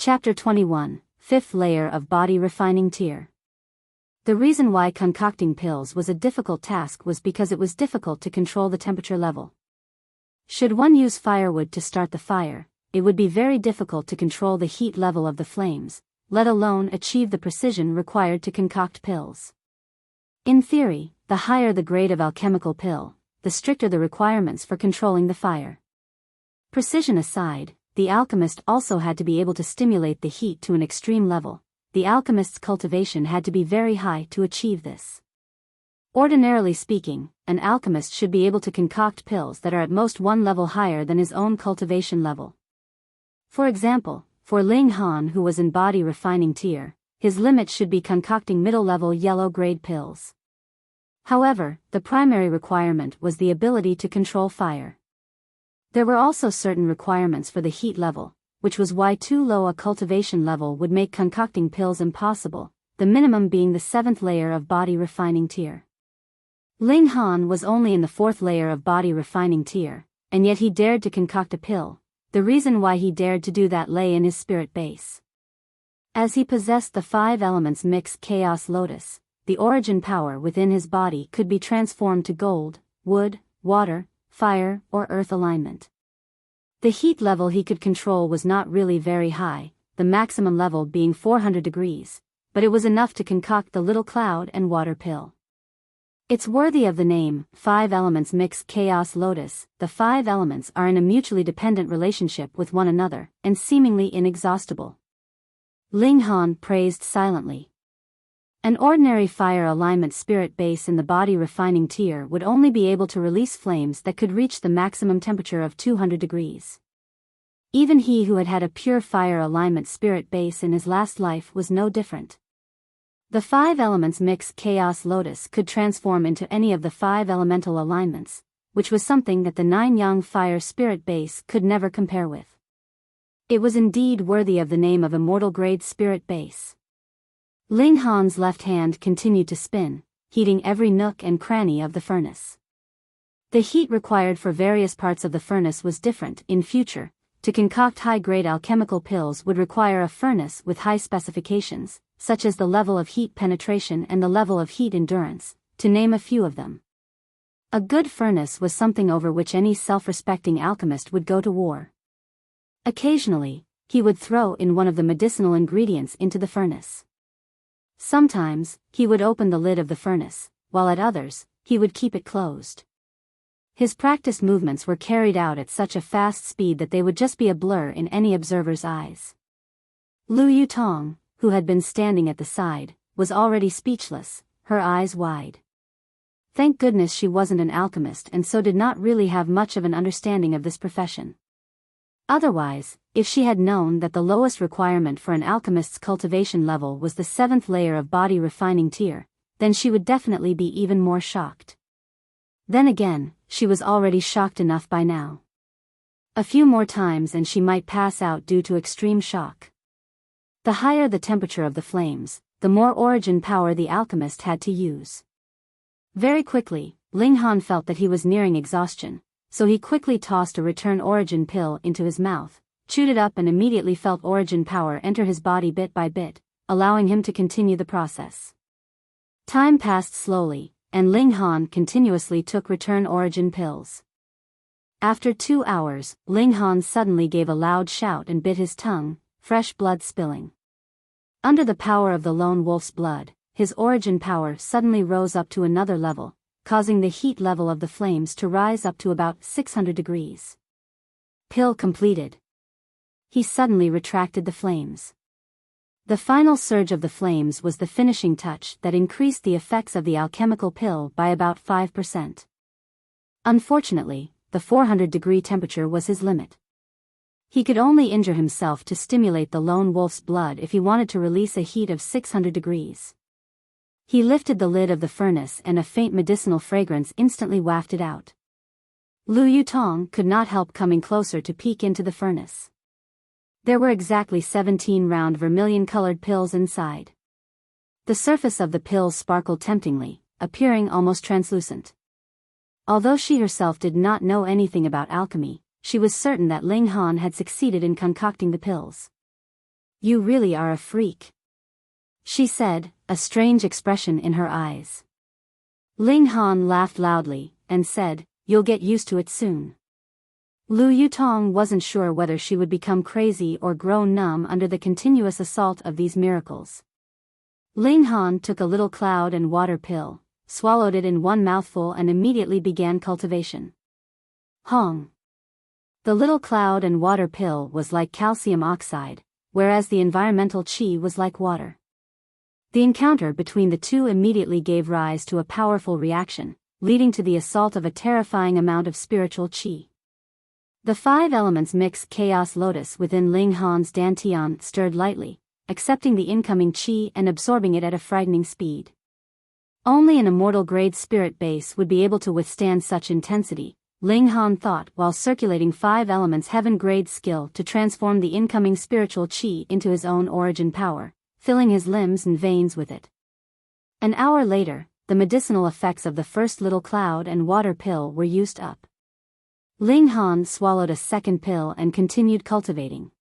Chapter 21, Fifth Layer of Body Refining Tier. The reason why concocting pills was a difficult task was because it was difficult to control the temperature level. Should one use firewood to start the fire, it would be very difficult to control the heat level of the flames, let alone achieve the precision required to concoct pills. In theory, the higher the grade of alchemical pill, the stricter the requirements for controlling the fire. Precision aside, the alchemist also had to be able to stimulate the heat to an extreme level. The alchemist's cultivation had to be very high to achieve this. Ordinarily speaking, an alchemist should be able to concoct pills that are at most one level higher than his own cultivation level. For example, for Ling Han, who was in body refining tier, his limit should be concocting middle-level yellow-grade pills. However, the primary requirement was the ability to control fire. There were also certain requirements for the heat level, which was why too low a cultivation level would make concocting pills impossible, the minimum being the 7th layer of body refining tier. Ling Han was only in the 4th layer of body refining tier, and yet he dared to concoct a pill. The reason why he dared to do that lay in his spirit base. As he possessed the 5 elements mixed chaos lotus, the origin power within his body could be transformed to gold, wood, water, fire, or earth alignment. The heat level he could control was not really very high, the maximum level being 400 degrees, but it was enough to concoct the little cloud and water pill. It's worthy of the name, 5 elements mixed chaos lotus. The 5 elements are in a mutually dependent relationship with one another, and seemingly inexhaustible. Ling Han praised silently. An ordinary fire alignment spirit base in the body refining tier would only be able to release flames that could reach the maximum temperature of 200 degrees. Even he who had had a pure fire alignment spirit base in his last life was no different. The 5 elements mixed chaos lotus could transform into any of the 5 elemental alignments, which was something that the 9 yang fire spirit base could never compare with. It was indeed worthy of the name of immortal grade spirit base. Ling Han's left hand continued to spin, heating every nook and cranny of the furnace. The heat required for various parts of the furnace was different. In future, to concoct high-grade alchemical pills would require a furnace with high specifications, such as the level of heat penetration and the level of heat endurance, to name a few of them. A good furnace was something over which any self-respecting alchemist would go to war. Occasionally, he would throw in one of the medicinal ingredients into the furnace. Sometimes, he would open the lid of the furnace, while at others, he would keep it closed. His practiced movements were carried out at such a fast speed that they would just be a blur in any observer's eyes. Lu Yutong, who had been standing at the side, was already speechless, her eyes wide. Thank goodness she wasn't an alchemist and so did not really have much of an understanding of this profession. Otherwise, if she had known that the lowest requirement for an alchemist's cultivation level was the 7th layer of body refining tier, then she would definitely be even more shocked. Then again, she was already shocked enough by now. A few more times and she might pass out due to extreme shock. The higher the temperature of the flames, the more origin power the alchemist had to use. Very quickly, Ling Han felt that he was nearing exhaustion, so he quickly tossed a return origin pill into his mouth, chewed it up and immediately felt origin power enter his body bit by bit, allowing him to continue the process. Time passed slowly, and Ling Han continuously took return origin pills. After 2 hours, Ling Han suddenly gave a loud shout and bit his tongue, fresh blood spilling. Under the power of the lone wolf's blood, his origin power suddenly rose up to another level, causing the heat level of the flames to rise up to about 600 degrees. Pill completed. He suddenly retracted the flames. The final surge of the flames was the finishing touch that increased the effects of the alchemical pill by about 5%. Unfortunately, the 400-degree temperature was his limit. He could only injure himself to stimulate the lone wolf's blood if he wanted to release a heat of 600 degrees. He lifted the lid of the furnace and a faint medicinal fragrance instantly wafted out. Lu Yutong could not help coming closer to peek into the furnace. There were exactly 17 round vermilion-colored pills inside. The surface of the pills sparkled temptingly, appearing almost translucent. Although she herself did not know anything about alchemy, she was certain that Ling Han had succeeded in concocting the pills. You really are a freak," she said, a strange expression in her eyes. Ling Han laughed loudly, and said, "You'll get used to it soon." Lu Yutong wasn't sure whether she would become crazy or grow numb under the continuous assault of these miracles. Ling Han took a little cloud and water pill, swallowed it in one mouthful and immediately began cultivation. Hong. The little cloud and water pill was like calcium oxide, whereas the environmental qi was like water. The encounter between the two immediately gave rise to a powerful reaction, leading to the assault of a terrifying amount of spiritual qi. The 5 elements mixed chaos lotus within Ling Han's dantian stirred lightly, accepting the incoming qi and absorbing it at a frightening speed. Only an immortal grade spirit base would be able to withstand such intensity, Ling Han thought, while circulating 5 elements heaven grade skill to transform the incoming spiritual qi into his own origin power, filling his limbs and veins with it. An hour later, the medicinal effects of the first little cloud and water pill were used up. Ling Han swallowed a second pill and continued cultivating.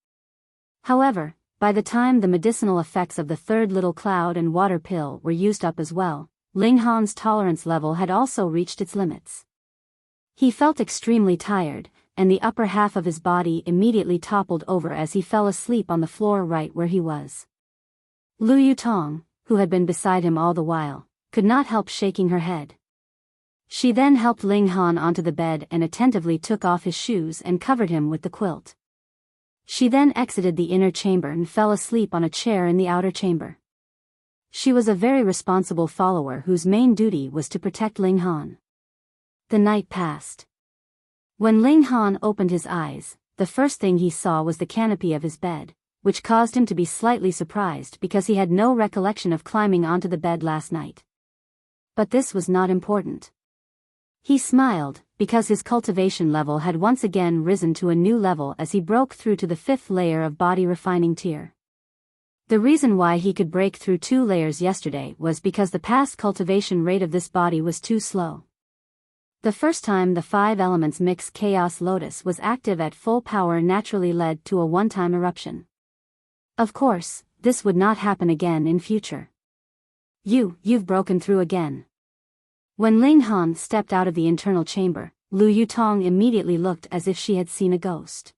However, by the time the medicinal effects of the third little cloud and water pill were used up as well, Ling Han's tolerance level had also reached its limits. He felt extremely tired, and the upper half of his body immediately toppled over as he fell asleep on the floor right where he was. Lu Yutong, who had been beside him all the while, could not help shaking her head. She then helped Ling Han onto the bed and attentively took off his shoes and covered him with the quilt. She then exited the inner chamber and fell asleep on a chair in the outer chamber. She was a very responsible follower whose main duty was to protect Ling Han. The night passed. When Ling Han opened his eyes, the first thing he saw was the canopy of his bed, which caused him to be slightly surprised because he had no recollection of climbing onto the bed last night. But this was not important. He smiled, because his cultivation level had once again risen to a new level as he broke through to the 5th layer of body refining tier. The reason why he could break through 2 layers yesterday was because the past cultivation rate of this body was too slow. The first time the 5 elements mix chaos lotus was active at full power naturally led to a one-time eruption. Of course, this would not happen again in future. You've broken through again. When Ling Han stepped out of the internal chamber, Lu Yutong immediately looked as if she had seen a ghost.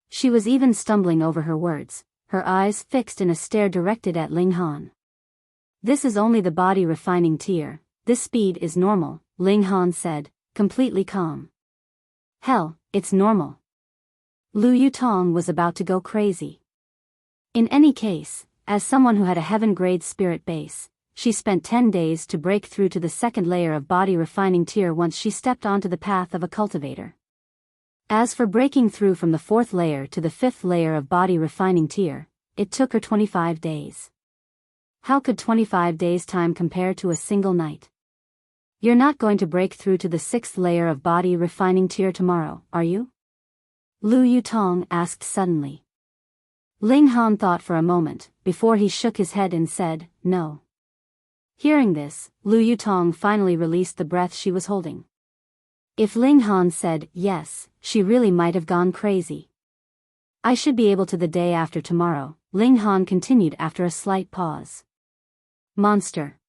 She was even stumbling over her words, her eyes fixed in a stare directed at Ling Han. "This is only the body refining tier, this speed is normal," Ling Han said, completely calm. "Hell, it's normal." Lu Yutong was about to go crazy. In any case, as someone who had a heaven-grade spirit base, she spent 10 days to break through to the 2nd layer of body refining tier once she stepped onto the path of a cultivator. As for breaking through from the 4th layer to the 5th layer of body refining tier, it took her 25 days. How could 25 days' time compare to a single night? You're not going to break through to the 6th layer of body refining tier tomorrow, are you? Lu Yutong asked suddenly. Ling Han thought for a moment, before he shook his head and said, "No." Hearing this, Lu Yutong finally released the breath she was holding. If Ling Han said yes, she really might have gone crazy. "I should be able to the day after tomorrow," Ling Han continued after a slight pause. Monster.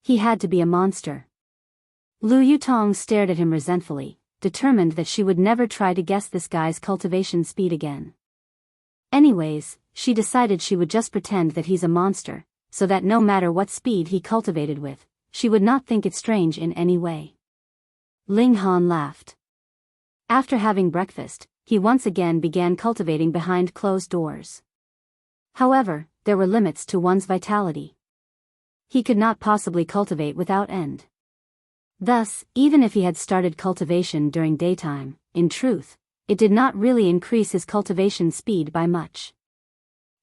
He had to be a monster. Lu Yutong stared at him resentfully, determined that she would never try to guess this guy's cultivation speed again. Anyways, she decided she would just pretend that he's a monster, so that no matter what speed he cultivated with, she would not think it strange in any way. Ling Han laughed. After having breakfast, he once again began cultivating behind closed doors. However, there were limits to one's vitality. He could not possibly cultivate without end. Thus, even if he had started cultivation during daytime, in truth, it did not really increase his cultivation speed by much.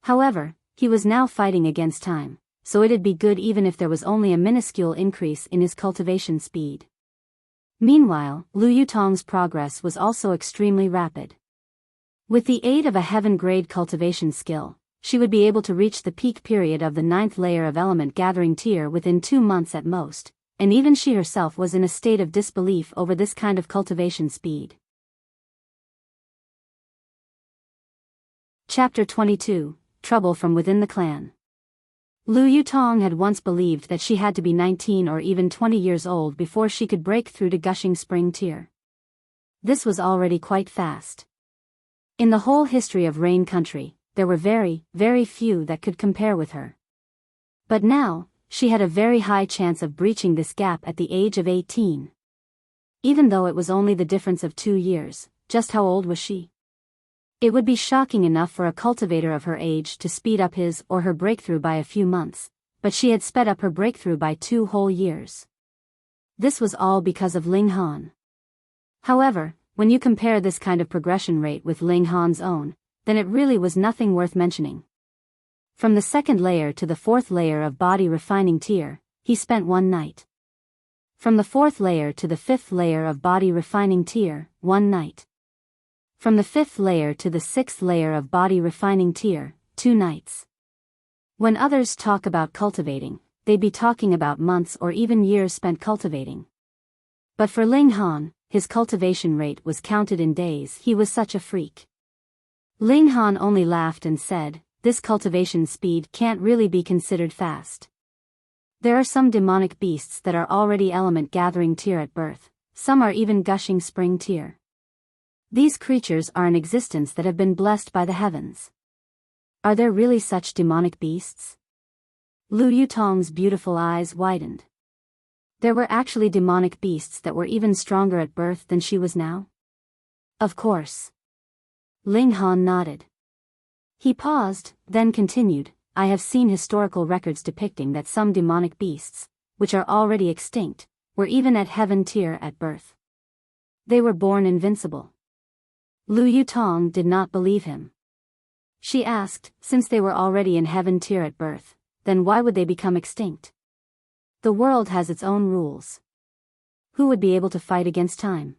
However, he was now fighting against time, so it'd be good even if there was only a minuscule increase in his cultivation speed. Meanwhile, Lu Yutong's progress was also extremely rapid. With the aid of a heaven-grade cultivation skill, she would be able to reach the peak period of the 9th layer of element gathering tier within 2 months at most, and even she herself was in a state of disbelief over this kind of cultivation speed. Chapter 22, trouble from within the clan. Lu Yutong had once believed that she had to be 19 or even 20 years old before she could break through to gushing spring tear. This was already quite fast. In the whole history of Rain Country, there were very, very few that could compare with her. But now, she had a very high chance of breaching this gap at the age of 18. Even though it was only the difference of 2 years, just how old was she? It would be shocking enough for a cultivator of her age to speed up his or her breakthrough by a few months, but she had sped up her breakthrough by 2 whole years. This was all because of Ling Han. However, when you compare this kind of progression rate with Ling Han's own, then it really was nothing worth mentioning. From the 2nd layer to the 4th layer of body refining tier, he spent 1 night. From the 4th layer to the 5th layer of body refining tier, 1 night. From the 5th layer to the 6th layer of body refining tier, 2 nights. When others talk about cultivating, they'd be talking about months or even years spent cultivating. But for Ling Han, his cultivation rate was counted in days. He was such a freak. Ling Han only laughed and said, "This cultivation speed can't really be considered fast. There are some demonic beasts that are already element gathering tier at birth, some are even gushing spring tier. These creatures are in existence that have been blessed by the heavens. Are there really such demonic beasts?" Lu Yutong's beautiful eyes widened. There were actually demonic beasts that were even stronger at birth than she was now? Of course. Ling Han nodded. He paused, then continued, "I have seen historical records depicting that some demonic beasts, which are already extinct, were even at heaven tier at birth. They were born invincible." Lu Yutong did not believe him. She asked, "Since they were already in heaven tier at birth, then why would they become extinct? The world has its own rules. Who would be able to fight against time?"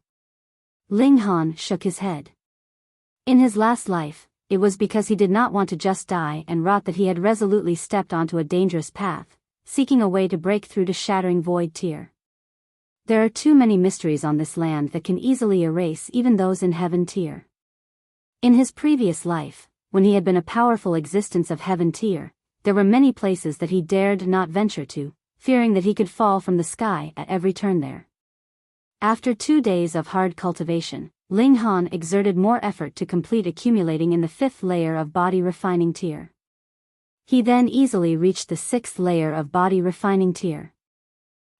Ling Han shook his head. In his last life, it was because he did not want to just die and rot that he had resolutely stepped onto a dangerous path, seeking a way to break through to shattering void tier. There are too many mysteries on this land that can easily erase even those in heaven tier. In his previous life, when he had been a powerful existence of heaven tier, there were many places that he dared not venture to, fearing that he could fall from the sky at every turn there. After 2 days of hard cultivation, Ling Han exerted more effort to complete accumulating in the 5th layer of body refining tier. He then easily reached the 6th layer of body refining tier.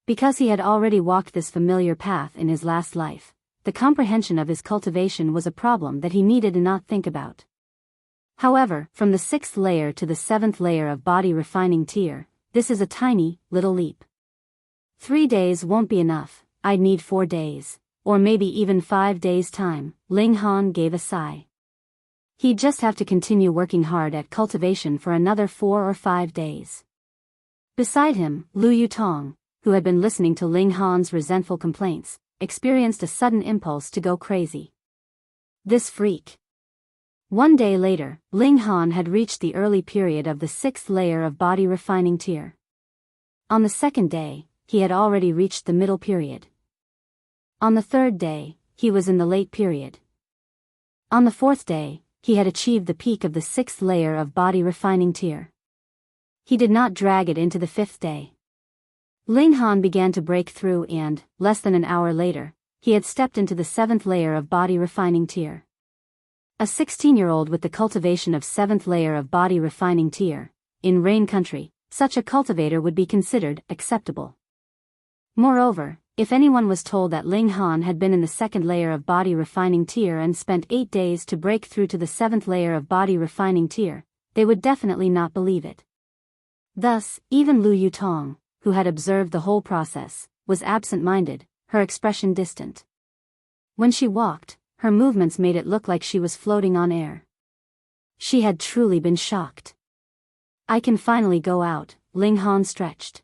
Because he had already walked this familiar path in his last life, the comprehension of his cultivation was a problem that he needed to not think about. However, from the 6th layer to the 7th layer of body refining tier, this is a tiny, little leap. 3 days won't be enough, I'd need 4 days, or maybe even 5 days' time, Ling Han gave a sigh. He'd just have to continue working hard at cultivation for another 4 or 5 days. Beside him, Lu Yutong, who had been listening to Ling Han's resentful complaints, experienced a sudden impulse to go crazy. This freak. 1 day later, Ling Han had reached the early period of the 6th layer of body refining tier. On the 2nd day, he had already reached the middle period. On the 3rd day, he was in the late period. On the 4th day, he had achieved the peak of the 6th layer of body refining tier. He did not drag it into the 5th day. Ling Han began to break through and, less than an hour later, he had stepped into the 7th layer of body refining tier. A 16-year-old with the cultivation of 7th layer of body refining tier, in Rain Country, such a cultivator would be considered acceptable. Moreover, if anyone was told that Ling Han had been in the 2nd layer of body refining tier and spent 8 days to break through to the 7th layer of body refining tier, they would definitely not believe it. Thus, even Lu Yutong, who had observed the whole process, was absent-minded, her expression distant. When she walked, her movements made it look like she was floating on air. She had truly been shocked. "I can finally go out," Ling Han stretched.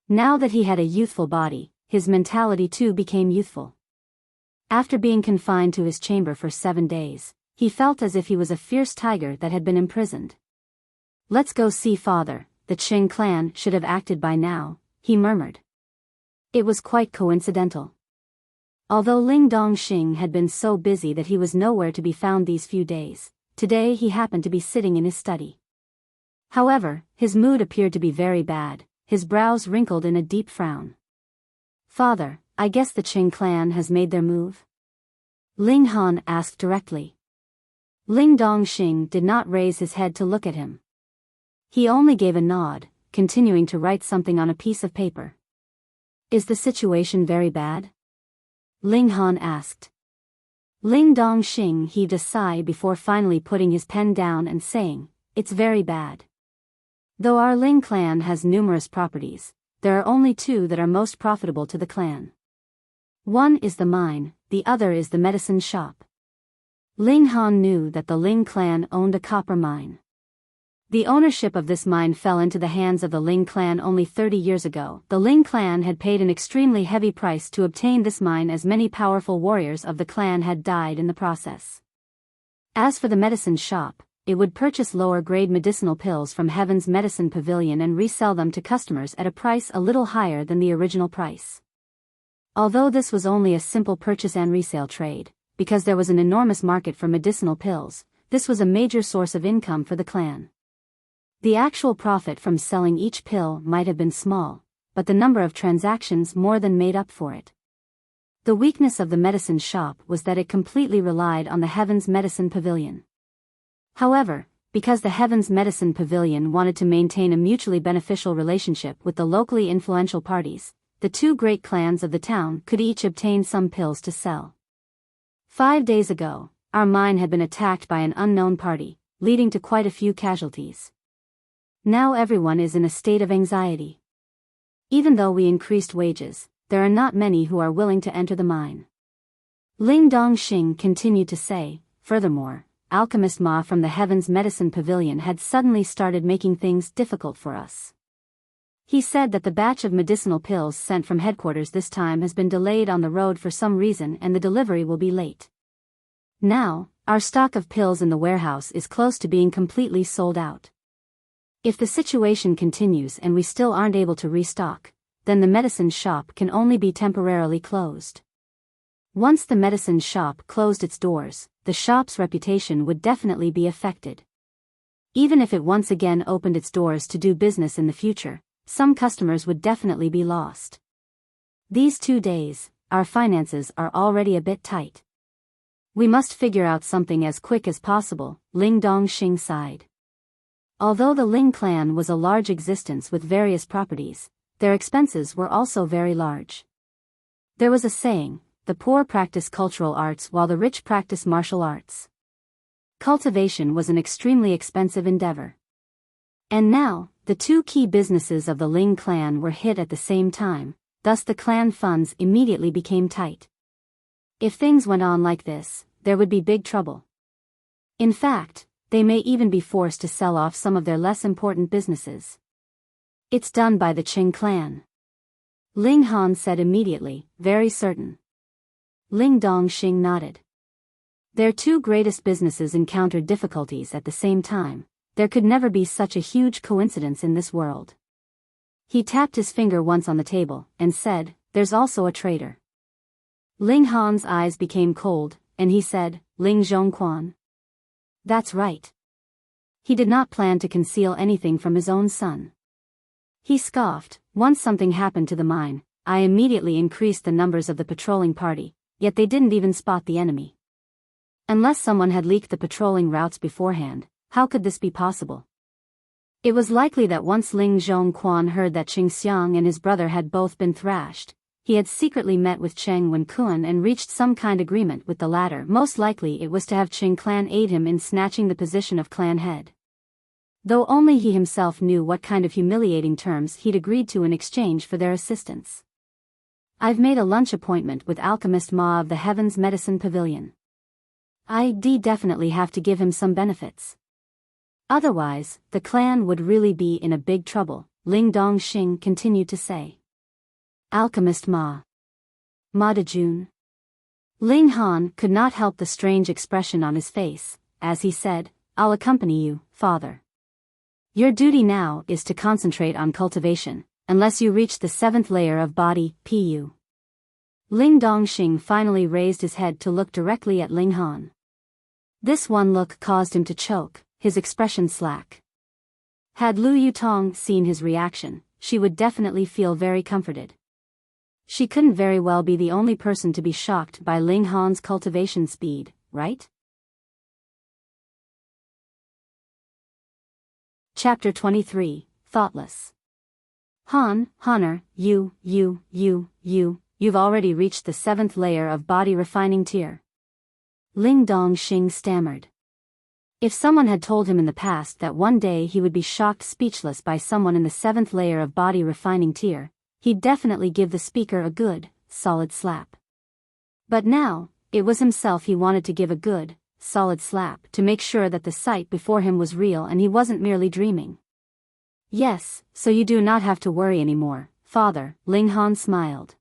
Now that he had a youthful body, his mentality too became youthful. After being confined to his chamber for 7 days, he felt as if he was a fierce tiger that had been imprisoned. "Let's go see father, the Qing clan should have acted by now," he murmured. It was quite coincidental. Although Ling Dongxing had been so busy that he was nowhere to be found these few days, today he happened to be sitting in his study. However, his mood appeared to be very bad, his brows wrinkled in a deep frown. "Father, I guess the Qing clan has made their move?" Ling Han asked directly. Ling Dongxing did not raise his head to look at him. He only gave a nod, continuing to write something on a piece of paper. "Is the situation very bad?" Ling Han asked. Ling Dongxing heaved a sigh before finally putting his pen down and saying, "It's very bad. Though our Ling clan has numerous properties, there are only two that are most profitable to the clan. One is the mine, the other is the medicine shop." Ling Han knew that the Ling clan owned a copper mine. The ownership of this mine fell into the hands of the Ling clan only 30 years ago. The Ling clan had paid an extremely heavy price to obtain this mine, as many powerful warriors of the clan had died in the process. As for the medicine shop, it would purchase lower-grade medicinal pills from Heaven's Medicine Pavilion and resell them to customers at a price a little higher than the original price. Although this was only a simple purchase and resale trade, because there was an enormous market for medicinal pills, this was a major source of income for the clan. The actual profit from selling each pill might have been small, but the number of transactions more than made up for it. The weakness of the medicine shop was that it completely relied on the Heaven's Medicine Pavilion. However, because the Heaven's Medicine Pavilion wanted to maintain a mutually beneficial relationship with the locally influential parties, the two great clans of the town could each obtain some pills to sell. 5 days ago, our mine had been attacked by an unknown party, leading to quite a few casualties. Now everyone is in a state of anxiety. Even though we increased wages, there are not many who are willing to enter the mine. Ling Dongxing continued to say, "Furthermore, Alchemist Ma from the Heaven's Medicine Pavilion had suddenly started making things difficult for us. He said that the batch of medicinal pills sent from headquarters this time has been delayed on the road for some reason and the delivery will be late. Now, our stock of pills in the warehouse is close to being completely sold out. If the situation continues and we still aren't able to restock, then the medicine shop can only be temporarily closed. Once the medicine shop closed its doors, the shop's reputation would definitely be affected. Even if it once again opened its doors to do business in the future, some customers would definitely be lost. These 2 days, our finances are already a bit tight. We must figure out something as quick as possible," Ling Dongxing sighed. Although the Ling clan was a large existence with various properties, their expenses were also very large. There was a saying, "The poor practice cultural arts while the rich practice martial arts." Cultivation was an extremely expensive endeavor. And now, the two key businesses of the Ling clan were hit at the same time, thus the clan funds immediately became tight. If things went on like this, there would be big trouble. In fact, they may even be forced to sell off some of their less important businesses. "It's done by the Qing clan," Ling Han said immediately, very certain. Ling Dongxing nodded. Their two greatest businesses encountered difficulties at the same time. There could never be such a huge coincidence in this world. He tapped his finger once on the table, and said, "There's also a traitor." Ling Han's eyes became cold, and he said, "Ling Zhongquan." That's right. He did not plan to conceal anything from his own son. He scoffed, "Once something happened to the mine, I immediately increased the numbers of the patrolling party, yet they didn't even spot the enemy. Unless someone had leaked the patrolling routes beforehand, how could this be possible?" It was likely that once Ling Zhongquan heard that Qing Xiang and his brother had both been thrashed, he had secretly met with Cheng Wenkuan and reached some kind agreement with the latter. Most likely it was to have Qing clan aid him in snatching the position of clan head. Though only he himself knew what kind of humiliating terms he'd agreed to in exchange for their assistance. "I've made a lunch appointment with Alchemist Ma of the Heaven's Medicine Pavilion. I'd definitely have to give him some benefits. Otherwise, the clan would really be in a big trouble," Ling Dongxing continued to say. "Alchemist Ma. Ma de Jun." Ling Han could not help the strange expression on his face, as he said, "I'll accompany you, father. Your duty now is to concentrate on cultivation, unless you reach the 7th layer of body, Pu." Ling Dongxing finally raised his head to look directly at Ling Han. This one look caused him to choke, his expression slack. Had Lu Yutong seen his reaction, she would definitely feel very comforted. She couldn't very well be the only person to be shocked by Ling Han's cultivation speed, right? Chapter 23, Thoughtless. Honor, you've already reached the 7th layer of body refining tier. Ling Dongxing stammered. If someone had told him in the past that one day he would be shocked speechless by someone in the 7th layer of body refining tier, he'd definitely give the speaker a good, solid slap. But now, it was himself he wanted to give a good, solid slap to make sure that the sight before him was real and he wasn't merely dreaming. Yes, so you do not have to worry anymore, father, Ling Han smiled.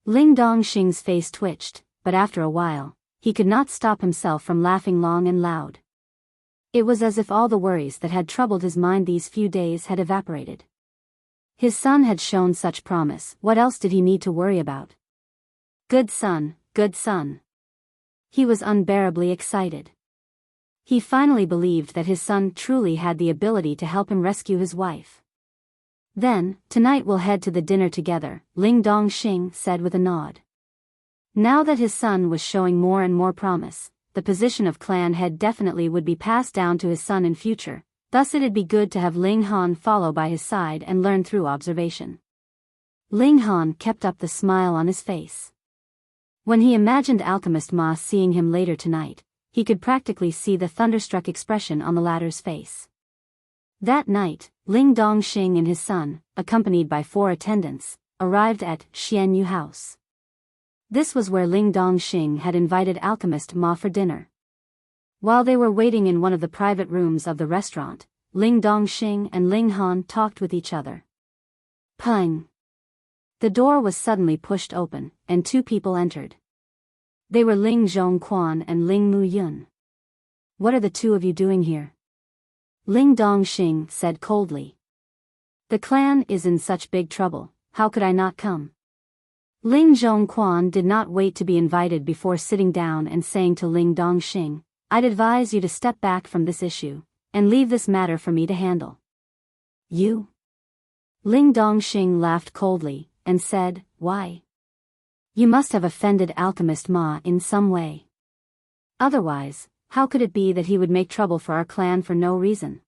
Ling Dongxing's face twitched, but after a while, he could not stop himself from laughing long and loud. It was as if all the worries that had troubled his mind these few days had evaporated. His son had shown such promise, what else did he need to worry about? Good son, good son. He was unbearably excited. He finally believed that his son truly had the ability to help him rescue his wife. Then, tonight we'll head to the dinner together, Ling Dongxing said with a nod. Now that his son was showing more and more promise, the position of clan head definitely would be passed down to his son in future, thus it'd be good to have Ling Han follow by his side and learn through observation. Ling Han kept up the smile on his face. When he imagined Alchemist Ma seeing him later tonight, he could practically see the thunderstruck expression on the latter's face. That night, Ling Dongxing and his son, accompanied by 4 attendants, arrived at Xianyu House. This was where Ling Dongxing had invited Alchemist Ma for dinner. While they were waiting in one of the private rooms of the restaurant, Ling Dongxing and Ling Han talked with each other. Pang! The door was suddenly pushed open, and 2 people entered. They were Ling Zhongquan and Ling Muyun. What are the 2 of you doing here? Ling Dongxing said coldly. The clan is in such big trouble, how could I not come? Ling Zhongquan did not wait to be invited before sitting down and saying to Ling Dongxing, I'd advise you to step back from this issue, and leave this matter for me to handle. You? Ling Dongxing laughed coldly, and said, why? You must have offended Alchemist Ma in some way. Otherwise, how could it be that he would make trouble for our clan for no reason?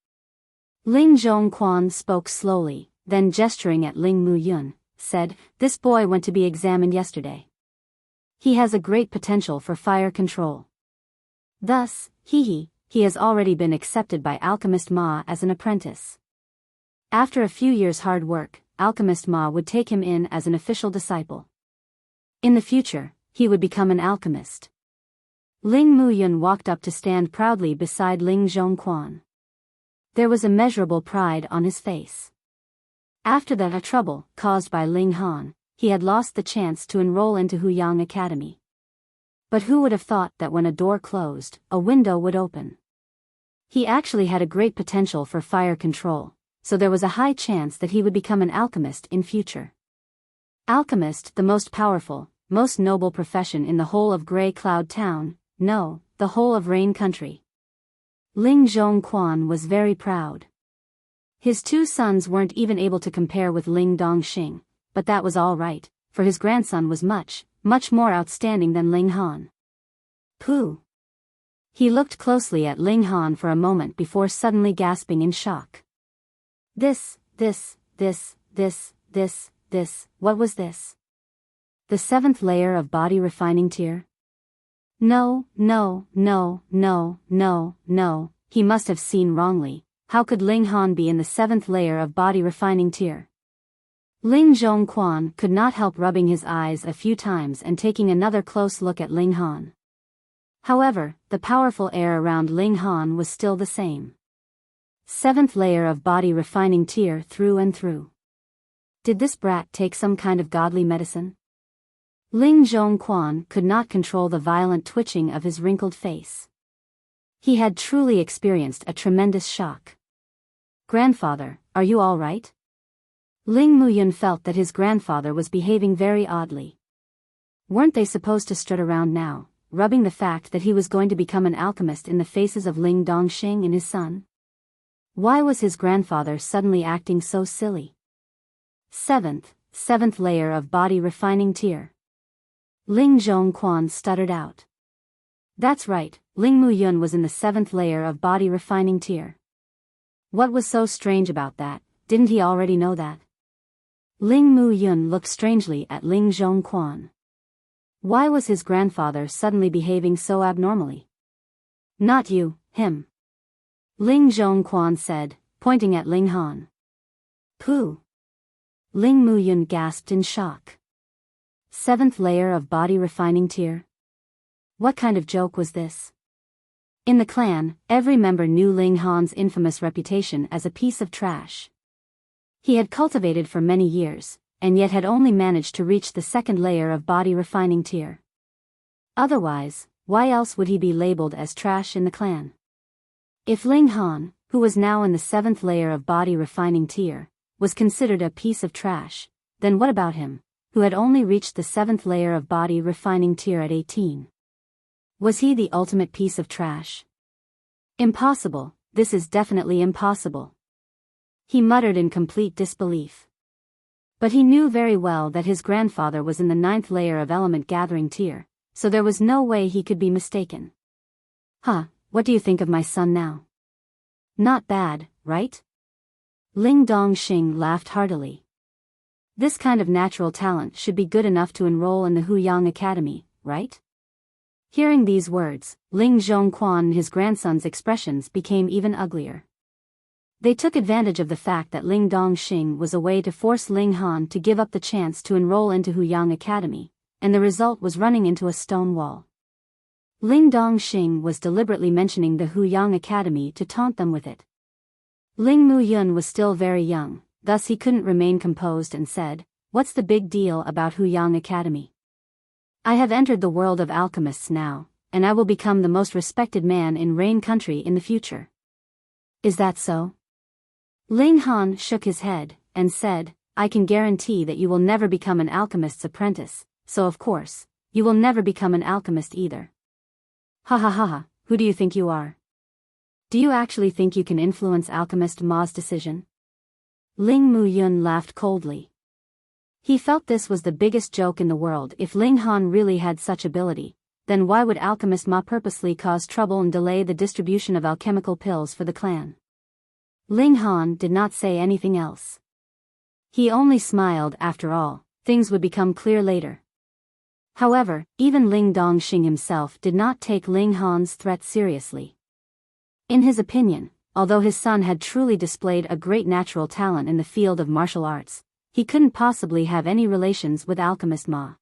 Ling Zhongquan spoke slowly, then gesturing at Ling Muyun, said, this boy went to be examined yesterday. He has a great potential for fire control. Thus, he has already been accepted by Alchemist Ma as an apprentice. After a few years' hard work, Alchemist Ma would take him in as an official disciple. In the future, he would become an alchemist. Ling Muyun walked up to stand proudly beside Ling Zhongquan. There was immeasurable pride on his face. After the trouble caused by Ling Han, he had lost the chance to enroll into Huyang Academy. But who would have thought that when a door closed, a window would open? He actually had a great potential for fire control, so there was a high chance that he would become an alchemist in future. Alchemist, the most powerful, most noble profession in the whole of Grey Cloud Town, no, the whole of Rain Country. Ling Zhongquan was very proud. His 2 sons weren't even able to compare with Ling Dongxing, but that was all right, for his grandson was much more outstanding than Ling Han. Pooh! He looked closely at Ling Han for a moment before suddenly gasping in shock. This, what was this? The 7th layer of body refining tier? No, he must have seen wrongly. How could Ling Han be in the 7th layer of body refining tier? Ling Zhongquan could not help rubbing his eyes a few times and taking another close look at Ling Han. However, the powerful air around Ling Han was still the same. 7th layer of body refining tier through and through. Did this brat take some kind of godly medicine? Ling Zhongquan could not control the violent twitching of his wrinkled face. He had truly experienced a tremendous shock. Grandfather, are you all right? Ling Muyun felt that his grandfather was behaving very oddly. Weren't they supposed to strut around now, rubbing the fact that he was going to become an alchemist in the faces of Ling Dongxing and his son? Why was his grandfather suddenly acting so silly? Seventh layer of body refining tier. Ling Zhongquan stuttered out. That's right, Ling Muyun was in the 7th layer of body refining tier. What was so strange about that? Didn't he already know that? Ling Muyun looked strangely at Ling Zhongquan. Why was his grandfather suddenly behaving so abnormally? Not you, him. Ling Zhongquan said, pointing at Ling Han. Pooh. Ling Muyun gasped in shock. 7th layer of body refining tier? What kind of joke was this? In the clan, every member knew Ling Han's infamous reputation as a piece of trash. He had cultivated for many years, and yet had only managed to reach the 2nd layer of body refining tier. Otherwise, why else would he be labeled as trash in the clan? If Ling Han, who was now in the 7th layer of body refining tier, was considered a piece of trash, then what about him, who had only reached the 7th layer of body refining tier at 18? Was he the ultimate piece of trash? Impossible, this is definitely impossible. He muttered in complete disbelief. But he knew very well that his grandfather was in the 9th layer of element gathering tier, so there was no way he could be mistaken. What do you think of my son now? Not bad, right? Ling Dongxing laughed heartily. This kind of natural talent should be good enough to enroll in the Huyang Academy, right? Hearing these words, Ling Zhongquan and his grandson's expressions became even uglier. They took advantage of the fact that Ling Dongxing was away to force Ling Han to give up the chance to enroll into Huyang Academy, and the result was running into a stone wall. Ling Dongxing was deliberately mentioning the Huyang Academy to taunt them with it. Ling Muyun was still very young, thus he couldn't remain composed and said, "What's the big deal about Huyang Academy? I have entered the world of alchemists now, and I will become the most respected man in Rain Country in the future." Is that so? Ling Han shook his head, and said, "I can guarantee that you will never become an alchemist's apprentice, so of course, you will never become an alchemist either." Ha ha ha ha, who do you think you are? Do you actually think you can influence Alchemist Ma's decision? Ling Muyun laughed coldly. He felt this was the biggest joke in the world. If Ling Han really had such ability, then why would Alchemist Ma purposely cause trouble and delay the distribution of alchemical pills for the clan? Ling Han did not say anything else. He only smiled. After all, things would become clear later. However, even Ling Dongxing himself did not take Ling Han's threat seriously. In his opinion, although his son had truly displayed a great natural talent in the field of martial arts, he couldn't possibly have any relations with Alchemist Ma.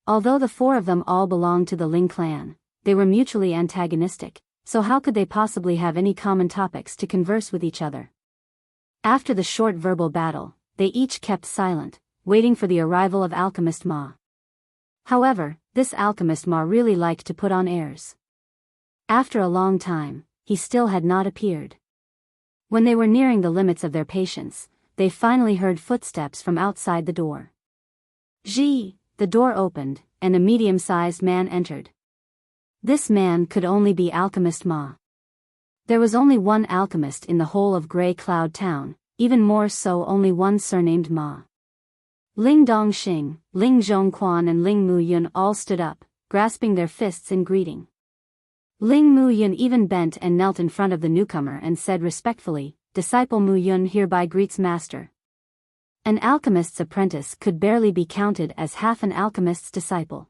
Although the 4 of them all belonged to the Ling clan, they were mutually antagonistic, so how could they possibly have any common topics to converse with each other? After the short verbal battle, they each kept silent, waiting for the arrival of Alchemist Ma. However, this Alchemist Ma really liked to put on airs. After a long time, he still had not appeared. When they were nearing the limits of their patience, they finally heard footsteps from outside the door. The door opened, and a medium-sized man entered. This man could only be Alchemist Ma. There was only one alchemist in the whole of Grey Cloud Town, even more so only one surnamed Ma. Ling Dongxing, Ling Zhongquan and Ling Muyun all stood up, grasping their fists in greeting. Ling Muyun even bent and knelt in front of the newcomer and said respectfully, "Disciple Muyun hereby greets master." An alchemist's apprentice could barely be counted as half an alchemist's disciple.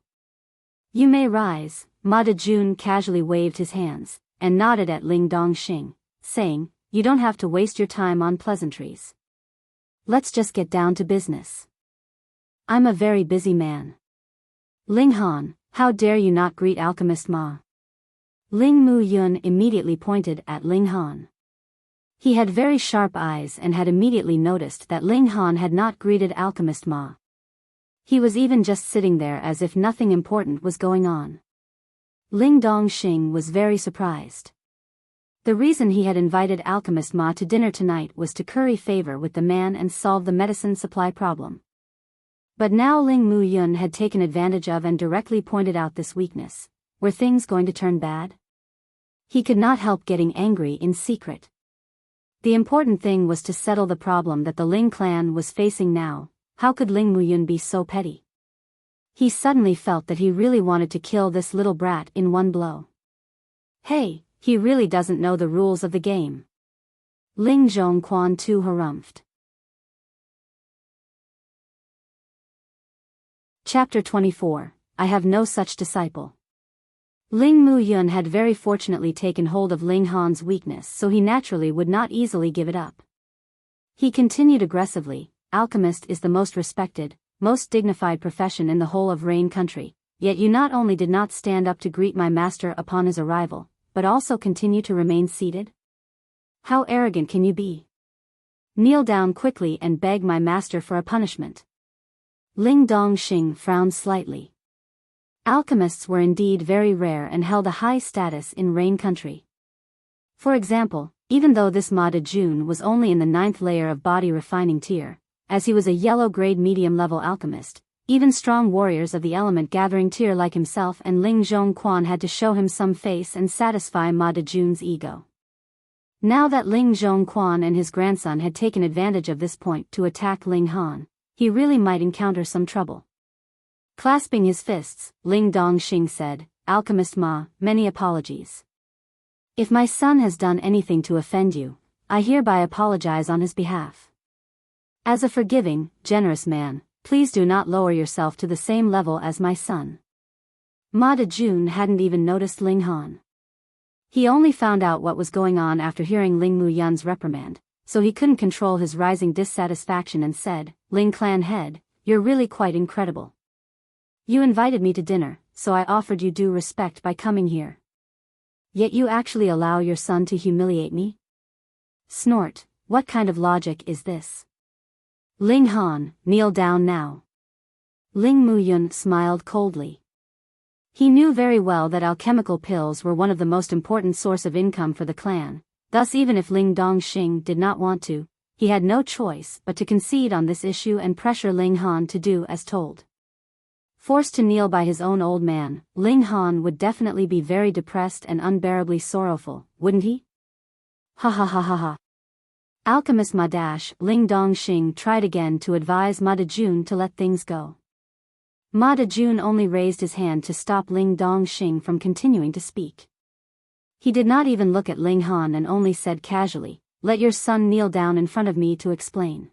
"You may rise." Ma Dejun casually waved his hands, and nodded at Ling Dongxing, saying, "You don't have to waste your time on pleasantries. Let's just get down to business. I'm a very busy man." "Ling Han, how dare you not greet Alchemist Ma?" Ling Muyun immediately pointed at Ling Han. He had very sharp eyes and had immediately noticed that Ling Han had not greeted Alchemist Ma. He was even just sitting there as if nothing important was going on. Ling Dongxing was very surprised. The reason he had invited Alchemist Ma to dinner tonight was to curry favor with the man and solve the medicine supply problem. But now Ling Muyun had taken advantage of and directly pointed out this weakness. Were things going to turn bad? He could not help getting angry in secret. The important thing was to settle the problem that the Ling clan was facing now. How could Ling Muyun be so petty? He suddenly felt that he really wanted to kill this little brat in one blow. Hey, he really doesn't know the rules of the game. Ling Zhongquan too harumphed. Chapter 24. I have no such disciple. Ling Muyun had very fortunately taken hold of Ling Han's weakness, so he naturally would not easily give it up. He continued aggressively, alchemist is the most respected, most dignified profession in the whole of Rain country, yet you not only did not stand up to greet my master upon his arrival, but also continue to remain seated? How arrogant can you be? Kneel down quickly and beg my master for a punishment. Ling Dongxing frowned slightly. Alchemists were indeed very rare and held a high status in Rain country. For example, even though this Ma Dejun was only in the 9th layer of body refining tier, as he was a yellow-grade medium-level alchemist, even strong warriors of the element gathering tier like himself and Ling Zhongquan had to show him some face and satisfy Ma Dejun's ego. Now that Ling Zhongquan and his grandson had taken advantage of this point to attack Ling Han, he really might encounter some trouble. Clasping his fists, Ling Dongxing said, Alchemist Ma, many apologies. If my son has done anything to offend you, I hereby apologize on his behalf. As a forgiving, generous man, please do not lower yourself to the same level as my son. Ma Dejun hadn't even noticed Ling Han. He only found out what was going on after hearing Ling Muyun's reprimand, so he couldn't control his rising dissatisfaction and said, Ling clan head, you're really quite incredible. You invited me to dinner, so I offered you due respect by coming here. Yet you actually allow your son to humiliate me? Snort, what kind of logic is this? Ling Han, kneel down now. Ling Muyun smiled coldly. He knew very well that alchemical pills were one of the most important source of income for the clan, thus even if Ling Dongxing did not want to, he had no choice but to concede on this issue and pressure Ling Han to do as told. Forced to kneel by his own old man, Ling Han would definitely be very depressed and unbearably sorrowful, wouldn't he? Ha ha ha ha ha. Alchemist Ma Dash, Ling Dongxing tried again to advise Ma Dejun to let things go. Ma Dejun only raised his hand to stop Ling Dongxing from continuing to speak. He did not even look at Ling Han and only said casually, let your son kneel down in front of me to explain.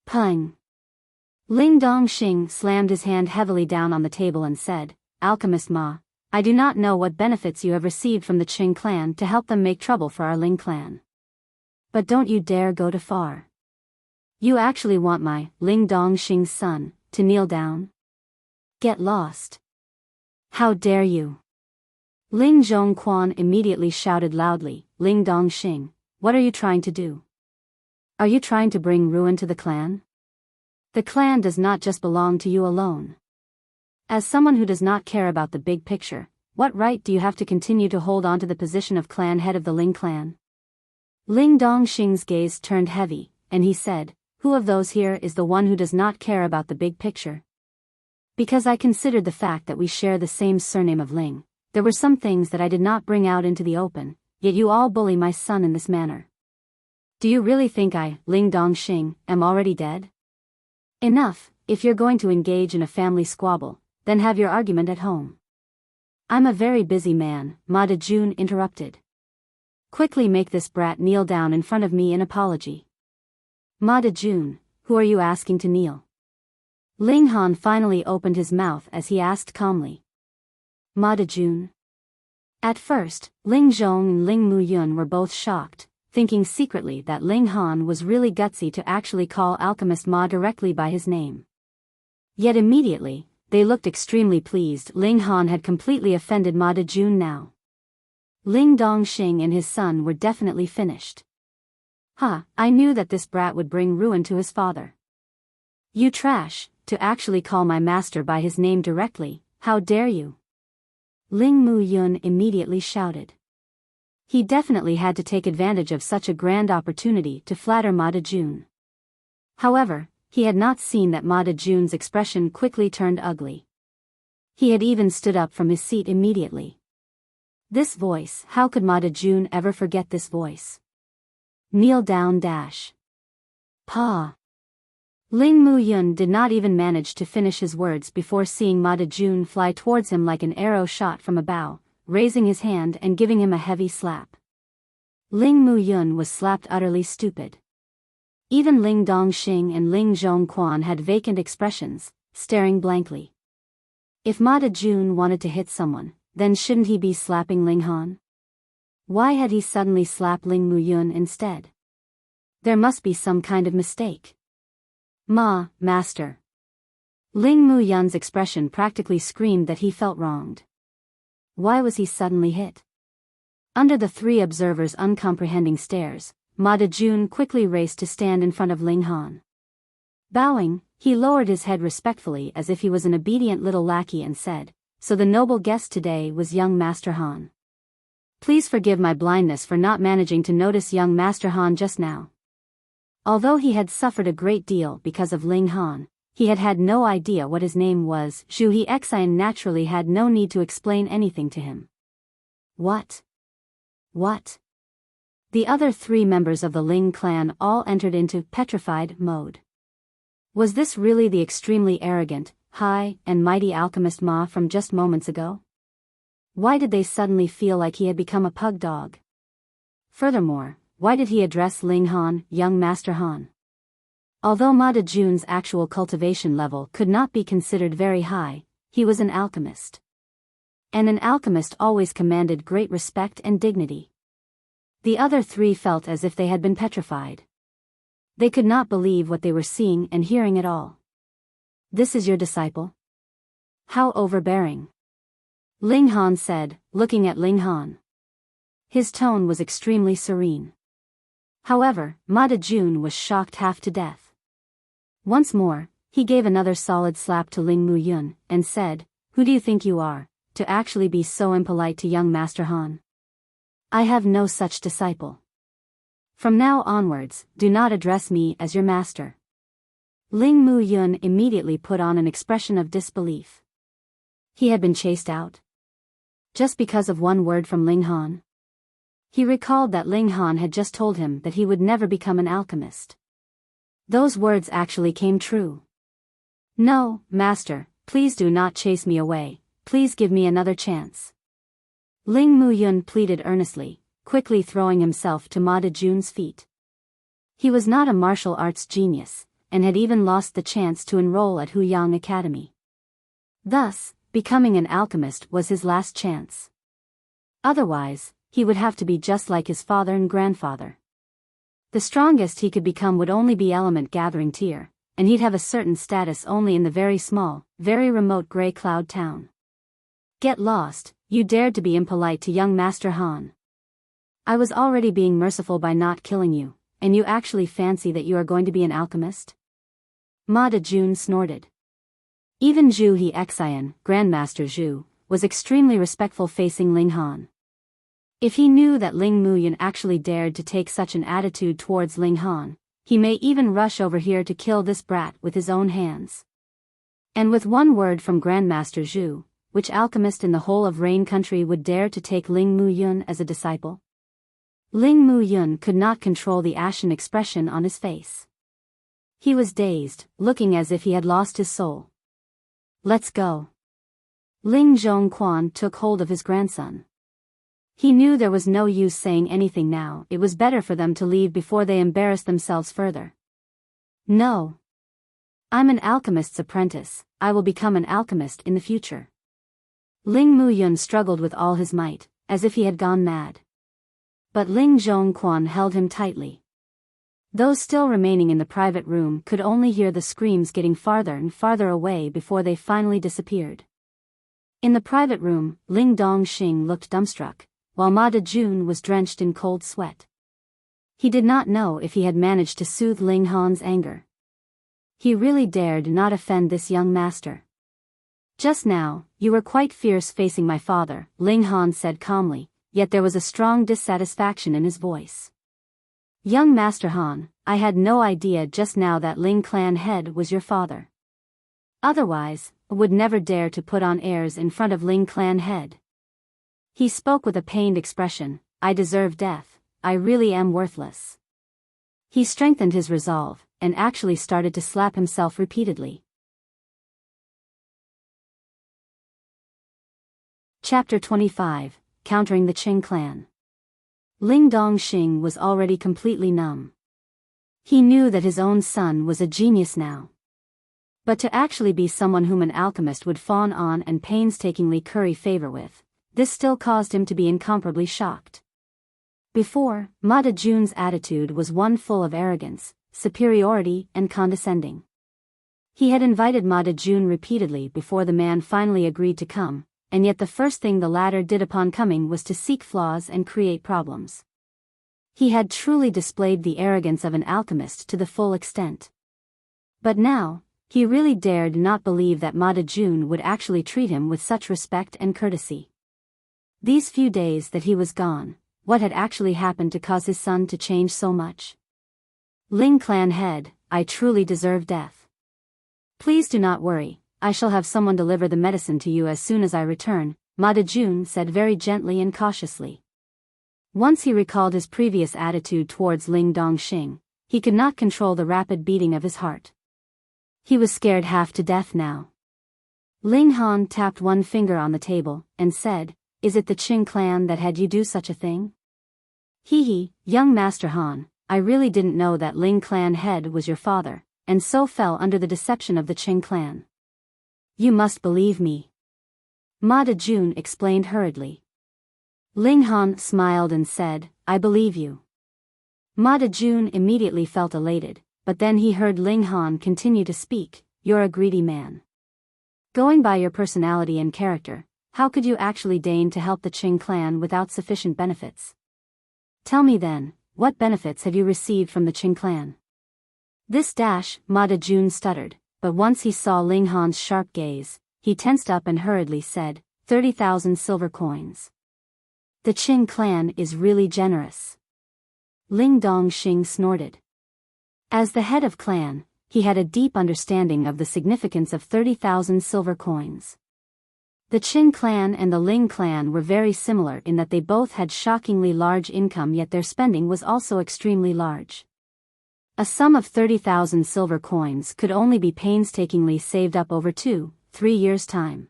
Pung. Ling Dongxing slammed his hand heavily down on the table and said, Alchemist Ma, I do not know what benefits you have received from the Qing clan to help them make trouble for our Ling clan. But don't you dare go too far. You actually want my, Ling Dongxing's son, to kneel down? Get lost. How dare you? Ling Zhongquan immediately shouted loudly, Ling Dongxing, what are you trying to do? Are you trying to bring ruin to the clan? The clan does not just belong to you alone. As someone who does not care about the big picture, what right do you have to continue to hold on to the position of clan head of the Ling clan? Ling Dongxing's gaze turned heavy, and he said, who of those here is the one who does not care about the big picture? Because I considered the fact that we share the same surname of Ling, there were some things that I did not bring out into the open, yet you all bully my son in this manner. Do you really think I, Ling Dongxing, am already dead? Enough, if you're going to engage in a family squabble, then have your argument at home. I'm a very busy man, Ma Dejun interrupted. Quickly make this brat kneel down in front of me in apology. Ma Dejun, who are you asking to kneel? Ling Han finally opened his mouth as he asked calmly. Ma Dejun. At first, Ling Zhong and Ling Muyun were both shocked, thinking secretly that Ling Han was really gutsy to actually call Alchemist Ma directly by his name. Yet immediately, they looked extremely pleased. Ling Han had completely offended Ma Dejun now. Ling Dongxing and his son were definitely finished. I knew that this brat would bring ruin to his father. You trash, to actually call my master by his name directly, how dare you? Ling Muyun immediately shouted. He definitely had to take advantage of such a grand opportunity to flatter Ma Dejun. However, he had not seen that Ma Dejun's expression quickly turned ugly. He had even stood up from his seat immediately. This voice, how could Ma Dejun ever forget this voice? Kneel down dash. Pa. Ling Mu-yun did not even manage to finish his words before seeing Ma De-jun fly towards him like an arrow shot from a bow, raising his hand and giving him a heavy slap. Ling Mu-yun was slapped utterly stupid. Even Ling Dongxing and Ling Zhongquan had vacant expressions, staring blankly. If Ma De-jun wanted to hit someone, then shouldn't he be slapping Ling Han? Why had he suddenly slapped Ling Mu-yun instead? There must be some kind of mistake. Master. Ling Mu-yun's expression practically screamed that he felt wronged. Why was he suddenly hit? Under the three observers' uncomprehending stares, Ma De-jun quickly raced to stand in front of Ling Han. Bowing, he lowered his head respectfully as if he was an obedient little lackey and said, "So the noble guest today was young Master Han. Please forgive my blindness for not managing to notice young Master Han just now." Although he had suffered a great deal because of Ling Han, he had had no idea what his name was. Zhu He Xian naturally had no need to explain anything to him. What? The other three members of the Ling clan all entered into petrified mode. Was this really the extremely arrogant, high and mighty alchemist Ma from just moments ago? Why did they suddenly feel like he had become a pug dog? Furthermore, why did he address Ling Han, young Master Han? Although Ma De-jun's actual cultivation level could not be considered very high, he was an alchemist. And an alchemist always commanded great respect and dignity. The other three felt as if they had been petrified. They could not believe what they were seeing and hearing at all. "This is your disciple? How overbearing," Ling Han said, looking at Ling Han. His tone was extremely serene. However, Ma De-jun was shocked half to death. Once more, he gave another solid slap to Ling Mu-yun, and said, "Who do you think you are, to actually be so impolite to young Master Han? I have no such disciple. From now onwards, do not address me as your master." Ling Mu-yun immediately put on an expression of disbelief. He had been chased out? Just because of one word from Ling Han? He recalled that Ling Han had just told him that he would never become an alchemist. Those words actually came true. "No, master, please do not chase me away, please give me another chance." Ling Mu-yun pleaded earnestly, quickly throwing himself to Ma De-jun's feet. He was not a martial arts genius, and had even lost the chance to enroll at Huyang Academy. Thus, becoming an alchemist was his last chance. Otherwise, he would have to be just like his father and grandfather. The strongest he could become would only be element gathering tier, and he'd have a certain status only in the very small, very remote Grey Cloud town. Get lost, you dared to be impolite to young Master Han. I was already being merciful by not killing you, and you actually fancy that you are going to be an alchemist? Ma De-jun snorted. Even Zhu He Xian, Grandmaster Zhu, was extremely respectful facing Ling Han. If he knew that Ling Mu-yun actually dared to take such an attitude towards Ling Han, he may even rush over here to kill this brat with his own hands. And with one word from Grandmaster Zhu, which alchemist in the whole of Rain Country would dare to take Ling Mu-yun as a disciple? Ling Mu-yun could not control the ashen expression on his face. He was dazed, looking as if he had lost his soul. "Let's go." Ling Zhongquan took hold of his grandson. He knew there was no use saying anything now, it was better for them to leave before they embarrassed themselves further. "No. I'm an alchemist's apprentice, I will become an alchemist in the future." Ling Mu-yun struggled with all his might, as if he had gone mad. But Ling Zhongquan held him tightly. Those still remaining in the private room could only hear the screams getting farther and farther away before they finally disappeared. In the private room, Ling Dongxing looked dumbstruck, while Ma De-jun was drenched in cold sweat. He did not know if he had managed to soothe Ling Han's anger. He really dared not offend this young master. "Just now, you were quite fierce facing my father," Ling Han said calmly, yet there was a strong dissatisfaction in his voice. "Young Master Han, I had no idea just now that Ling clan head was your father. Otherwise, I would never dare to put on airs in front of Ling clan head." He spoke with a pained expression, "I deserve death, I really am worthless. He strengthened his resolve, and actually started to slap himself repeatedly. Chapter 25, Countering the Qing Clan. Ling Dongxing was already completely numb. He knew that his own son was a genius now. But to actually be someone whom an alchemist would fawn on and painstakingly curry favor with, this still caused him to be incomparably shocked. Before, Ma Dejun's attitude was one full of arrogance, superiority, and condescending. He had invited Ma Dejun repeatedly before the man finally agreed to come, and yet the first thing the latter did upon coming was to seek flaws and create problems. He had truly displayed the arrogance of an alchemist to the full extent. But now, he really dared not believe that Ma Dejun would actually treat him with such respect and courtesy. These few days that he was gone, what had actually happened to cause his son to change so much? Ling clan head, I truly deserve death. Please do not worry, I shall have someone deliver the medicine to you as soon as I return, Ma Dejun said very gently and cautiously. Once he recalled his previous attitude towards Ling Dongxing, he could not control the rapid beating of his heart. He was scared half to death now. Ling Han tapped one finger on the table, and said, "Is it the Qing clan that had you do such a thing?" Hee, young Master Han, I really didn't know that Ling clan head was your father, and so fell under the deception of the Qing clan. You must believe me. Ma Dejun explained hurriedly. Ling Han smiled and said, I believe you. Ma Dejun immediately felt elated, but then he heard Ling Han continue to speak, you're a greedy man. Going by your personality and character, how could you actually deign to help the Qing clan without sufficient benefits? Tell me then, what benefits have you received from the Qing clan? Ma Dejun stuttered, but once he saw Ling Han's sharp gaze, he tensed up and hurriedly said, 30,000 silver coins. The Qing clan is really generous. Ling Dongxing snorted. As the head of clan, he had a deep understanding of the significance of 30,000 silver coins. The Qing clan and the Ling clan were very similar in that they both had shockingly large income, yet their spending was also extremely large. A sum of 30,000 silver coins could only be painstakingly saved up over 2-3 years' time.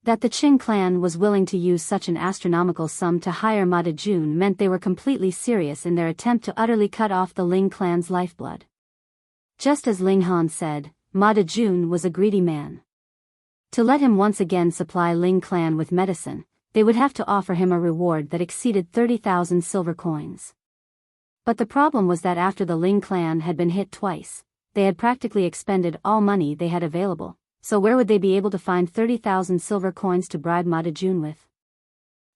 That the Qing clan was willing to use such an astronomical sum to hire Ma Dejun meant they were completely serious in their attempt to utterly cut off the Ling clan's lifeblood. Just as Ling Han said, Ma Dejun was a greedy man. To let him once again supply Ling clan with medicine, they would have to offer him a reward that exceeded 30,000 silver coins. But the problem was that after the Ling clan had been hit twice, they had practically expended all money they had available, so where would they be able to find 30,000 silver coins to bribe Ma Dejun with?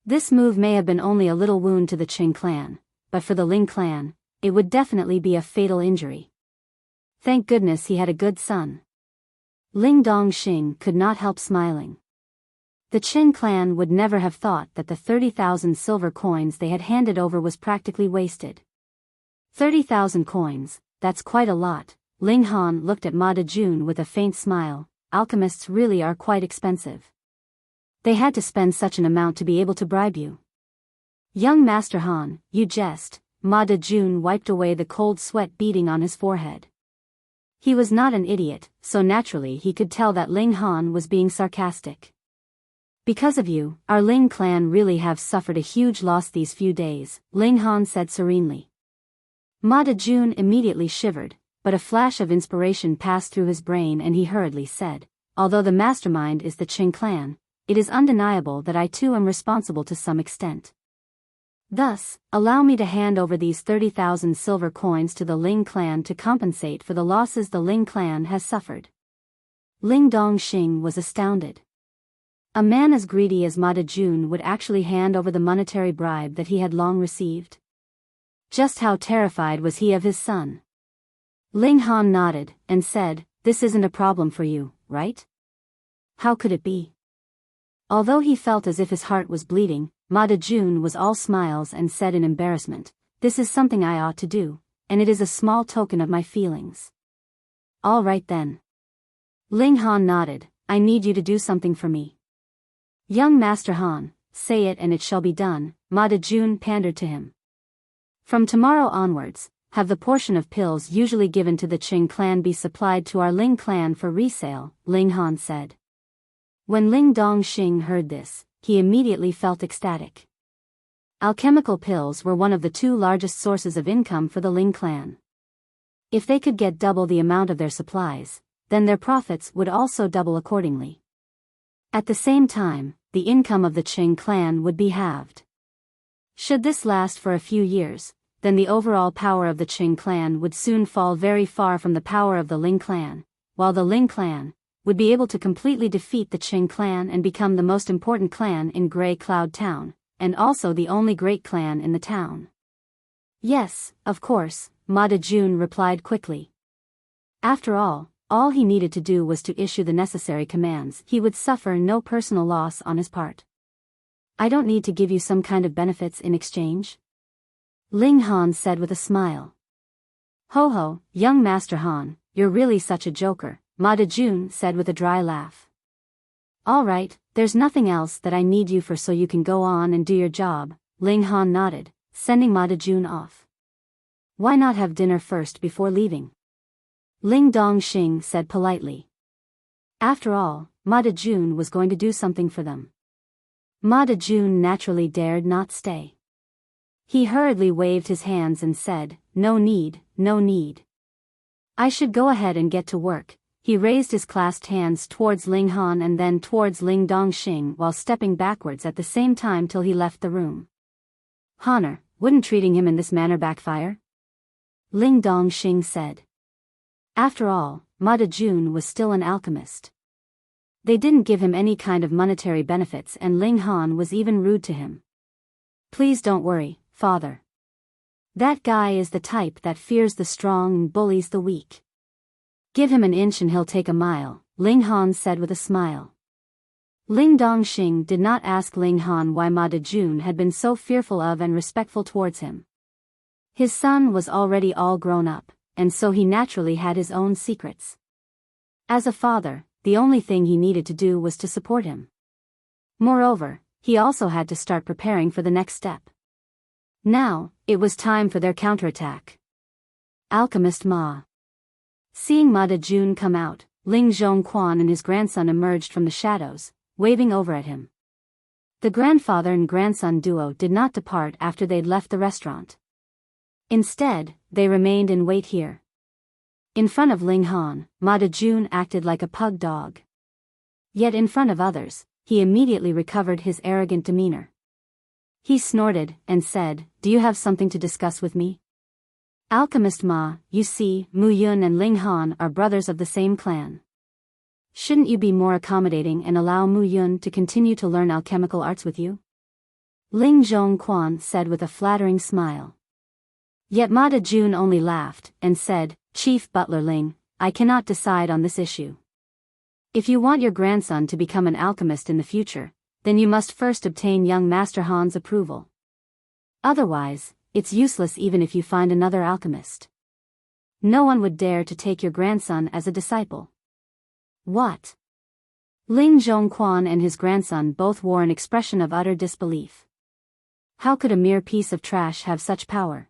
This move may have been only a little wound to the Qing clan, but for the Ling clan, it would definitely be a fatal injury. Thank goodness he had a good son. Ling Dongxing could not help smiling. The Qing clan would never have thought that the 30,000 silver coins they had handed over was practically wasted. 30,000 coins, that's quite a lot. Ling Han looked at Ma Dejun with a faint smile. Alchemists really are quite expensive. They had to spend such an amount to be able to bribe you. Young Master Han, you jest. Ma Dejun wiped away the cold sweat beading on his forehead. He was not an idiot, so naturally he could tell that Ling Han was being sarcastic. Because of you, our Ling clan really have suffered a huge loss these few days, Ling Han said serenely. Ma Dejun immediately shivered, but a flash of inspiration passed through his brain and he hurriedly said, although the mastermind is the Qing clan, it is undeniable that I too am responsible to some extent. Thus, allow me to hand over these 30,000 silver coins to the Ling clan to compensate for the losses the Ling clan has suffered. Ling Dongxing was astounded. A man as greedy as Ma Dejun would actually hand over the monetary bribe that he had long received. Just how terrified was he of his son? Ling Han nodded, and said, this isn't a problem for you, right? How could it be? Although he felt as if his heart was bleeding, Ma Dejun was all smiles and said in embarrassment, this is something I ought to do, and it is a small token of my feelings. All right then. Ling Han nodded, I need you to do something for me. Young Master Han, say it and it shall be done, Ma Dejun pandered to him. From tomorrow onwards, have the portion of pills usually given to the Qing clan be supplied to our Ling clan for resale, Ling Han said. When Ling Dongxing heard this, he immediately felt ecstatic. Alchemical pills were one of the two largest sources of income for the Ling clan. If they could get double the amount of their supplies, then their profits would also double accordingly. At the same time, the income of the Qing clan would be halved. Should this last for a few years, then the overall power of the Qing clan would soon fall very far from the power of the Ling clan, while the Ling clan would be able to completely defeat the Qing clan and become the most important clan in Grey Cloud Town, and also the only great clan in the town. Yes, of course, Ma Dejun replied quickly. After all he needed to do was to issue the necessary commands. He would suffer no personal loss on his part. I don't need to give you some kind of benefits in exchange? Ling Han said with a smile. Ho ho, young Master Han, you're really such a joker, Ma Dejun said with a dry laugh. All right, there's nothing else that I need you for, so you can go on and do your job, Ling Han nodded, sending Ma Dejun off. Why not have dinner first before leaving? Ling Dongxing said politely. After all, Ma Dejun was going to do something for them. Ma Dejun naturally dared not stay. He hurriedly waved his hands and said, no need, no need. I should go ahead and get to work. He raised his clasped hands towards Ling Han and then towards Ling Dongxing while stepping backwards at the same time till he left the room. Honor, wouldn't treating him in this manner backfire? Ling Dongxing said. After all, Ma Dejun was still an alchemist. They didn't give him any kind of monetary benefits and Ling Han was even rude to him. Please don't worry, father. That guy is the type that fears the strong and bullies the weak. Give him an inch and he'll take a mile, Ling Han said with a smile. Ling Dongxing did not ask Ling Han why Ma Dejun had been so fearful of and respectful towards him. His son was already all grown up, and so he naturally had his own secrets. As a father, the only thing he needed to do was to support him. Moreover, he also had to start preparing for the next step. Now, it was time for their counterattack. Alchemist Ma. Seeing Ma Dejun come out, Ling Zhongquan and his grandson emerged from the shadows, waving over at him. The grandfather and grandson duo did not depart after they'd left the restaurant. Instead, they remained in wait here. In front of Ling Han, Ma Dejun acted like a pug dog. Yet in front of others, he immediately recovered his arrogant demeanor. He snorted and said, Do you have something to discuss with me? Alchemist Ma, you see, Mu Yun and Ling Han are brothers of the same clan. Shouldn't you be more accommodating and allow Mu Yun to continue to learn alchemical arts with you? Ling Zhongquan said with a flattering smile. Yet Ma Dejun only laughed and said, Chief Butler Ling, I cannot decide on this issue. If you want your grandson to become an alchemist in the future, then you must first obtain young Master Han's approval. Otherwise, it's useless even if you find another alchemist. No one would dare to take your grandson as a disciple. What? Ling Zhongquan and his grandson both wore an expression of utter disbelief. How could a mere piece of trash have such power?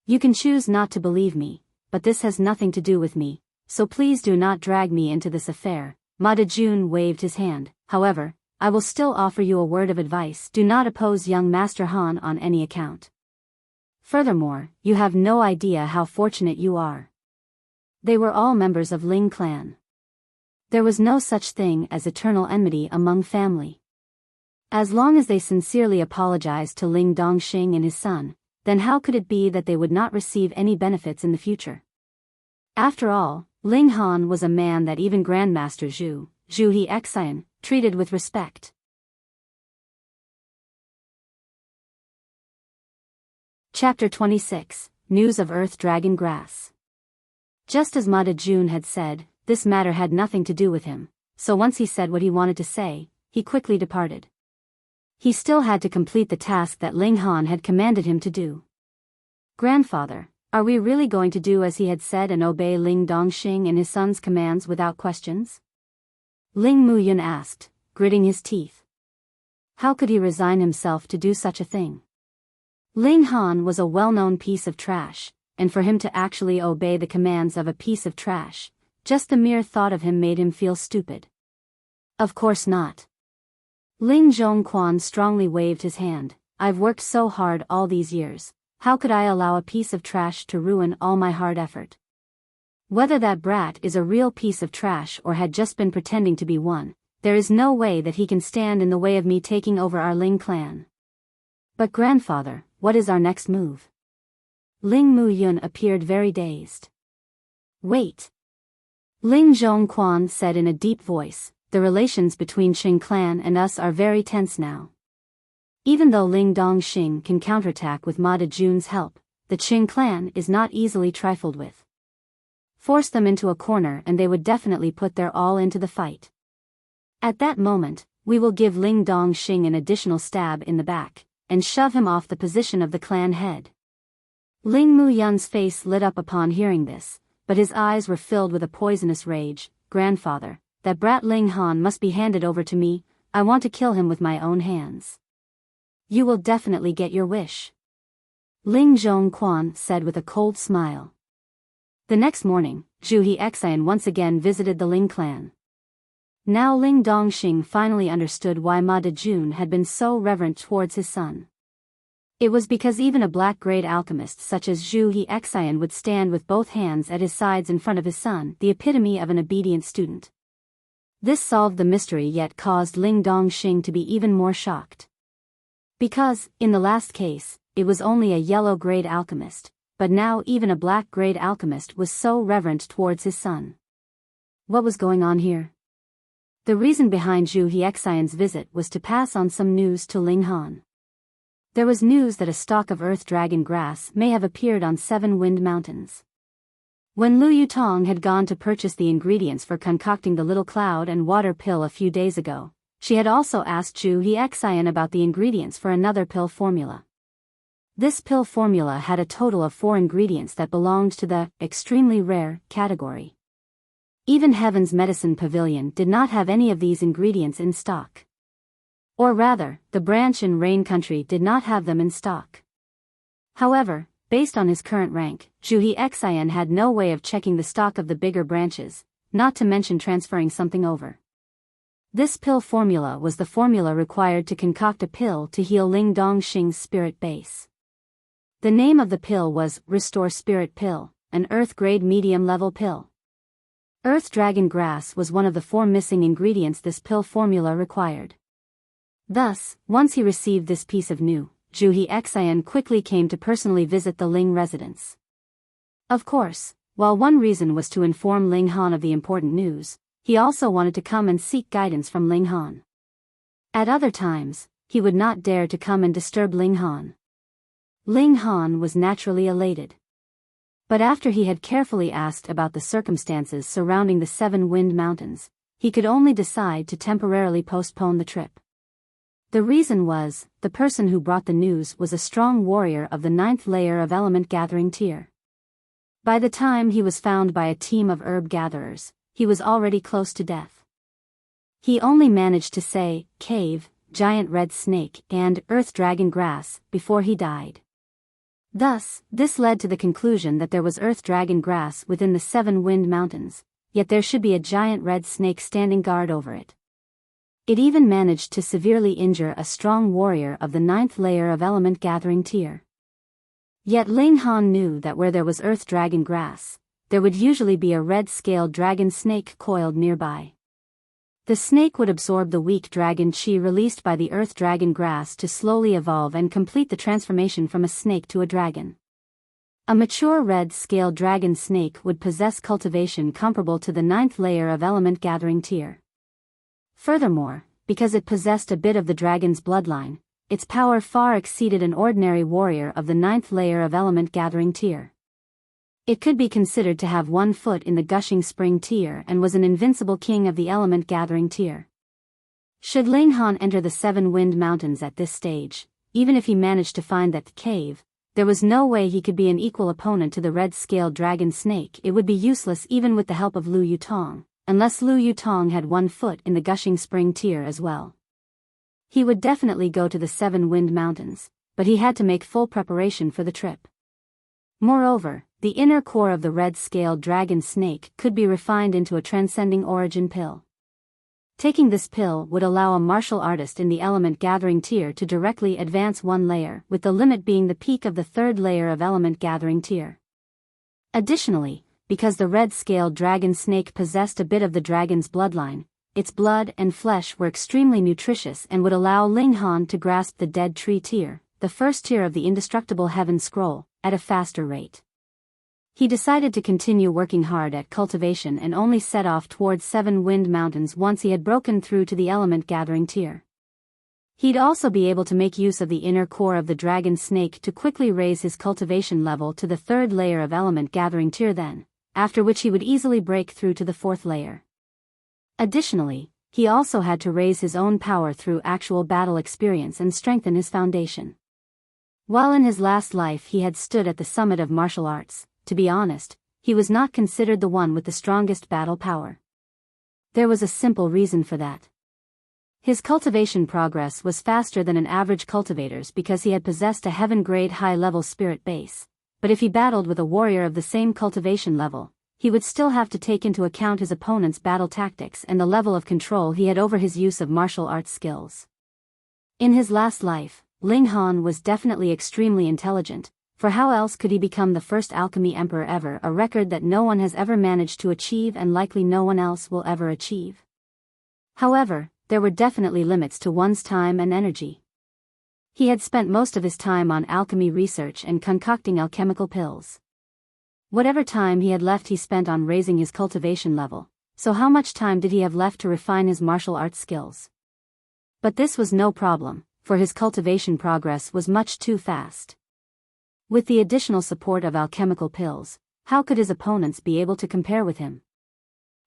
You can choose not to believe me, but this has nothing to do with me, so please do not drag me into this affair. Ma Dejun waved his hand. However, I will still offer you a word of advice. Do not oppose young Master Han on any account. Furthermore, you have no idea how fortunate you are. They were all members of Ling clan. There was no such thing as eternal enmity among family. As long as they sincerely apologized to Ling Dongxing and his son, then how could it be that they would not receive any benefits in the future? After all, Ling Han was a man that even Grandmaster Zhu He Xian, treated with respect. Chapter 26, News of Earth Dragon Grass. Just as Ma Dejun had said, this matter had nothing to do with him, so once he said what he wanted to say, he quickly departed. He still had to complete the task that Ling Han had commanded him to do. Grandfather, are we really going to do as he had said and obey Ling Dongxing and his son's commands without questions? Ling Muyun asked, gritting his teeth. How could he resign himself to do such a thing? Ling Han was a well-known piece of trash, and for him to actually obey the commands of a piece of trash. Just the mere thought of him made him feel stupid. Of course not. Ling Zhongquan strongly waved his hand. I've worked so hard all these years. How could I allow a piece of trash to ruin all my hard effort? Whether that brat is a real piece of trash or had just been pretending to be one, there is no way that he can stand in the way of me taking over our Ling clan. But grandfather, what is our next move? Ling Muyun appeared very dazed. Wait. Ling Zhongquan said in a deep voice, the relations between Qing clan and us are very tense now. Even though Ling Dongxing can counterattack with Ma Dejun's help, the Qing clan is not easily trifled with. Force them into a corner and they would definitely put their all into the fight. At that moment, we will give Ling Dongxing an additional stab in the back, and shove him off the position of the clan head. Ling Muyun's face lit up upon hearing this, but his eyes were filled with a poisonous rage. Grandfather, that brat Ling Han must be handed over to me. I want to kill him with my own hands. You will definitely get your wish. Ling Zhongquan said with a cold smile. The next morning, Zhu Hexian once again visited the Ling clan. Now Ling Dongxing finally understood why Ma Dejun had been so reverent towards his son. It was because even a black-grade alchemist such as Zhu Hexian would stand with both hands at his sides in front of his son, the epitome of an obedient student. This solved the mystery yet caused Ling Dongxing to be even more shocked. Because, in the last case, it was only a yellow-grade alchemist, but now even a black-grade alchemist was so reverent towards his son. What was going on here? The reason behind Zhu Hexian's visit was to pass on some news to Ling Han. There was news that a stalk of earth dragon grass may have appeared on 7 Wind Mountains. When Lu Yutong had gone to purchase the ingredients for concocting the little cloud and water pill a few days ago, she had also asked Zhu Hexian about the ingredients for another pill formula. This pill formula had a total of 4 ingredients that belonged to the extremely rare category. Even Heaven's Medicine Pavilion did not have any of these ingredients in stock. Or rather, the branch in Rain Country did not have them in stock. However, based on his current rank, Zhu Hexian had no way of checking the stock of the bigger branches, not to mention transferring something over. This pill formula was the formula required to concoct a pill to heal Ling Dongxing's spirit base. The name of the pill was Restore Spirit Pill, an Earth-grade medium-level pill. Earth Dragon Grass was one of the 4 missing ingredients this pill formula required. Thus, once he received this piece of news, Zhu Hexian quickly came to personally visit the Ling residence. Of course, while one reason was to inform Ling Han of the important news, he also wanted to come and seek guidance from Ling Han. At other times, he would not dare to come and disturb Ling Han. Ling Han was naturally elated. But after he had carefully asked about the circumstances surrounding the 7 Wind Mountains, he could only decide to temporarily postpone the trip. The reason was, the person who brought the news was a strong warrior of the 9th layer of element gathering tier. By the time he was found by a team of herb gatherers, he was already close to death. He only managed to say, cave, giant red snake, and earth dragon grass, before he died. Thus, this led to the conclusion that there was earth dragon grass within the 7 Wind Mountains, yet there should be a giant red snake standing guard over it. It even managed to severely injure a strong warrior of the 9th layer of element gathering tier. Yet Ling Han knew that where there was earth dragon grass, there would usually be a red-scaled dragon snake coiled nearby. The snake would absorb the weak dragon chi released by the earth dragon grass to slowly evolve and complete the transformation from a snake to a dragon. A mature red-scaled dragon snake would possess cultivation comparable to the 9th layer of element gathering tier. Furthermore, because it possessed a bit of the dragon's bloodline, its power far exceeded an ordinary warrior of the 9th layer of element gathering tier. It could be considered to have 1 foot in the gushing spring tier and was an invincible king of the element gathering tier. Should Ling Han enter the 7 Wind Mountains at this stage, even if he managed to find that cave, there was no way he could be an equal opponent to the red-scaled dragon snake. It would be useless even with the help of Lu Yutong, unless Lu Yutong had 1 foot in the gushing spring tier as well. He would definitely go to the 7 Wind Mountains, but he had to make full preparation for the trip. Moreover, the inner core of the red-scaled dragon snake could be refined into a transcending origin pill. Taking this pill would allow a martial artist in the element gathering tier to directly advance one layer, with the limit being the peak of the third layer of element gathering tier. Additionally, because the red-scaled dragon snake possessed a bit of the dragon's bloodline, its blood and flesh were extremely nutritious and would allow Ling Han to grasp the dead tree tier, the first tier of the indestructible heaven scroll, at a faster rate. He decided to continue working hard at cultivation and only set off towards Seven Wind Mountains once he had broken through to the element gathering tier. He'd also be able to make use of the inner core of the dragon snake to quickly raise his cultivation level to the third layer of element gathering tier then, after which he would easily break through to the fourth layer. Additionally, he also had to raise his own power through actual battle experience and strengthen his foundation. While in his last life he had stood at the summit of martial arts, to be honest, he was not considered the one with the strongest battle power. There was a simple reason for that. His cultivation progress was faster than an average cultivator's because he had possessed a heaven-grade high-level spirit base, but if he battled with a warrior of the same cultivation level, he would still have to take into account his opponent's battle tactics and the level of control he had over his use of martial arts skills. In his last life, Ling Han was definitely extremely intelligent, for how else could he become the first alchemy emperor ever, a record that no one has ever managed to achieve and likely no one else will ever achieve. However, there were definitely limits to one's time and energy. He had spent most of his time on alchemy research and concocting alchemical pills. Whatever time he had left he spent on raising his cultivation level, so how much time did he have left to refine his martial arts skills? But this was no problem, for his cultivation progress was much too fast. With the additional support of alchemical pills, how could his opponents be able to compare with him?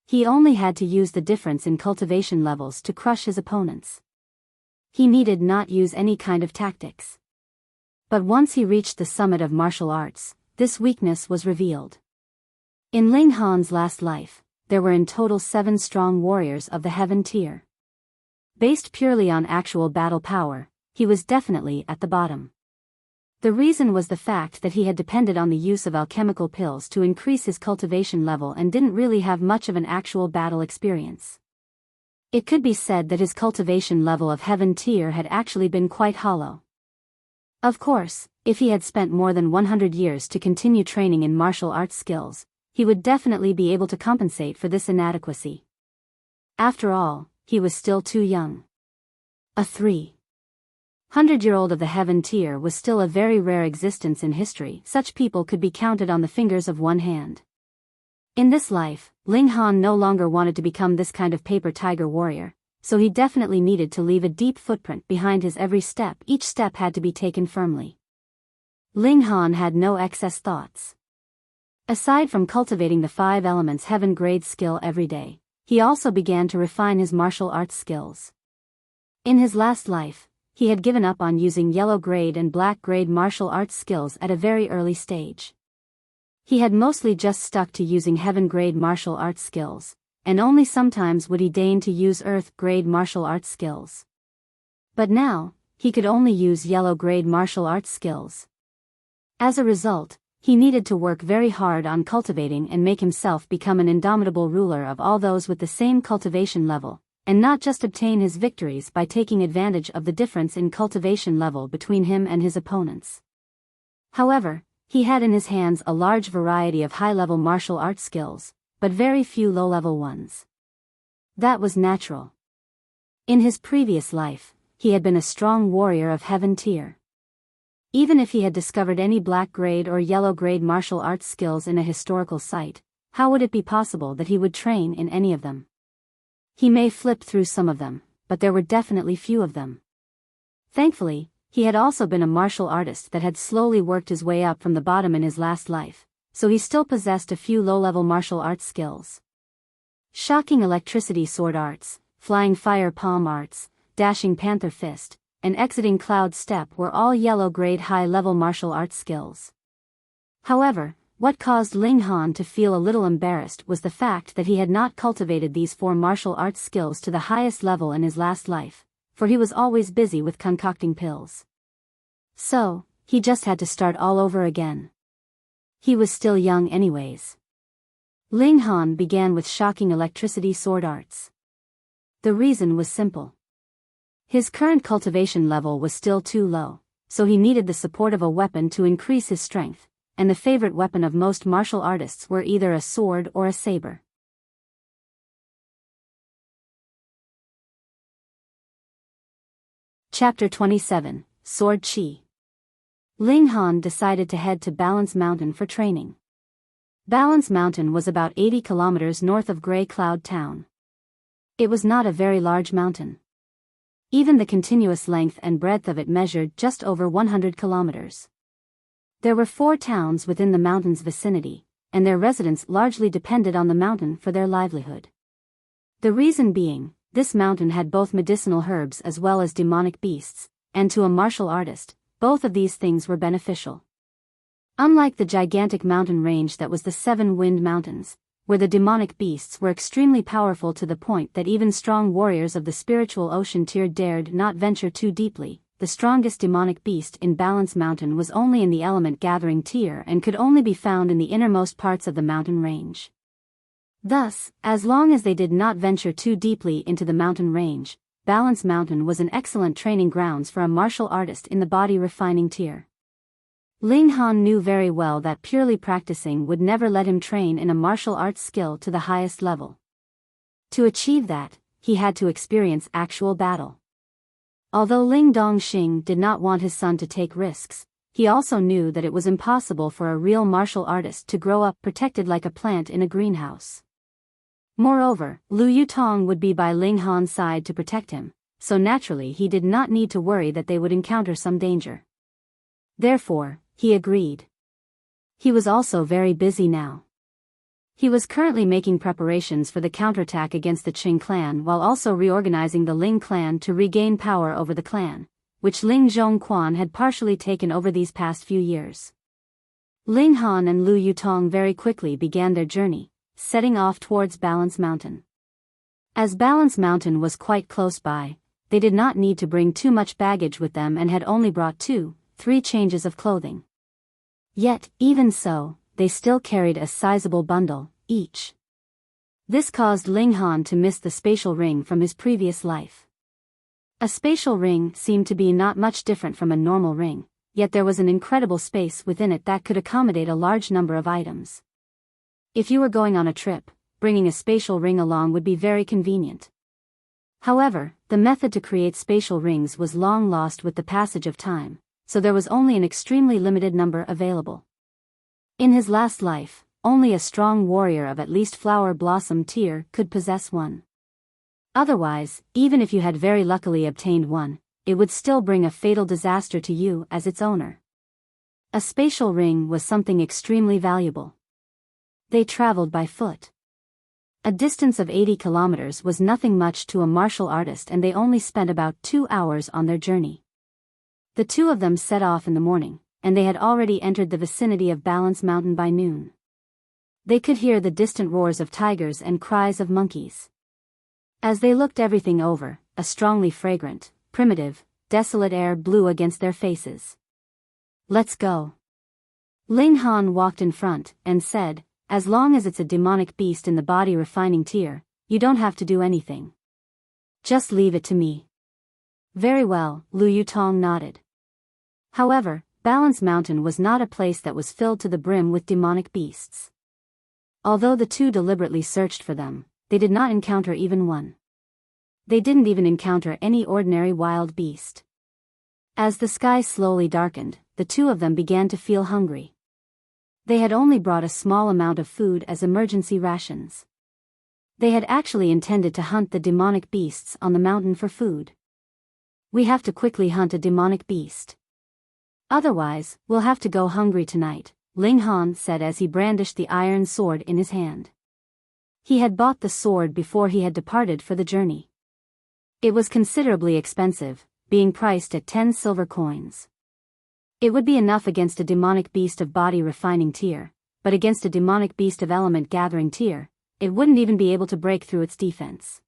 He only had to use the difference in cultivation levels to crush his opponents. He needed not use any kind of tactics. But once he reached the summit of martial arts, this weakness was revealed. In Ling Han's last life, there were in total 7 strong warriors of the heaven tier. Based purely on actual battle power, he was definitely at the bottom. The reason was the fact that he had depended on the use of alchemical pills to increase his cultivation level and didn't really have much of an actual battle experience. It could be said that his cultivation level of heaven tier had actually been quite hollow. Of course, if he had spent more than 100 years to continue training in martial arts skills, he would definitely be able to compensate for this inadequacy. After all, he was still too young. A 300-year-old of the heaven tier was still a very rare existence in history. Such people could be counted on the fingers of one hand. In this life, Ling Han no longer wanted to become this kind of paper tiger warrior, so he definitely needed to leave a deep footprint behind his every step. Each step had to be taken firmly. Ling Han had no excess thoughts. Aside from cultivating the 5 elements heaven grade skill every day, he also began to refine his martial arts skills. In his last life, he had given up on using yellow grade and black grade martial arts skills at a very early stage. He had mostly just stuck to using heaven grade martial arts skills, and only sometimes would he deign to use earth grade martial arts skills. But now, he could only use yellow grade martial arts skills. As a result, he needed to work very hard on cultivating and make himself become an indomitable ruler of all those with the same cultivation level, and not just obtain his victories by taking advantage of the difference in cultivation level between him and his opponents. However, he had in his hands a large variety of high-level martial arts skills, but very few low-level ones. That was natural. In his previous life, he had been a strong warrior of heaven tier. Even if he had discovered any black grade or yellow grade martial arts skills in a historical site, how would it be possible that he would train in any of them? He may flip through some of them, but there were definitely few of them. Thankfully, he had also been a martial artist that had slowly worked his way up from the bottom in his last life, so he still possessed a few low-level martial arts skills. Shocking electricity sword arts, flying fire palm arts, dashing panther fist, and exiting cloud step were all yellow grade high-level martial arts skills. However, what caused Ling Han to feel a little embarrassed was the fact that he had not cultivated these 4 martial arts skills to the highest level in his last life, for he was always busy with concocting pills. So, he just had to start all over again. He was still young anyways. Ling Han began with shocking electricity sword arts. The reason was simple. His current cultivation level was still too low, so he needed the support of a weapon to increase his strength, and the favorite weapon of most martial artists were either a sword or a saber. Chapter 27, Sword Chi. Ling Han decided to head to Balance Mountain for training. Balance Mountain was about 80 kilometers north of Grey Cloud Town. It was not a very large mountain. Even the continuous length and breadth of it measured just over 100 kilometers. There were 4 towns within the mountain's vicinity, and their residents largely depended on the mountain for their livelihood. The reason being, this mountain had both medicinal herbs as well as demonic beasts, and to a martial artist, both of these things were beneficial. Unlike the gigantic mountain range that was the 7 Wind Mountains, where the demonic beasts were extremely powerful to the point that even strong warriors of the spiritual ocean tier dared not venture too deeply, the strongest demonic beast in Balance Mountain was only in the element gathering tier and could only be found in the innermost parts of the mountain range. Thus, as long as they did not venture too deeply into the mountain range, Balance Mountain was an excellent training grounds for a martial artist in the body refining tier. Ling Han knew very well that purely practicing would never let him train in a martial arts skill to the highest level. To achieve that, he had to experience actual battle. Although Ling Dongxing did not want his son to take risks, he also knew that it was impossible for a real martial artist to grow up protected like a plant in a greenhouse. Moreover, Lu Yutong would be by Ling Han's side to protect him, so naturally he did not need to worry that they would encounter some danger. Therefore, he agreed. He was also very busy now. He was currently making preparations for the counterattack against the Qing clan while also reorganizing the Ling clan to regain power over the clan, which Ling Zhongquan had partially taken over these past few years. Ling Han and Lu Yutong very quickly began their journey, setting off towards Balance Mountain. As Balance Mountain was quite close by, they did not need to bring too much baggage with them and had only brought 2-3 changes of clothing. Yet, even so, they still carried a sizable bundle, each. This caused Ling Han to miss the spatial ring from his previous life. A spatial ring seemed to be not much different from a normal ring, yet there was an incredible space within it that could accommodate a large number of items. If you were going on a trip, bringing a spatial ring along would be very convenient. However, the method to create spatial rings was long lost with the passage of time, so there was only an extremely limited number available. In his last life, only a strong warrior of at least flower blossom tier could possess one. Otherwise, even if you had very luckily obtained one, it would still bring a fatal disaster to you as its owner. A spatial ring was something extremely valuable. They traveled by foot. A distance of 80 kilometers was nothing much to a martial artist and they only spent about 2 hours on their journey. The 2 of them set off in the morning, and they had already entered the vicinity of Balance Mountain by noon. They could hear the distant roars of tigers and cries of monkeys. As they looked everything over, a strongly fragrant, primitive, desolate air blew against their faces. "Let's go." Ling Han walked in front and said, "As long as it's a demonic beast in the body refining tier, you don't have to do anything. Just leave it to me." "Very well," Lu Yutong nodded. However, Balance Mountain was not a place that was filled to the brim with demonic beasts. Although the 2 deliberately searched for them, they did not encounter even one. They didn't even encounter any ordinary wild beast. As the sky slowly darkened, the 2 of them began to feel hungry. They had only brought a small amount of food as emergency rations. They had actually intended to hunt the demonic beasts on the mountain for food. "We have to quickly hunt a demonic beast. Otherwise, we'll have to go hungry tonight," Ling Han said as he brandished the iron sword in his hand. He had bought the sword before he had departed for the journey. It was considerably expensive, being priced at 10 silver coins. It would be enough against a demonic beast of body refining tier, but against a demonic beast of element gathering tier, it wouldn't even be able to break through its defense.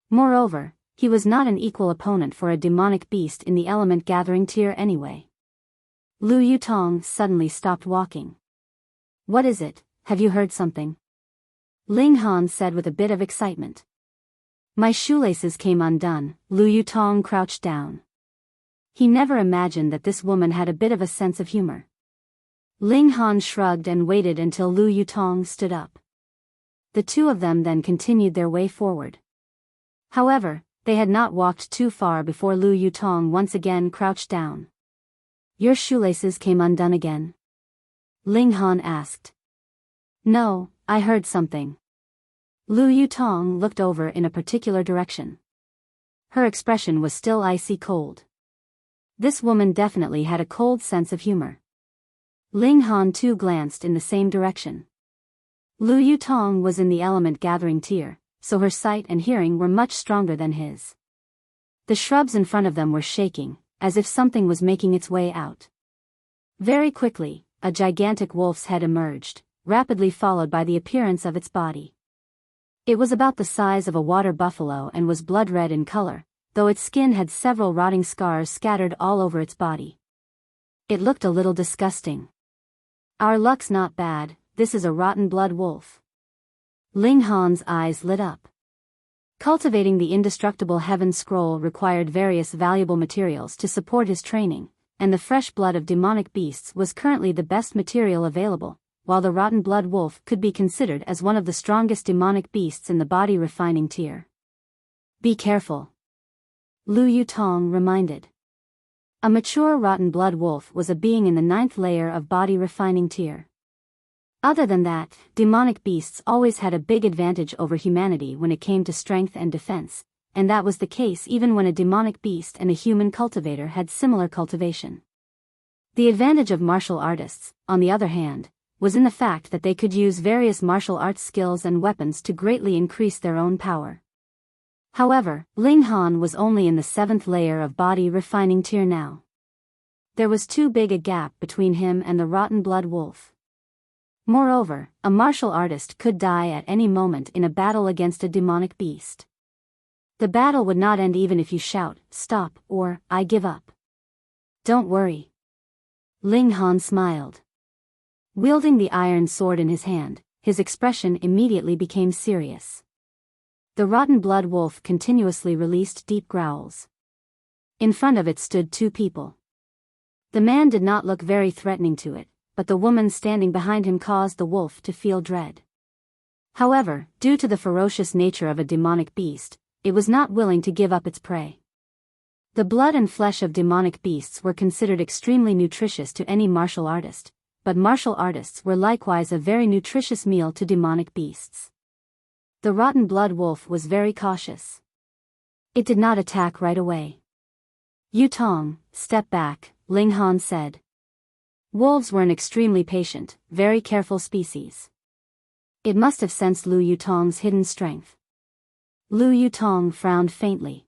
Moreover, he was not an equal opponent for a demonic beast in the element gathering tier anyway. Lu Yutong suddenly stopped walking. What is it? Have you heard something? Ling Han said with a bit of excitement. My shoelaces came undone. Lu Yutong crouched down. He never imagined that this woman had a bit of a sense of humor. Ling Han shrugged and waited until Lu Yutong stood up. The two of them then continued their way forward. However, they had not walked too far before Lu Yutong once again crouched down. Your shoelaces came undone again? Ling Han asked. No, I heard something. Lu Yutong looked over in a particular direction. Her expression was still icy cold. This woman definitely had a cold sense of humor. Ling Han too glanced in the same direction. Lu Yutong was in the element gathering tier, so her sight and hearing were much stronger than his. The shrubs in front of them were shaking, as if something was making its way out. Very quickly, a gigantic wolf's head emerged, rapidly followed by the appearance of its body. It was about the size of a water buffalo and was blood red in color, though its skin had several rotting scars scattered all over its body. It looked a little disgusting. Our luck's not bad, this is a rotten blood wolf. Ling Han's eyes lit up. Cultivating the indestructible heaven scroll required various valuable materials to support his training, and the fresh blood of demonic beasts was currently the best material available, while the rotten blood wolf could be considered as one of the strongest demonic beasts in the body refining tier. Be careful. Lu Yutong reminded. A mature rotten blood wolf was a being in the 9th layer of body refining tier. Other than that, demonic beasts always had a big advantage over humanity when it came to strength and defense, and that was the case even when a demonic beast and a human cultivator had similar cultivation. The advantage of martial artists, on the other hand, was in the fact that they could use various martial arts skills and weapons to greatly increase their own power. However, Ling Han was only in the 7th layer of body refining tier now. There was too big a gap between him and the rotten blood wolf. Moreover, a martial artist could die at any moment in a battle against a demonic beast. The battle would not end even if you shout, "Stop," or "I give up." Don't worry. Ling Han smiled. Wielding the iron sword in his hand, his expression immediately became serious. The rotten blood wolf continuously released deep growls. In front of it stood two people. The man did not look very threatening to it, but the woman standing behind him caused the wolf to feel dread. However, due to the ferocious nature of a demonic beast, it was not willing to give up its prey. The blood and flesh of demonic beasts were considered extremely nutritious to any martial artist, but martial artists were likewise a very nutritious meal to demonic beasts. The rotten blood wolf was very cautious. It did not attack right away. Yutong, step back, Ling Han said. Wolves were an extremely patient, very careful species. It must have sensed Lu Yutong's hidden strength. Lu Yutong frowned faintly.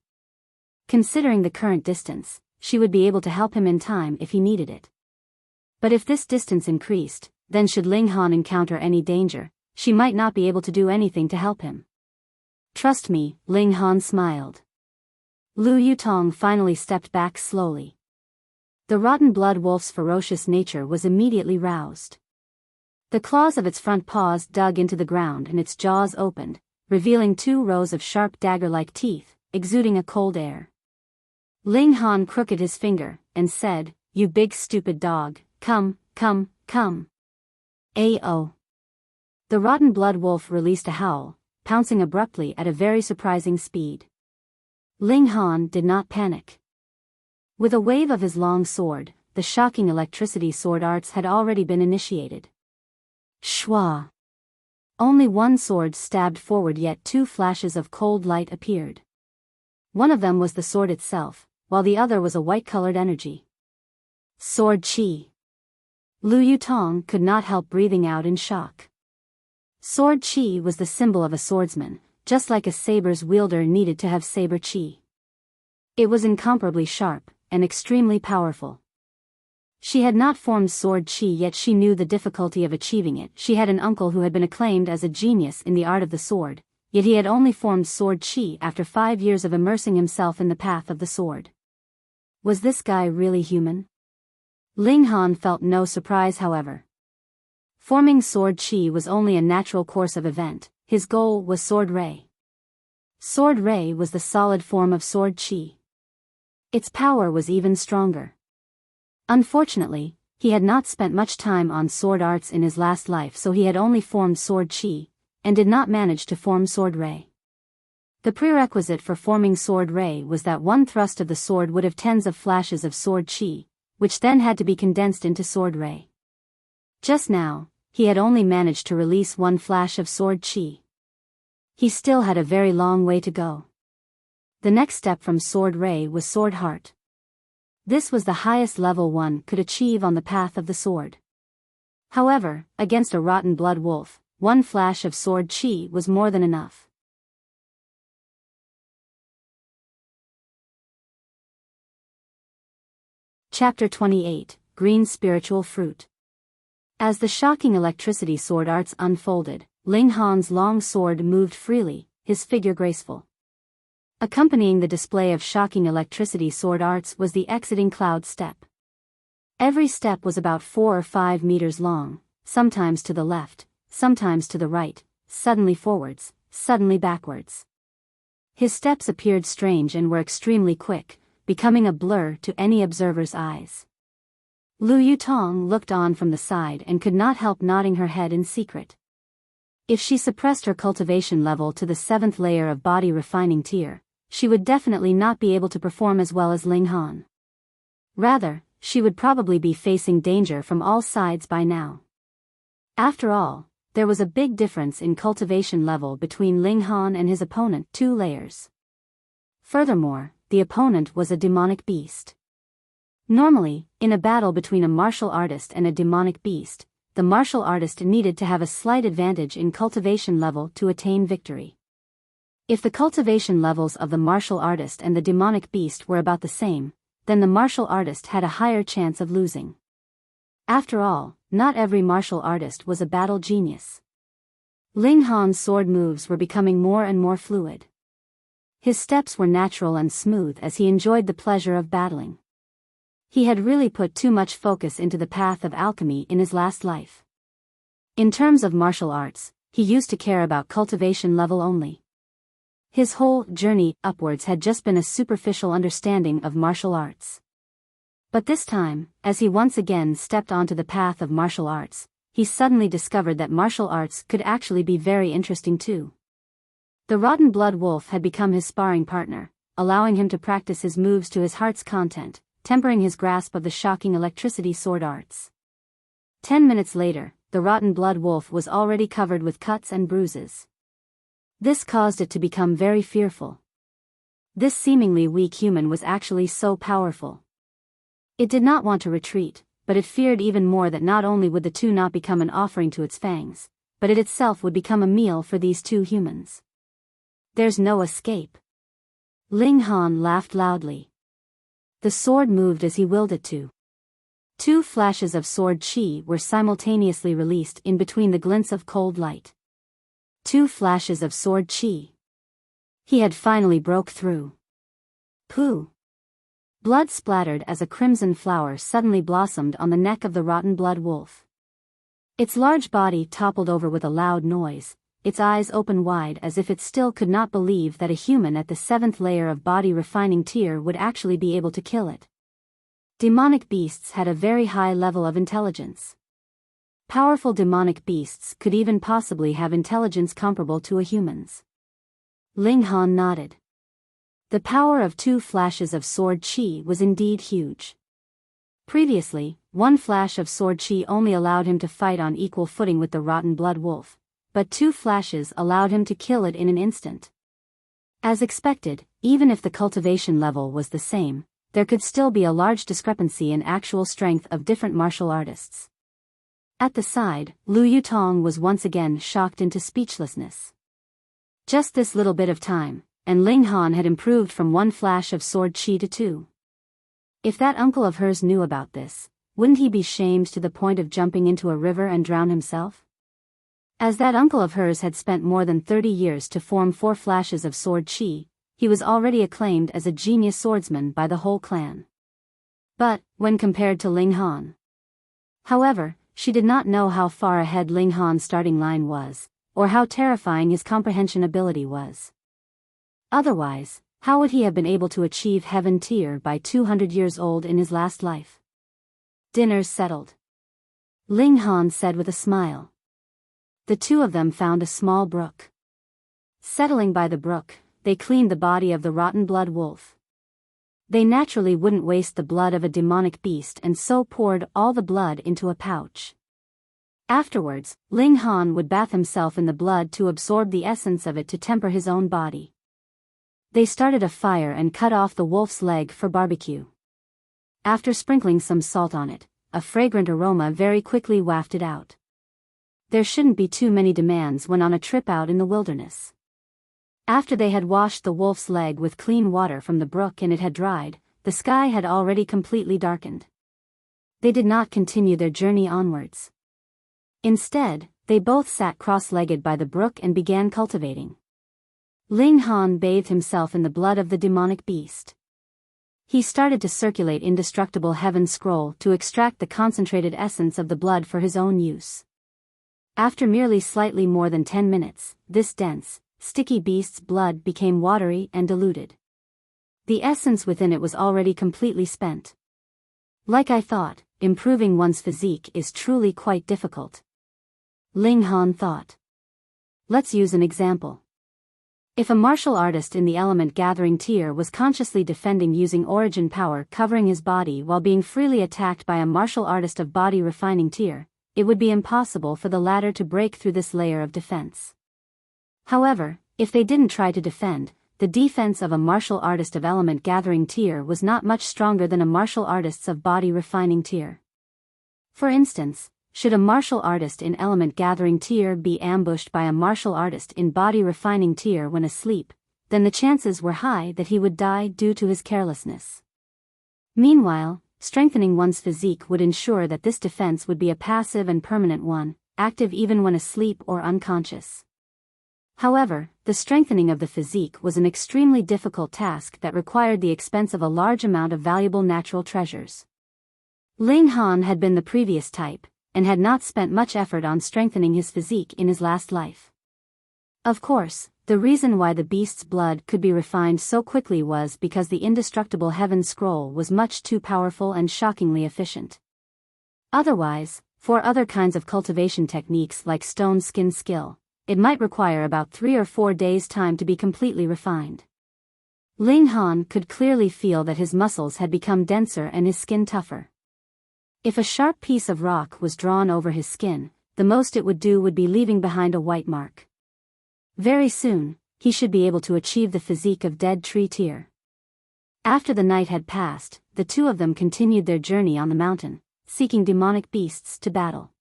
Considering the current distance, she would be able to help him in time if he needed it. But if this distance increased, then should Ling Han encounter any danger, she might not be able to do anything to help him. Trust me, Ling Han smiled. Lu Yutong finally stepped back slowly. The rotten blood wolf's ferocious nature was immediately roused. The claws of its front paws dug into the ground and its jaws opened, revealing 2 rows of sharp dagger-like teeth, exuding a cold air. Ling Han crooked his finger, and said, "You big stupid dog, come, come, come." Ao. The rotten blood wolf released a howl, pouncing abruptly at a very surprising speed. Ling Han did not panic. With a wave of his long sword, the shocking electricity sword arts had already been initiated. Shwa! Only one sword stabbed forward, yet 2 flashes of cold light appeared. One of them was the sword itself, while the other was a white-colored energy. Sword Chi. Lu Yutong could not help breathing out in shock. Sword Chi was the symbol of a swordsman, just like a saber's wielder needed to have saber Chi. It was incomparably sharp, and extremely powerful. She had not formed sword Chi, yet she knew the difficulty of achieving it. She had an uncle who had been acclaimed as a genius in the art of the sword, yet he had only formed sword Chi after 5 years of immersing himself in the path of the sword. Was this guy really human? Ling Han felt no surprise, however. Forming sword chi was only a natural course of event, his goal was sword ray. Sword ray was the solid form of sword chi. Its power was even stronger. Unfortunately, he had not spent much time on sword arts in his last life, so he had only formed sword chi, and did not manage to form sword ray. The prerequisite for forming sword ray was that one thrust of the sword would have tens of flashes of sword chi, which then had to be condensed into sword ray. Just now, he had only managed to release one flash of sword chi. He still had a very long way to go. The next step from sword ray was sword heart. This was the highest level one could achieve on the path of the sword. However, against a rotten blood wolf, one flash of sword chi was more than enough. Chapter 28, Green Spiritual Fruit. As the shocking electricity sword arts unfolded, Ling Han's long sword moved freely, his figure graceful. Accompanying the display of shocking electricity sword arts was the exiting cloud step. Every step was about 4 or 5 meters long, sometimes to the left, sometimes to the right, suddenly forwards, suddenly backwards. His steps appeared strange and were extremely quick, becoming a blur to any observer's eyes. Lu Yutong looked on from the side and could not help nodding her head in secret. If she suppressed her cultivation level to the 7th layer of body refining tier, she would definitely not be able to perform as well as Ling Han. Rather, she would probably be facing danger from all sides by now. After all, there was a big difference in cultivation level between Ling Han and his opponent, 2 layers. Furthermore, the opponent was a demonic beast. Normally, in a battle between a martial artist and a demonic beast, the martial artist needed to have a slight advantage in cultivation level to attain victory. If the cultivation levels of the martial artist and the demonic beast were about the same, then the martial artist had a higher chance of losing. After all, not every martial artist was a battle genius. Ling Han's sword moves were becoming more and more fluid. His steps were natural and smooth as he enjoyed the pleasure of battling. He had really put too much focus into the path of alchemy in his last life. In terms of martial arts, he used to care about cultivation level only. His whole journey upwards had just been a superficial understanding of martial arts. But this time, as he once again stepped onto the path of martial arts, he suddenly discovered that martial arts could actually be very interesting too. The rotten blood wolf had become his sparring partner, allowing him to practice his moves to his heart's content, tempering his grasp of the shocking electricity sword arts. 10 minutes later, the rotten blood wolf was already covered with cuts and bruises. This caused it to become very fearful. This seemingly weak human was actually so powerful. It did not want to retreat, but it feared even more that not only would the 2 not become an offering to its fangs, but it itself would become a meal for these 2 humans. There's no escape. Ling Han laughed loudly. The sword moved as he willed it to. 2 flashes of sword chi were simultaneously released in between the glints of cold light. 2 flashes of sword chi. He had finally broke through. Pooh! Blood splattered as a crimson flower suddenly blossomed on the neck of the rotten blood wolf. Its large body toppled over with a loud noise, its eyes open wide as if it still could not believe that a human at the 7th layer of body refining tier would actually be able to kill it. Demonic beasts had a very high level of intelligence. Powerful demonic beasts could even possibly have intelligence comparable to a human's. Ling Han nodded. The power of 2 flashes of sword chi was indeed huge. Previously, 1 flash of sword chi only allowed him to fight on equal footing with the rotten blood wolf, but 2 flashes allowed him to kill it in an instant. As expected, even if the cultivation level was the same, there could still be a large discrepancy in actual strength of different martial artists. At the side, Lu Yutong was once again shocked into speechlessness. Just this little bit of time, and Ling Han had improved from 1 flash of sword chi to 2. If that uncle of hers knew about this, wouldn't he be shamed to the point of jumping into a river and drown himself? As that uncle of hers had spent more than 30 years to form 4 flashes of sword chi, he was already acclaimed as a genius swordsman by the whole clan. But, when compared to Ling Han. However, she did not know how far ahead Ling Han's starting line was, or how terrifying his comprehension ability was. Otherwise, how would he have been able to achieve heaven tier by 200 years old in his last life? Dinner's settled, Ling Han said with a smile. The two of them found a small brook. Settling by the brook, they cleaned the body of the rotten blood wolf. They naturally wouldn't waste the blood of a demonic beast and so poured all the blood into a pouch. Afterwards, Ling Han would bath himself in the blood to absorb the essence of it to temper his own body. They started a fire and cut off the wolf's leg for barbecue. After sprinkling some salt on it, a fragrant aroma very quickly wafted out. There shouldn't be too many demands when on a trip out in the wilderness. After they had washed the wolf's leg with clean water from the brook and it had dried, the sky had already completely darkened. They did not continue their journey onwards. Instead, they both sat cross-legged by the brook and began cultivating. Ling Han bathed himself in the blood of the demonic beast. He started to circulate indestructible heaven scroll to extract the concentrated essence of the blood for his own use. After merely slightly more than 10 minutes, this dense, sticky beast's blood became watery and diluted. The essence within it was already completely spent. Like I thought, improving one's physique is truly quite difficult, Ling Han thought. Let's use an example. If a martial artist in the element gathering tier was consciously defending using origin power covering his body while being freely attacked by a martial artist of body refining tier, it would be impossible for the latter to break through this layer of defense. However, if they didn't try to defend, the defense of a martial artist of element gathering tier was not much stronger than a martial artist's of body refining tier. For instance, should a martial artist in element gathering tier be ambushed by a martial artist in body refining tier when asleep, then the chances were high that he would die due to his carelessness. Meanwhile, strengthening one's physique would ensure that this defense would be a passive and permanent one, active even when asleep or unconscious. However, the strengthening of the physique was an extremely difficult task that required the expense of a large amount of valuable natural treasures. Ling Han had been the previous type, and had not spent much effort on strengthening his physique in his last life. Of course, the reason why the beast's blood could be refined so quickly was because the indestructible heaven scroll was much too powerful and shockingly efficient. Otherwise, for other kinds of cultivation techniques like stone skin skill, it might require about 3 or 4 days' time to be completely refined. Ling Han could clearly feel that his muscles had become denser and his skin tougher. If a sharp piece of rock was drawn over his skin, the most it would do would be leaving behind a white mark. Very soon, he should be able to achieve the physique of dead tree tier. After the night had passed, the two of them continued their journey on the mountain, seeking demonic beasts to battle.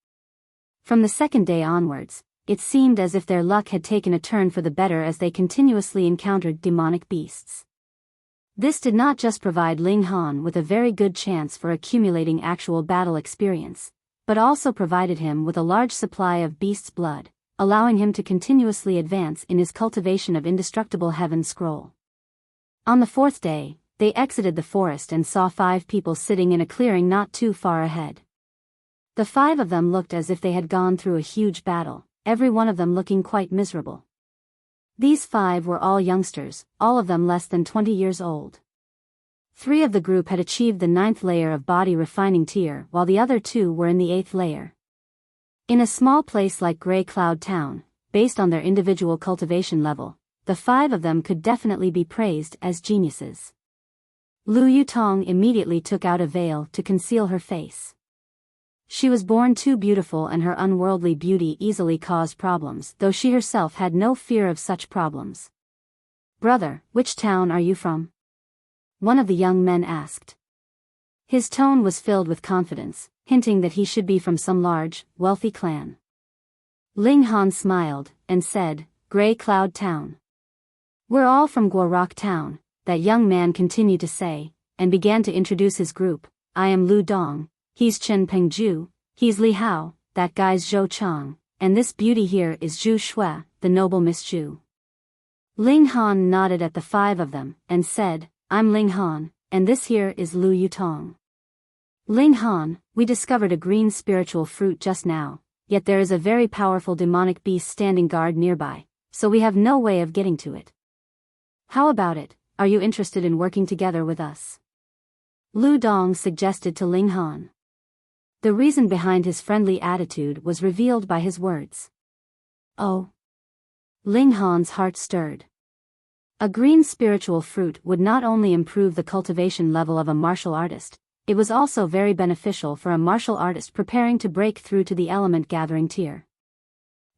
From the second day onwards, it seemed as if their luck had taken a turn for the better as they continuously encountered demonic beasts. This did not just provide Ling Han with a very good chance for accumulating actual battle experience, but also provided him with a large supply of beast's blood, allowing him to continuously advance in his cultivation of indestructible heaven scroll. On the 4th day, they exited the forest and saw 5 people sitting in a clearing not too far ahead. The 5 of them looked as if they had gone through a huge battle, every one of them looking quite miserable. These 5 were all youngsters, all of them less than 20 years old. 3 of the group had achieved the 9th layer of body refining tier while the other 2 were in the 8th layer. In a small place like Grey Cloud Town, based on their individual cultivation level, the 5 of them could definitely be praised as geniuses. Lu Yutong immediately took out a veil to conceal her face. She was born too beautiful and her unworldly beauty easily caused problems, though she herself had no fear of such problems. "Brother, which town are you from?" one of the young men asked. His tone was filled with confidence, hinting that he should be from some large, wealthy clan. Ling Han smiled, and said, "Grey Cloud Town." "We're all from Guorok Town," that young man continued to say, and began to introduce his group. "I am Lu Dong. He's Chen Pengju, he's Li Hao, that guy's Zhou Chang, and this beauty here is Zhu Shui, the noble Miss Zhu." Ling Han nodded at the 5 of them, and said, "I'm Ling Han, and this here is Lu Yutong." Ling Han, we discovered a green spiritual fruit just now, yet there is a very powerful demonic beast standing guard nearby, so we have no way of getting to it. How about it, are you interested in working together with us? Lu Dong suggested to Ling Han. The reason behind his friendly attitude was revealed by his words. Oh. Ling Han's heart stirred. A green spiritual fruit would not only improve the cultivation level of a martial artist, it was also very beneficial for a martial artist preparing to break through to the element gathering tier.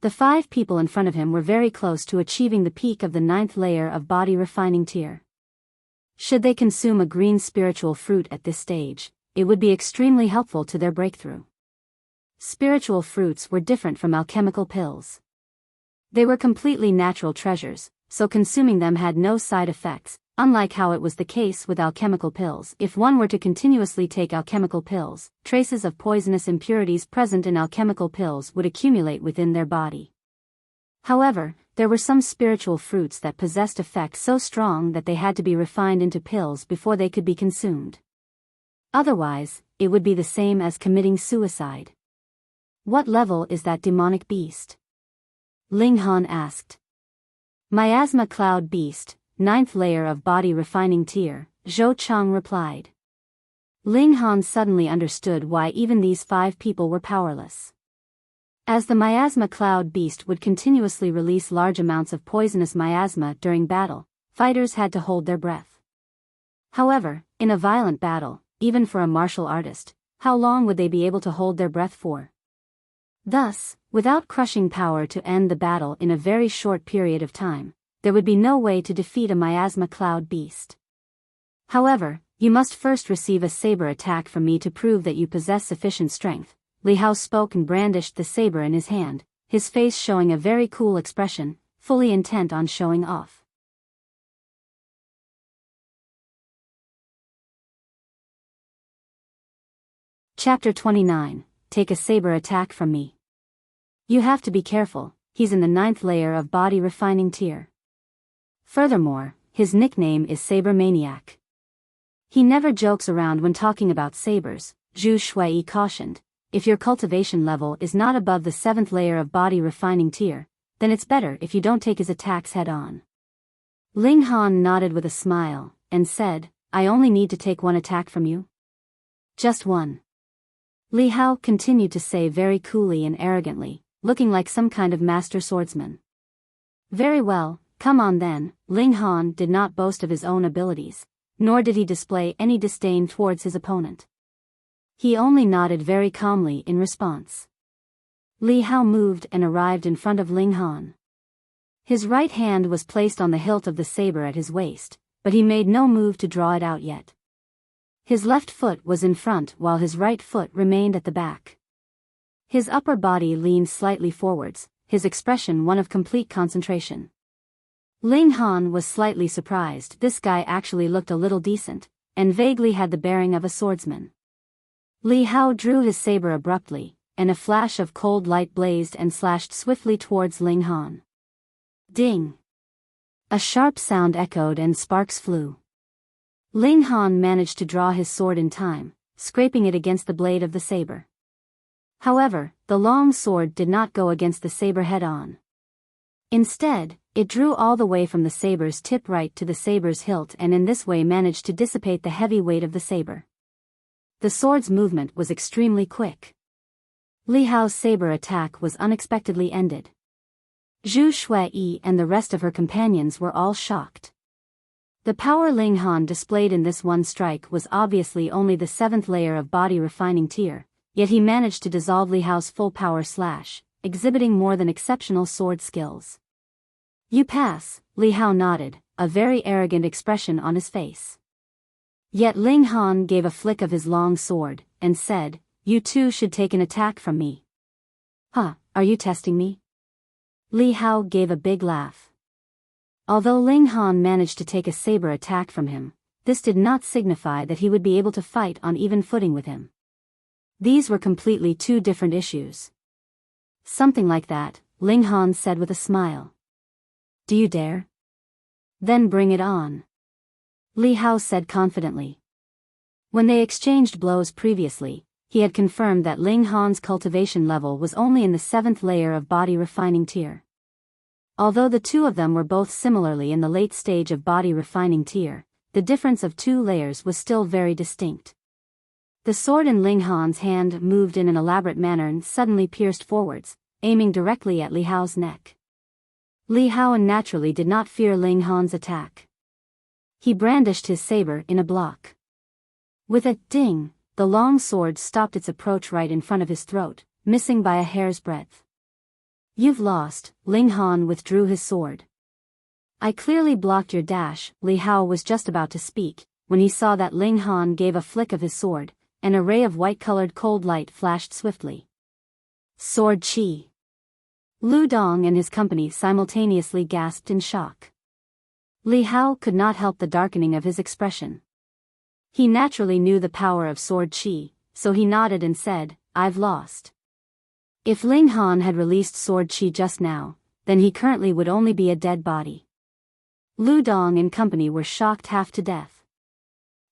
The 5 people in front of him were very close to achieving the peak of the 9th layer of body refining tier. Should they consume a green spiritual fruit at this stage, it would be extremely helpful to their breakthrough. Spiritual fruits were different from alchemical pills. They were completely natural treasures, so consuming them had no side effects, unlike how it was the case with alchemical pills. If one were to continuously take alchemical pills, traces of poisonous impurities present in alchemical pills would accumulate within their body. However, there were some spiritual fruits that possessed effects so strong that they had to be refined into pills before they could be consumed. Otherwise, it would be the same as committing suicide. What level is that demonic beast? Ling Han asked. Miasma Cloud Beast, 9th layer of body refining tier, Zhou Chang replied. Ling Han suddenly understood why even these 5 people were powerless. As the miasma cloud beast would continuously release large amounts of poisonous miasma during battle, fighters had to hold their breath. However, in a violent battle, even for a martial artist, how long would they be able to hold their breath for? Thus, without crushing power to end the battle in a very short period of time, there would be no way to defeat a miasma cloud beast. However, you must first receive a saber attack from me to prove that you possess sufficient strength. Li Hao spoke and brandished the saber in his hand, his face showing a very cool expression, fully intent on showing off. Chapter 29, Take a saber attack from me. You have to be careful, he's in the 9th layer of body refining tier. Furthermore, his nickname is Saber Maniac. He never jokes around when talking about sabers, Zhu Shui cautioned. If your cultivation level is not above the 7th layer of body refining tier, then it's better if you don't take his attacks head on. Ling Han nodded with a smile, and said, I only need to take one attack from you? Just one. Li Hao continued to say very coolly and arrogantly, looking like some kind of master swordsman. Very well. Come on then. Ling Han did not boast of his own abilities, nor did he display any disdain towards his opponent. He only nodded very calmly in response. Li Hao moved and arrived in front of Ling Han. His right hand was placed on the hilt of the saber at his waist, but he made no move to draw it out yet. His left foot was in front while his right foot remained at the back. His upper body leaned slightly forwards, his expression one of complete concentration. Ling Han was slightly surprised. This guy actually looked a little decent, and vaguely had the bearing of a swordsman. Li Hao drew his saber abruptly, and a flash of cold light blazed and slashed swiftly towards Ling Han. Ding! A sharp sound echoed and sparks flew. Ling Han managed to draw his sword in time, scraping it against the blade of the saber. However, the long sword did not go against the saber head-on. Instead, it drew all the way from the saber's tip right to the saber's hilt and in this way managed to dissipate the heavy weight of the saber. The sword's movement was extremely quick. Li Hao's saber attack was unexpectedly ended. Zhu Shui and the rest of her companions were all shocked. The power Ling Han displayed in this one strike was obviously only the 7th layer of body refining tier, yet he managed to dissolve Li Hao's full power slash, exhibiting more than exceptional sword skills. You pass, Li Hao nodded, a very arrogant expression on his face. Yet Ling Han gave a flick of his long sword, and said, You too should take an attack from me. Huh, are you testing me? Li Hao gave a big laugh. Although Ling Han managed to take a saber attack from him, this did not signify that he would be able to fight on even footing with him. These were completely two different issues. Something like that, Ling Han said with a smile. Do you dare? Then bring it on. Li Hao said confidently. When they exchanged blows previously, he had confirmed that Ling Han's cultivation level was only in the 7th layer of body refining tier. Although the two of them were both similarly in the late stage of body refining tier, the difference of 2 layers was still very distinct. The sword in Ling Han's hand moved in an elaborate manner and suddenly pierced forwards, aiming directly at Li Hao's neck. Li Hao naturally did not fear Ling Han's attack. He brandished his saber in a block. With a ding, the long sword stopped its approach right in front of his throat, missing by a hair's breadth. "You've lost." Ling Han withdrew his sword. "I clearly blocked your dash." Li Hao was just about to speak, when he saw that Ling Han gave a flick of his sword. An array of white-colored cold light flashed swiftly. Sword Chi. Lu Dong and his company simultaneously gasped in shock. Li Hao could not help the darkening of his expression. He naturally knew the power of Sword Chi, so he nodded and said, "I've lost." If Ling Han had released Sword Chi just now, then he currently would only be a dead body. Lu Dong and company were shocked half to death.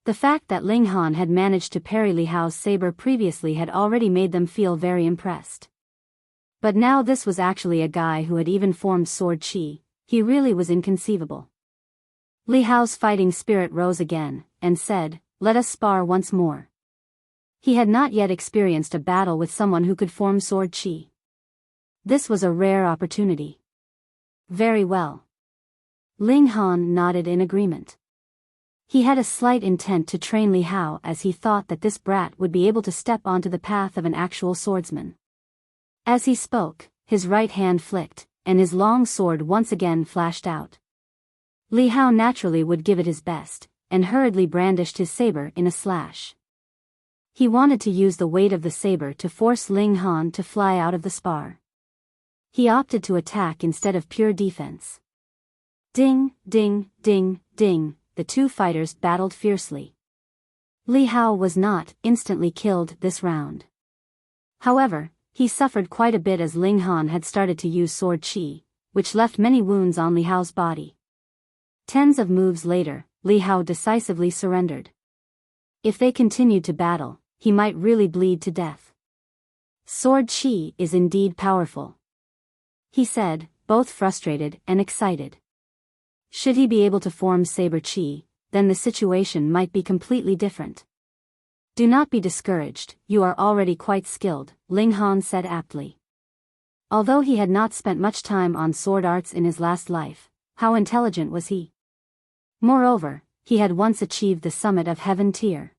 The fact that Ling Han had managed to parry Li Hao's saber previously had already made them feel very impressed. But now this was actually a guy who had even formed Sword Chi. He really was inconceivable. Li Hao's fighting spirit rose again, and said, "Let us spar once more." He had not yet experienced a battle with someone who could form Sword Chi. This was a rare opportunity. Very well. Ling Han nodded in agreement. He had a slight intent to train Li Hao as he thought that this brat would be able to step onto the path of an actual swordsman. As he spoke, his right hand flicked, and his long sword once again flashed out. Li Hao naturally would give it his best, and hurriedly brandished his saber in a slash. He wanted to use the weight of the saber to force Ling Han to fly out of the spar. He opted to attack instead of pure defense. Ding, ding, ding, ding. The two fighters battled fiercely. Li Hao was not instantly killed this round. However, he suffered quite a bit as Ling Han had started to use Sword Chi, which left many wounds on Li Hao's body. Tens of moves later, Li Hao decisively surrendered. If they continued to battle, he might really bleed to death. Sword Chi is indeed powerful, he said, both frustrated and excited. Should he be able to form Saber Chi, then the situation might be completely different. "Do not be discouraged, you are already quite skilled," Ling Han said aptly. Although he had not spent much time on sword arts in his last life, how intelligent was he? Moreover, he had once achieved the summit of Heaven tier.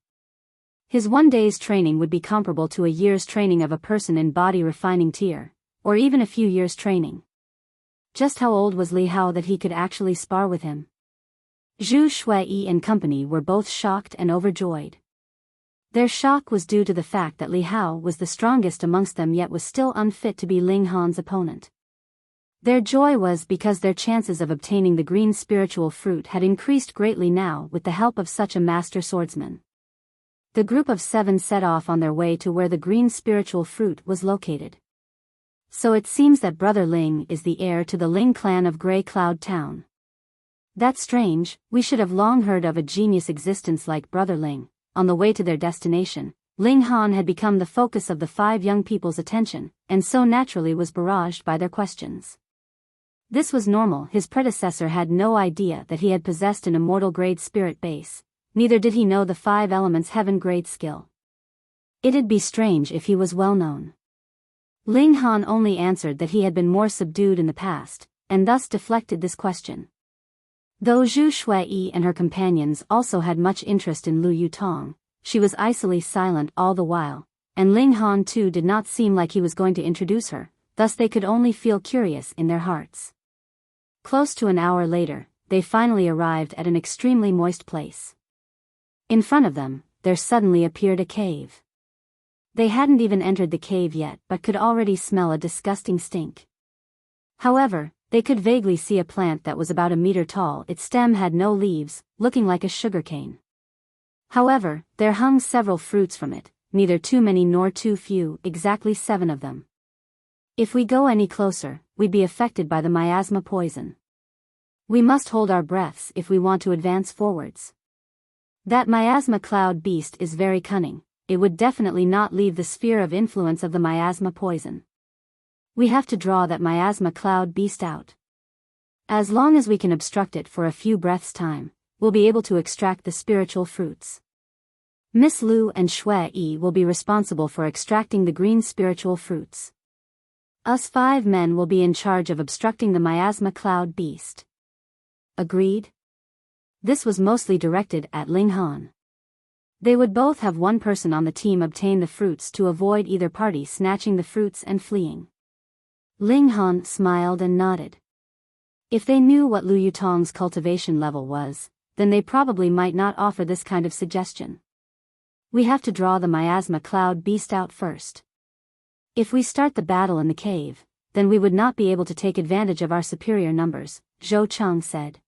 His one day's training would be comparable to a year's training of a person in body refining tier, or even a few years' training. Just how old was Li Hao that he could actually spar with him? Zhu Shui and company were both shocked and overjoyed. Their shock was due to the fact that Li Hao was the strongest amongst them yet was still unfit to be Ling Han's opponent. Their joy was because their chances of obtaining the green spiritual fruit had increased greatly now with the help of such a master swordsman. The group of 7 set off on their way to where the green spiritual fruit was located. So it seems that Brother Ling is the heir to the Ling clan of Grey Cloud Town. That's strange, we should have long heard of a genius existence like Brother Ling. On the way to their destination, Ling Han had become the focus of the 5 young people's attention, and so naturally was barraged by their questions. This was normal. His predecessor had no idea that he had possessed an immortal grade spirit base, neither did he know the 5 elements heaven grade skill. It'd be strange if he was well known. Ling Han only answered that he had been more subdued in the past, and thus deflected this question. Though Zhu Shui and her companions also had much interest in Lu Yutong, she was icily silent all the while, and Ling Han too did not seem like he was going to introduce her, thus they could only feel curious in their hearts. Close to an hour later, they finally arrived at an extremely moist place. In front of them, there suddenly appeared a cave. They hadn't even entered the cave yet but could already smell a disgusting stink. However, they could vaguely see a plant that was about a meter tall. Its stem had no leaves, looking like a sugarcane. However, there hung several fruits from it, neither too many nor too few, exactly 7 of them. If we go any closer, we'd be affected by the miasma poison. We must hold our breaths if we want to advance forwards. That miasma cloud beast is very cunning. It would definitely not leave the sphere of influence of the miasma poison. We have to draw that miasma cloud beast out. As long as we can obstruct it for a few breaths' time, we'll be able to extract the spiritual fruits. Miss Lu and Shui Yi will be responsible for extracting the green spiritual fruits. Us 5 men will be in charge of obstructing the miasma cloud beast. Agreed? This was mostly directed at Ling Han. They would both have one person on the team obtain the fruits to avoid either party snatching the fruits and fleeing. Ling Han smiled and nodded. If they knew what Lu Yutong's cultivation level was, then they probably might not offer this kind of suggestion. We have to draw the miasma cloud beast out first. If we start the battle in the cave, then we would not be able to take advantage of our superior numbers, Zhou Cheng said.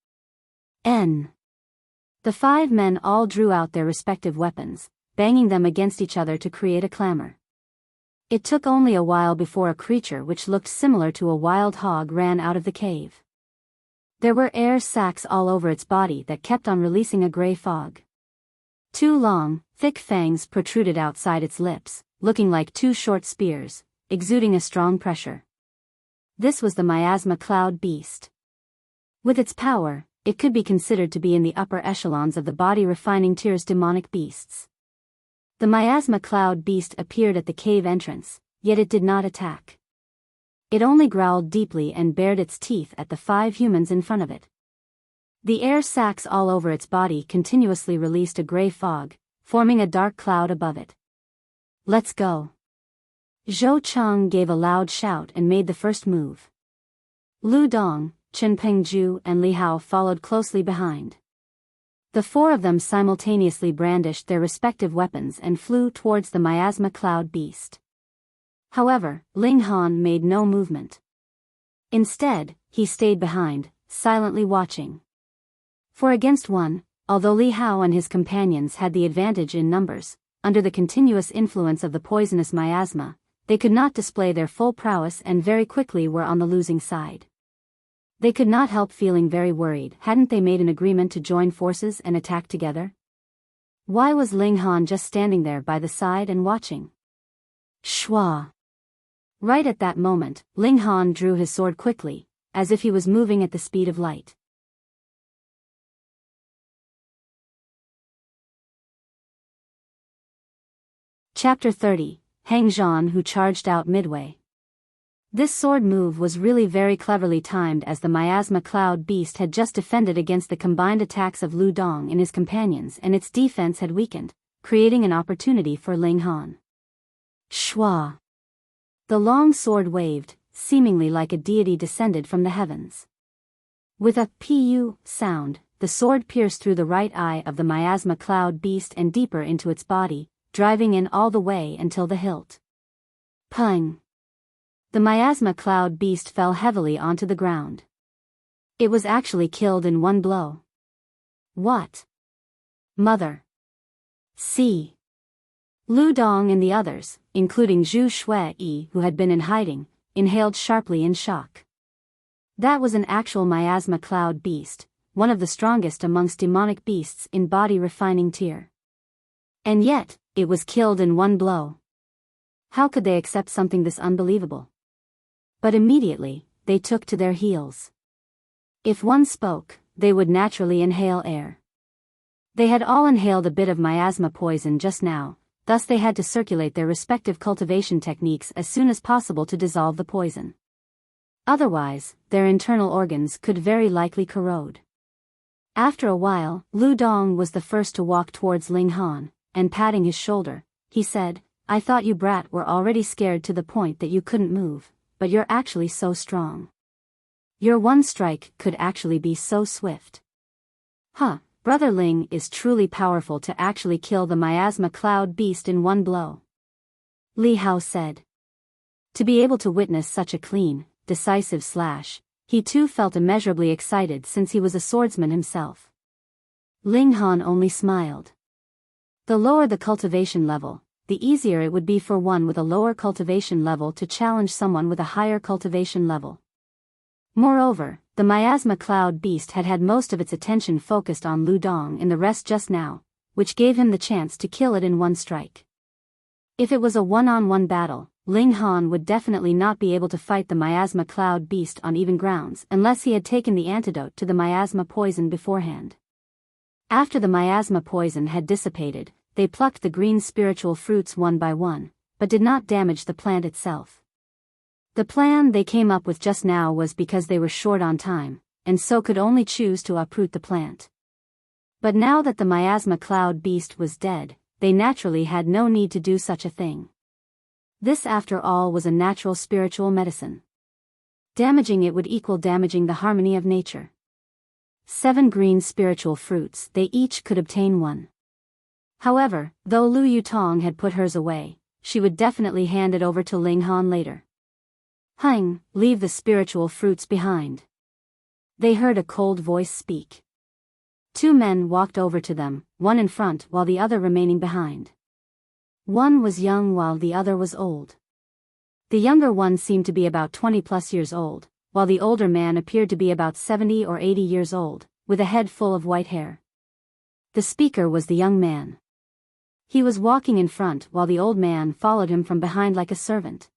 The 5 men all drew out their respective weapons, banging them against each other to create a clamor. It took only a while before a creature which looked similar to a wild hog ran out of the cave. There were air sacs all over its body that kept on releasing a gray fog. 2 long, thick fangs protruded outside its lips, looking like 2 short spears, exuding a strong pressure. This was the miasma cloud beast. With its power, it could be considered to be in the upper echelons of the body refining tier's demonic beasts. The miasma cloud beast appeared at the cave entrance, yet it did not attack. It only growled deeply and bared its teeth at the 5 humans in front of it. The air sacs all over its body continuously released a gray fog, forming a dark cloud above it. Let's go. Zhou Cheng gave a loud shout and made the first move. Lu Dong, Chen Pengju and Li Hao followed closely behind. The 4 of them simultaneously brandished their respective weapons and flew towards the miasma cloud beast. However, Ling Han made no movement. Instead, he stayed behind, silently watching. 4 against 1, although Li Hao and his companions had the advantage in numbers, under the continuous influence of the poisonous miasma, they could not display their full prowess and very quickly were on the losing side. They could not help feeling very worried. Hadn't they made an agreement to join forces and attack together? Why was Ling Han just standing there by the side and watching? Shua! Right at that moment, Ling Han drew his sword quickly, as if he was moving at the speed of light. Chapter 30, Hang Zhan who charged out midway. This sword move was really very cleverly timed as the miasma cloud beast had just defended against the combined attacks of Lu Dong and his companions and its defense had weakened, creating an opportunity for Ling Han. Shua! The long sword waved, seemingly like a deity descended from the heavens. With a pu sound, the sword pierced through the right eye of the miasma cloud beast and deeper into its body, driving in all the way until the hilt. Pung! The miasma cloud beast fell heavily onto the ground. It was actually killed in one blow. What? Mother! See! Lu Dong and the others, including Zhu Shui, who had been in hiding, inhaled sharply in shock. That was an actual miasma cloud beast, one of the strongest amongst demonic beasts in body refining tier. And yet, it was killed in one blow. How could they accept something this unbelievable? But immediately, they took to their heels. If one spoke, they would naturally inhale air. They had all inhaled a bit of miasma poison just now, thus they had to circulate their respective cultivation techniques as soon as possible to dissolve the poison. Otherwise, their internal organs could very likely corrode. After a while, Lu Dong was the first to walk towards Ling Han, and patting his shoulder, he said, "I thought you brat were already scared to the point that you couldn't move, but you're actually so strong. Your one strike could actually be so swift." Huh, Brother Ling is truly powerful to actually kill the miasma cloud beast in one blow. Li Hao said. To be able to witness such a clean, decisive slash, he too felt immeasurably excited since he was a swordsman himself. Ling Han only smiled. The lower the cultivation level, the easier it would be for one with a lower cultivation level to challenge someone with a higher cultivation level. Moreover, the miasma cloud beast had had most of its attention focused on Lu Dong and the rest just now, which gave him the chance to kill it in one strike. If it was a one-on-one battle, Ling Han would definitely not be able to fight the miasma cloud beast on even grounds unless he had taken the antidote to the miasma poison beforehand. After the miasma poison had dissipated, they plucked the green spiritual fruits one by one, but did not damage the plant itself. The plan they came up with just now was because they were short on time, and so could only choose to uproot the plant. But now that the miasma cloud beast was dead, they naturally had no need to do such a thing. This after all was a natural spiritual medicine. Damaging it would equal damaging the harmony of nature. 7 green spiritual fruits, they each could obtain one. However, though Lu Yutong had put hers away, she would definitely hand it over to Ling Han later. Hang, leave the spiritual fruits behind. They heard a cold voice speak. 2 men walked over to them, one in front while the other remaining behind. One was young while the other was old. The younger one seemed to be about 20+ years old, while the older man appeared to be about 70 or 80 years old, with a head full of white hair. The speaker was the young man. He was walking in front while the old man followed him from behind like a servant.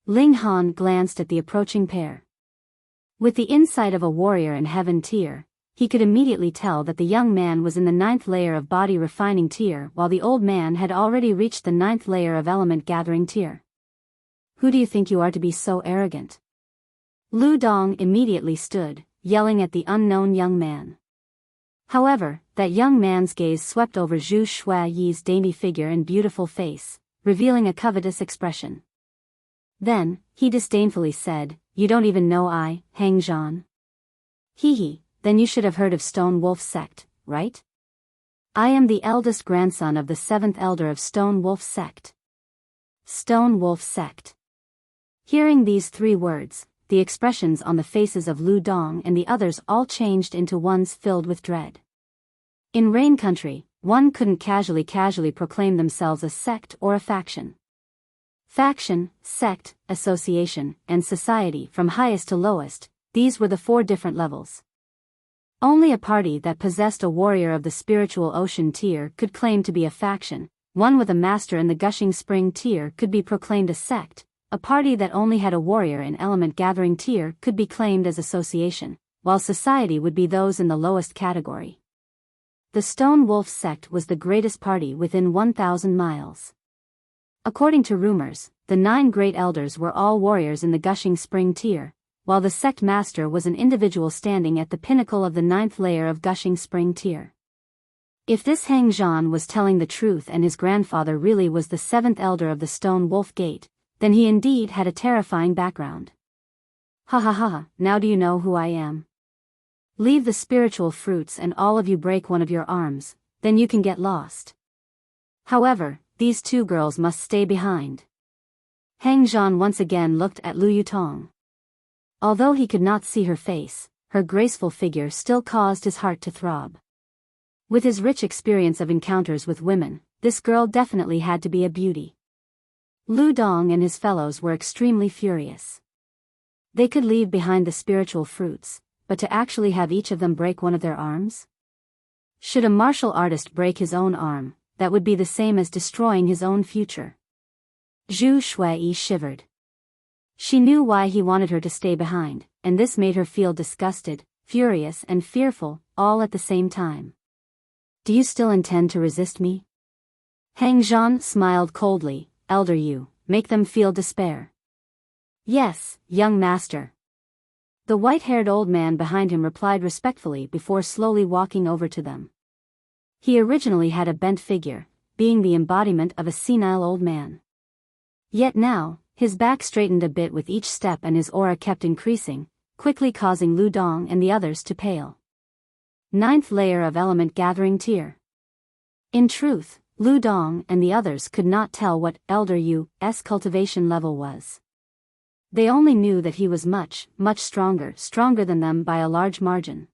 Ling Han glanced at the approaching pair. With the insight of a warrior in heaven tier, he could immediately tell that the young man was in the 9th layer of body refining tier while the old man had already reached the 9th layer of element gathering tier. Who do you think you are to be so arrogant? Lu Dong immediately stood, yelling at the unknown young man. However, that young man's gaze swept over Zhu Shuai's dainty figure and beautiful face, revealing a covetous expression. Then, he disdainfully said, "You don't even know I, Hang Zhan." Hee. Then you should have heard of Stone Wolf Sect, right? I am the eldest grandson of the 7th elder of Stone Wolf Sect. Stone Wolf Sect. Hearing these 3 words, the expressions on the faces of Lu Dong and the others all changed into ones filled with dread. In Rain Country, one couldn't casually proclaim themselves a sect or a faction. Faction, sect, association, and society from highest to lowest, these were the 4 different levels. Only a party that possessed a warrior of the spiritual ocean tier could claim to be a faction, one with a master in the gushing spring tier could be proclaimed a sect, a party that only had a warrior in element gathering tier could be claimed as association, while society would be those in the lowest category. The Stone Wolf Sect was the greatest party within 1,000 miles. According to rumors, the 9 great elders were all warriors in the gushing spring tier, while the sect master was an individual standing at the pinnacle of the 9th layer of gushing spring tier. If this Hang Zhan was telling the truth and his grandfather really was the 7th elder of the Stone Wolf Gate, then he indeed had a terrifying background. Ha, now do you know who I am? Leave the spiritual fruits and all of you break one of your arms, then you can get lost. However, these 2 girls must stay behind. Hang Zhan once again looked at Lu Yutong. Although he could not see her face, her graceful figure still caused his heart to throb. With his rich experience of encounters with women, this girl definitely had to be a beauty. Lu Dong and his fellows were extremely furious. They could leave behind the spiritual fruits, but to actually have each of them break one of their arms? Should a martial artist break his own arm, that would be the same as destroying his own future. Zhu Shuai shivered. She knew why he wanted her to stay behind, and this made her feel disgusted, furious and fearful, all at the same time. Do you still intend to resist me? Hang Zhan smiled coldly. Elder you, make them feel despair. Yes, young master. The white-haired old man behind him replied respectfully before slowly walking over to them. He originally had a bent figure, being the embodiment of a senile old man. Yet now, his back straightened a bit with each step and his aura kept increasing, quickly causing Lu Dong and the others to pale. 9th layer of element gathering tier. In truth, Lu Dong and the others could not tell what Elder Yu's cultivation level was. They only knew that he was much stronger than them by a large margin.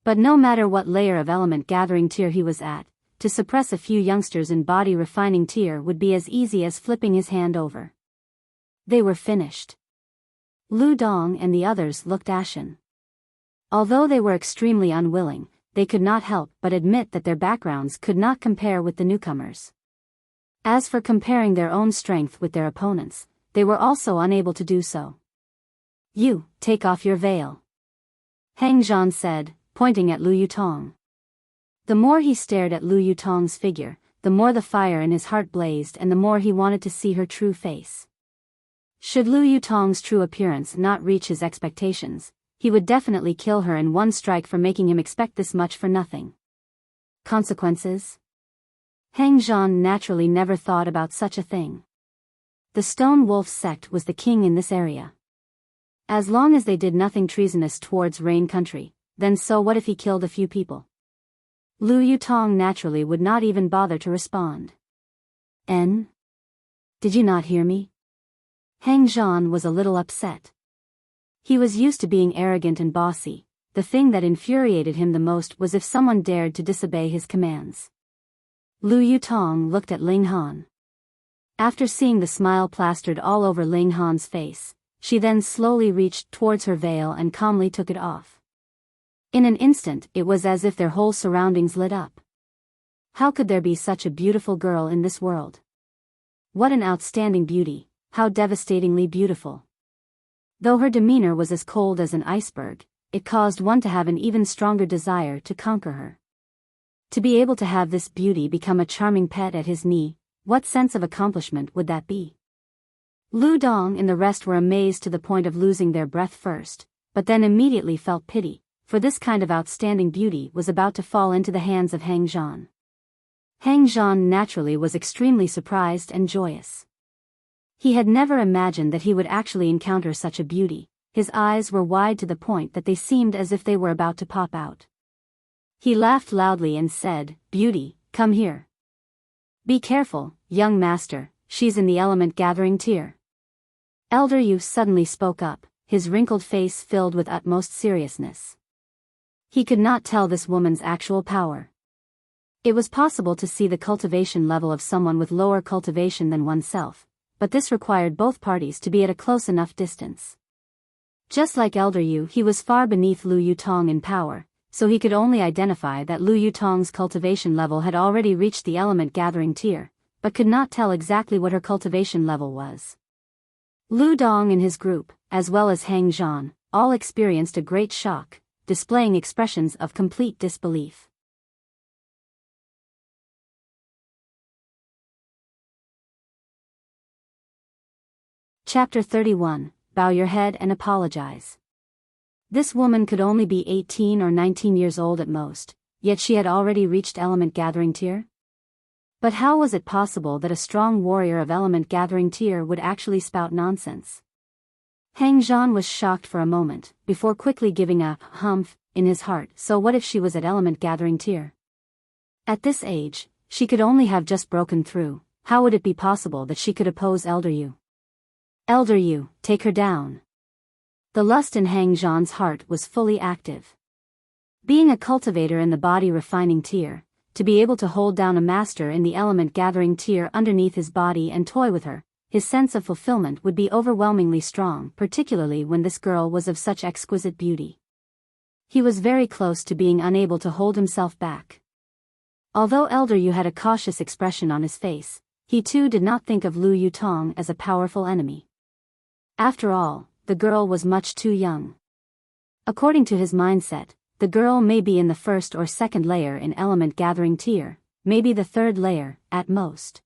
But no matter what layer of element gathering tier he was at, to suppress a few youngsters in body refining tier would be as easy as flipping his hand over. They were finished. Lu Dong and the others looked ashen. Although they were extremely unwilling, they could not help but admit that their backgrounds could not compare with the newcomers. As for comparing their own strength with their opponents, they were also unable to do so. "You, take off your veil," Hang Zhan said, pointing at Lu Yutong. The more he stared at Lu Yutong's figure, the more the fire in his heart blazed and the more he wanted to see her true face. Should Lu Yutong's true appearance not reach his expectations, he would definitely kill her in one strike for making him expect this much for nothing. Consequences? Hang Zhan naturally never thought about such a thing. The Stone Wolf sect was the king in this area. As long as they did nothing treasonous towards Rain Country, then so what if he killed a few people? Lu Yutong naturally would not even bother to respond. "N? Did you not hear me?" Hang Zhan was a little upset. He was used to being arrogant and bossy. The thing that infuriated him the most was if someone dared to disobey his commands. Lu Yutong looked at Ling Han. After seeing the smile plastered all over Ling Han's face, she then slowly reached towards her veil and calmly took it off. In an instant it was as if their whole surroundings lit up. How could there be such a beautiful girl in this world? What an outstanding beauty, how devastatingly beautiful. Though her demeanor was as cold as an iceberg, it caused one to have an even stronger desire to conquer her. To be able to have this beauty become a charming pet at his knee, what sense of accomplishment would that be? Lu Dong and the rest were amazed to the point of losing their breath first, but then immediately felt pity, for this kind of outstanding beauty was about to fall into the hands of Hang Zhan. Hang Zhan naturally was extremely surprised and joyous. He had never imagined that he would actually encounter such a beauty. His eyes were wide to the point that they seemed as if they were about to pop out. He laughed loudly and said, "Beauty, come here. Be careful, young master, she's in the element gathering tier." Elder Yu suddenly spoke up, his wrinkled face filled with utmost seriousness. He could not tell this woman's actual power. It was possible to see the cultivation level of someone with lower cultivation than oneself, but this required both parties to be at a close enough distance. Just like Elder Yu, he was far beneath Lu Yutong in power, so he could only identify that Lu Yutong's cultivation level had already reached the element gathering tier, but could not tell exactly what her cultivation level was. Lu Dong and his group, as well as Hang Zhan, all experienced a great shock, displaying expressions of complete disbelief. Chapter 31, Bow your head and apologize. This woman could only be 18 or 19 years old at most, yet she had already reached element gathering tier? But how was it possible that a strong warrior of element gathering tier would actually spout nonsense? Hang Zhan was shocked for a moment, before quickly giving a humph in his heart. So what if she was at element gathering tier? At this age, she could only have just broken through. How would it be possible that she could oppose Elder Yu? "Elder Yu, take her down." The lust in Hang Zhan's heart was fully active. Being a cultivator in the body refining tier, to be able to hold down a master in the element gathering tier underneath his body and toy with her, his sense of fulfillment would be overwhelmingly strong, particularly when this girl was of such exquisite beauty. He was very close to being unable to hold himself back. Although Elder Yu had a cautious expression on his face, he too did not think of Lu Yutong as a powerful enemy. After all, the girl was much too young. According to his mindset, the girl may be in the first or second layer in element gathering tier, maybe the third layer, at most.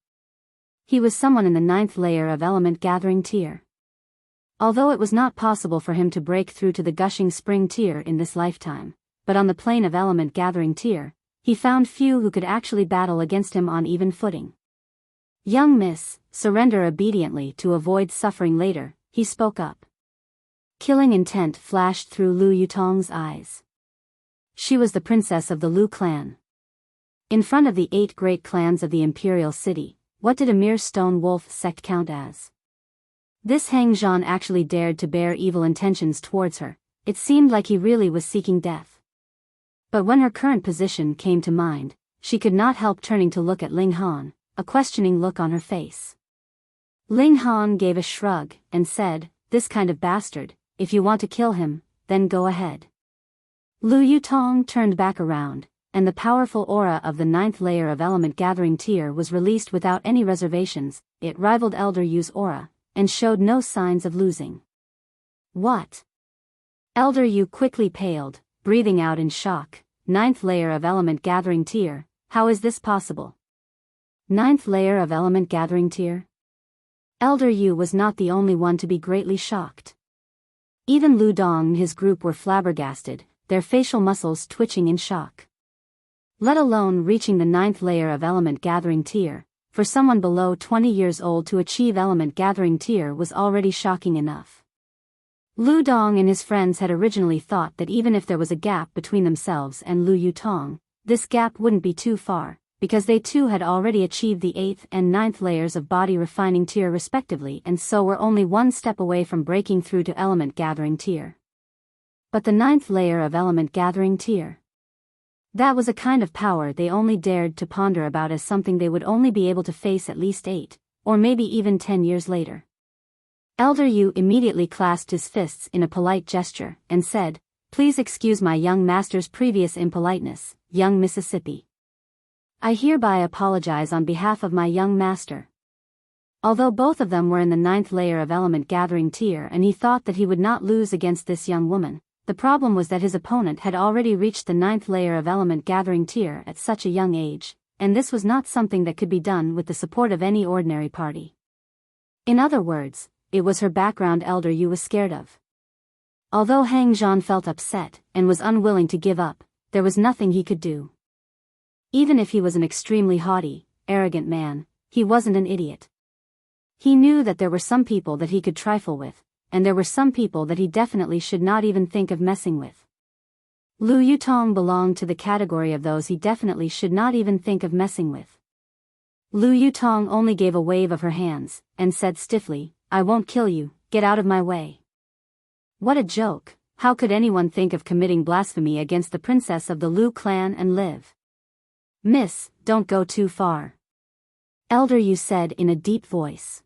He was someone in the 9th layer of element gathering tier. Although it was not possible for him to break through to the gushing spring tier in this lifetime, but on the plane of element gathering tier, he found few who could actually battle against him on even footing. "Young miss, surrender obediently to avoid suffering later," he spoke up. Killing intent flashed through Lu Yutong's eyes. She was the princess of the Lu clan. In front of the 8 great clans of the imperial city, what did a mere Stone Wolf sect count as? This Hang Zhan actually dared to bear evil intentions towards her. It seemed like he really was seeking death. But when her current position came to mind, she could not help turning to look at Ling Han, a questioning look on her face. Ling Han gave a shrug, and said, "This kind of bastard, if you want to kill him, then go ahead." Lu Yutong turned back around, and the powerful aura of the 9th layer of element gathering tier was released without any reservations. It rivaled Elder Yu's aura, and showed no signs of losing. What? Elder Yu quickly paled, breathing out in shock. 9th layer of element gathering tier, how is this possible? 9th layer of element gathering tier? Elder Yu was not the only one to be greatly shocked. Even Lu Dong and his group were flabbergasted, their facial muscles twitching in shock. Let alone reaching the 9th layer of element gathering tier, for someone below 20 years old to achieve element gathering tier was already shocking enough. Lu Dong and his friends had originally thought that even if there was a gap between themselves and Lu Yutong, this gap wouldn't be too far, because they too had already achieved the 8th and 9th layers of body refining tier respectively and so were only one step away from breaking through to element gathering tier. But the 9th layer of element gathering tier? That was a kind of power they only dared to ponder about as something they would only be able to face at least 8, or maybe even 10 years later. Elder Yu immediately clasped his fists in a polite gesture and said, "Please excuse my young master's previous impoliteness, young Mississippi. I hereby apologize on behalf of my young master." Although both of them were in the 9th layer of element gathering tier and he thought that he would not lose against this young woman, the problem was that his opponent had already reached the 9th layer of element gathering tier at such a young age, and this was not something that could be done with the support of any ordinary party. In other words, it was her background Elder Yu was scared of. Although Hang Zhan felt upset and was unwilling to give up, there was nothing he could do. Even if he was an extremely haughty, arrogant man, he wasn't an idiot. He knew that there were some people that he could trifle with, and there were some people that he definitely should not even think of messing with. Lu Yutong belonged to the category of those he definitely should not even think of messing with. Lu Yutong only gave a wave of her hands, and said stiffly, "I won't kill you, get out of my way." What a joke, how could anyone think of committing blasphemy against the princess of the Lu clan and live? "Miss, don't go too far," Elder Yu said in a deep voice.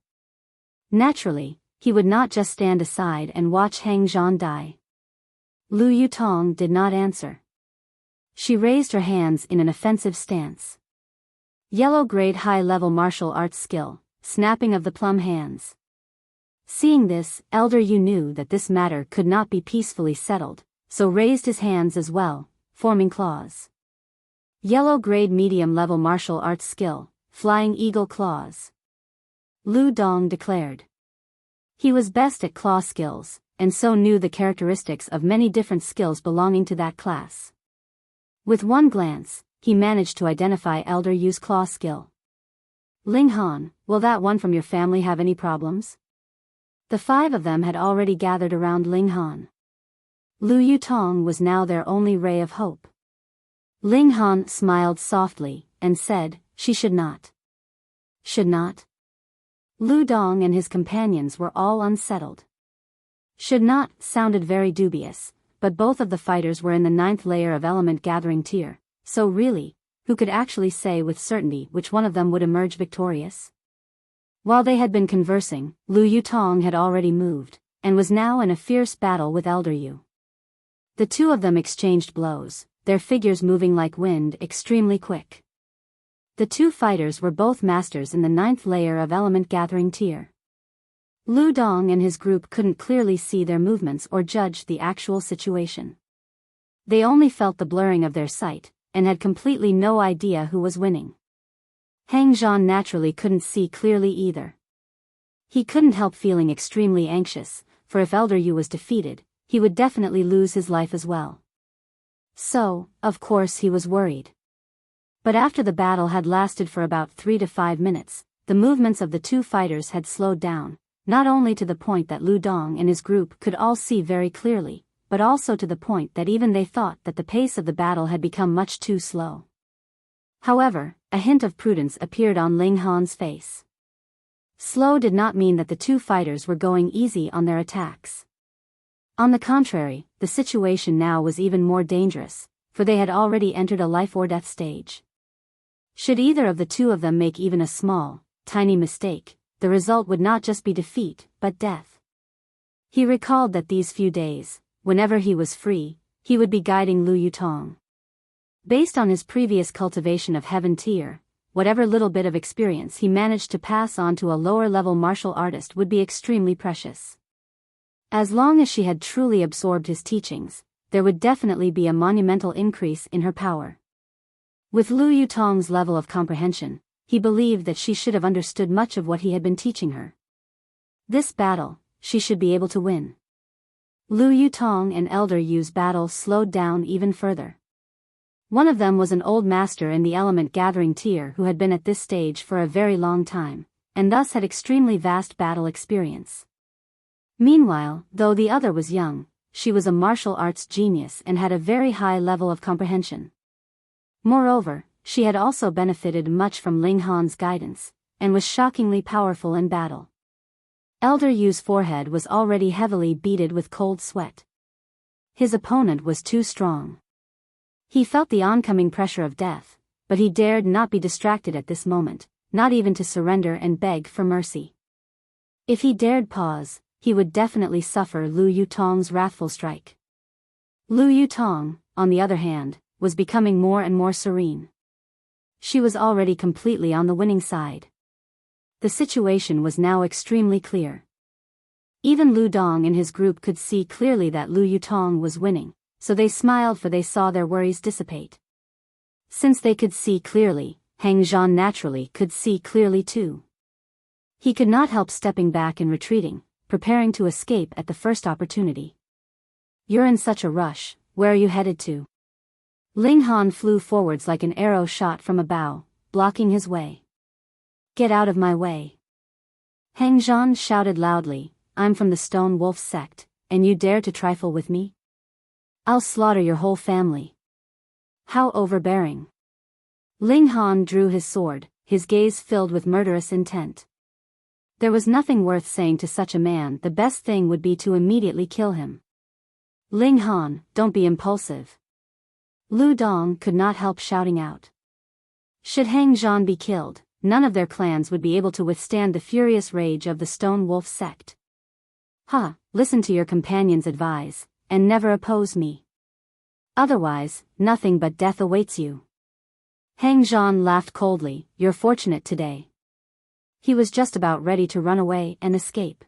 Naturally, he would not just stand aside and watch Hang Zhan die. Lu Yutong did not answer. She raised her hands in an offensive stance. Yellow grade high-level martial arts skill, snapping of the plum hands. Seeing this, Elder Yu knew that this matter could not be peacefully settled, so raised his hands as well, forming claws. Yellow grade medium-level martial arts skill, flying eagle claws. Lu Dong declared. He was best at claw skills, and so knew the characteristics of many different skills belonging to that class. With one glance, he managed to identify Elder Yu's claw skill. "Ling Han, will that one from your family have any problems?" The 5 of them had already gathered around Ling Han. Lu Yutong was now their only ray of hope. Ling Han smiled softly, and said, "She should not." Should not? Lu Dong and his companions were all unsettled. Should not sounded very dubious, but both of the fighters were in the 9th layer of element gathering tier, so really, who could actually say with certainty which one of them would emerge victorious? While they had been conversing, Lu Yutong had already moved, and was now in a fierce battle with Elder Yu. The 2 of them exchanged blows, their figures moving like wind extremely quick. The 2 fighters were both masters in the 9th layer of element gathering tier. Lu Dong and his group couldn't clearly see their movements or judge the actual situation. They only felt the blurring of their sight, and had completely no idea who was winning. Hang Zhan naturally couldn't see clearly either. He couldn't help feeling extremely anxious, for if Elder Yu was defeated, he would definitely lose his life as well. So, of course he was worried. But after the battle had lasted for about 3 to 5 minutes, the movements of the 2 fighters had slowed down, not only to the point that Lu Dong and his group could all see very clearly, but also to the point that even they thought that the pace of the battle had become much too slow. However, a hint of prudence appeared on Ling Han's face. Slow did not mean that the 2 fighters were going easy on their attacks. On the contrary, the situation now was even more dangerous, for they had already entered a life-or-death stage. Should either of the 2 of them make even a small, tiny mistake, the result would not just be defeat, but death. He recalled that these few days, whenever he was free, he would be guiding Lu Yutong. Based on his previous cultivation of heaven tier, whatever little bit of experience he managed to pass on to a lower-level martial artist would be extremely precious. As long as she had truly absorbed his teachings, there would definitely be a monumental increase in her power. With Lu Yutong's level of comprehension, he believed that she should have understood much of what he had been teaching her. This battle, she should be able to win. Lu Yutong and Elder Yu's battle slowed down even further. One of them was an old master in the element gathering tier who had been at this stage for a very long time, and thus had extremely vast battle experience. Meanwhile, though the other was young, she was a martial arts genius and had a very high level of comprehension. Moreover, she had also benefited much from Ling Han's guidance, and was shockingly powerful in battle. Elder Yu's forehead was already heavily beaded with cold sweat. His opponent was too strong. He felt the oncoming pressure of death, but he dared not be distracted at this moment, not even to surrender and beg for mercy. If he dared pause, he would definitely suffer Lu Yutong's wrathful strike. Lu Yutong, on the other hand, was becoming more and more serene. She was already completely on the winning side. The situation was now extremely clear. Even Lu Dong and his group could see clearly that Lu Yutong was winning, so they smiled for they saw their worries dissipate. Since they could see clearly, Hang Zhan naturally could see clearly too. He could not help stepping back and retreating, preparing to escape at the first opportunity. "You're in such a rush, where are you headed to?" Ling Han flew forwards like an arrow shot from a bow, blocking his way. "Get out of my way." Hang Zhan shouted loudly, "I'm from the Stone Wolf sect, and you dare to trifle with me? I'll slaughter your whole family." How overbearing. Ling Han drew his sword, his gaze filled with murderous intent. There was nothing worth saying to such a man. The best thing would be to immediately kill him. "Ling Han, don't be impulsive." Lu Dong could not help shouting out. Should Hang Zhan be killed, none of their clans would be able to withstand the furious rage of the Stone Wolf sect. Listen to your companion's advice, and never oppose me. Otherwise, nothing but death awaits you. Hang Zhan laughed coldly, "You're fortunate today." He was just about ready to run away and escape.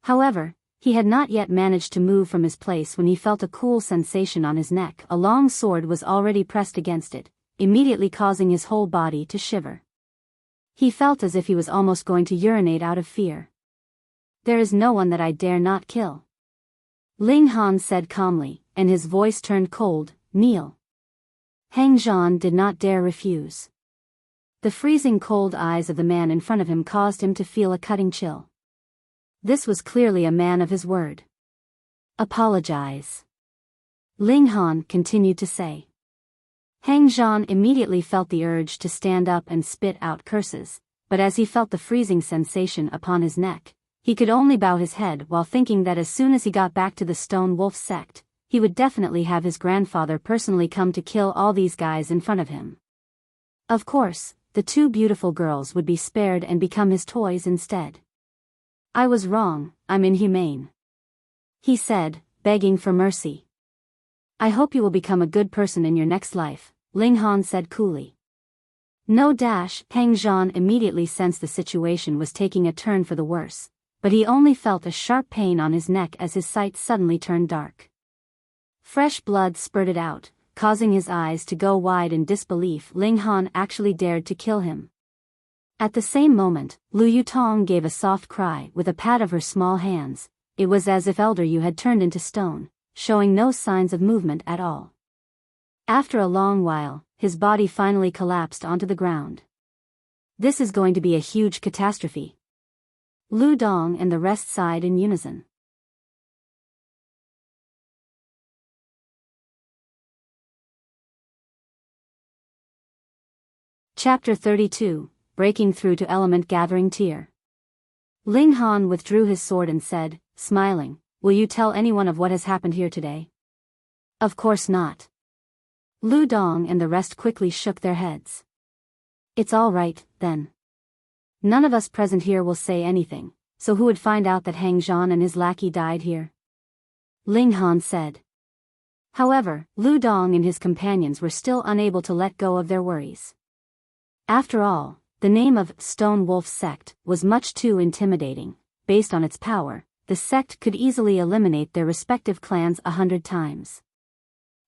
However, he had not yet managed to move from his place when he felt a cool sensation on his neck. A long sword was already pressed against it, immediately causing his whole body to shiver. He felt as if he was almost going to urinate out of fear. "There is no one that I dare not kill," Ling Han said calmly, and his voice turned cold. "Kneel." Hang Zhan did not dare refuse. The freezing cold eyes of the man in front of him caused him to feel a cutting chill. This was clearly a man of his word. "Apologize," Ling Han continued to say. Hang Zhan immediately felt the urge to stand up and spit out curses, but as he felt the freezing sensation upon his neck, he could only bow his head while thinking that as soon as he got back to the Stone Wolf sect, he would definitely have his grandfather personally come to kill all these guys in front of him. Of course, the two beautiful girls would be spared and become his toys instead. "I was wrong, I'm inhumane," he said, begging for mercy. "I hope you will become a good person in your next life," Ling Han said coolly. No dash. Hang Zhan immediately sensed the situation was taking a turn for the worse, but he only felt a sharp pain on his neck as his sight suddenly turned dark. Fresh blood spurted out, causing his eyes to go wide in disbelief. Ling Han actually dared to kill him. At the same moment, Lu Yutong gave a soft cry with a pat of her small hands. It was as if Elder Yu had turned into stone, showing no signs of movement at all. After a long while, his body finally collapsed onto the ground. "This is going to be a huge catastrophe." Lu Dong and the rest sighed in unison. Chapter 32, Breaking Through to Element Gathering Tier. Ling Han withdrew his sword and said, smiling, "Will you tell anyone of what has happened here today?" "Of course not." Lu Dong and the rest quickly shook their heads. "It's all right, then. None of us present here will say anything, so who would find out that Hang Zhan and his lackey died here?" Ling Han said. However, Lu Dong and his companions were still unable to let go of their worries. After all, the name of Stone Wolf Sect was much too intimidating. Based on its power, the sect could easily eliminate their respective clans 100 times.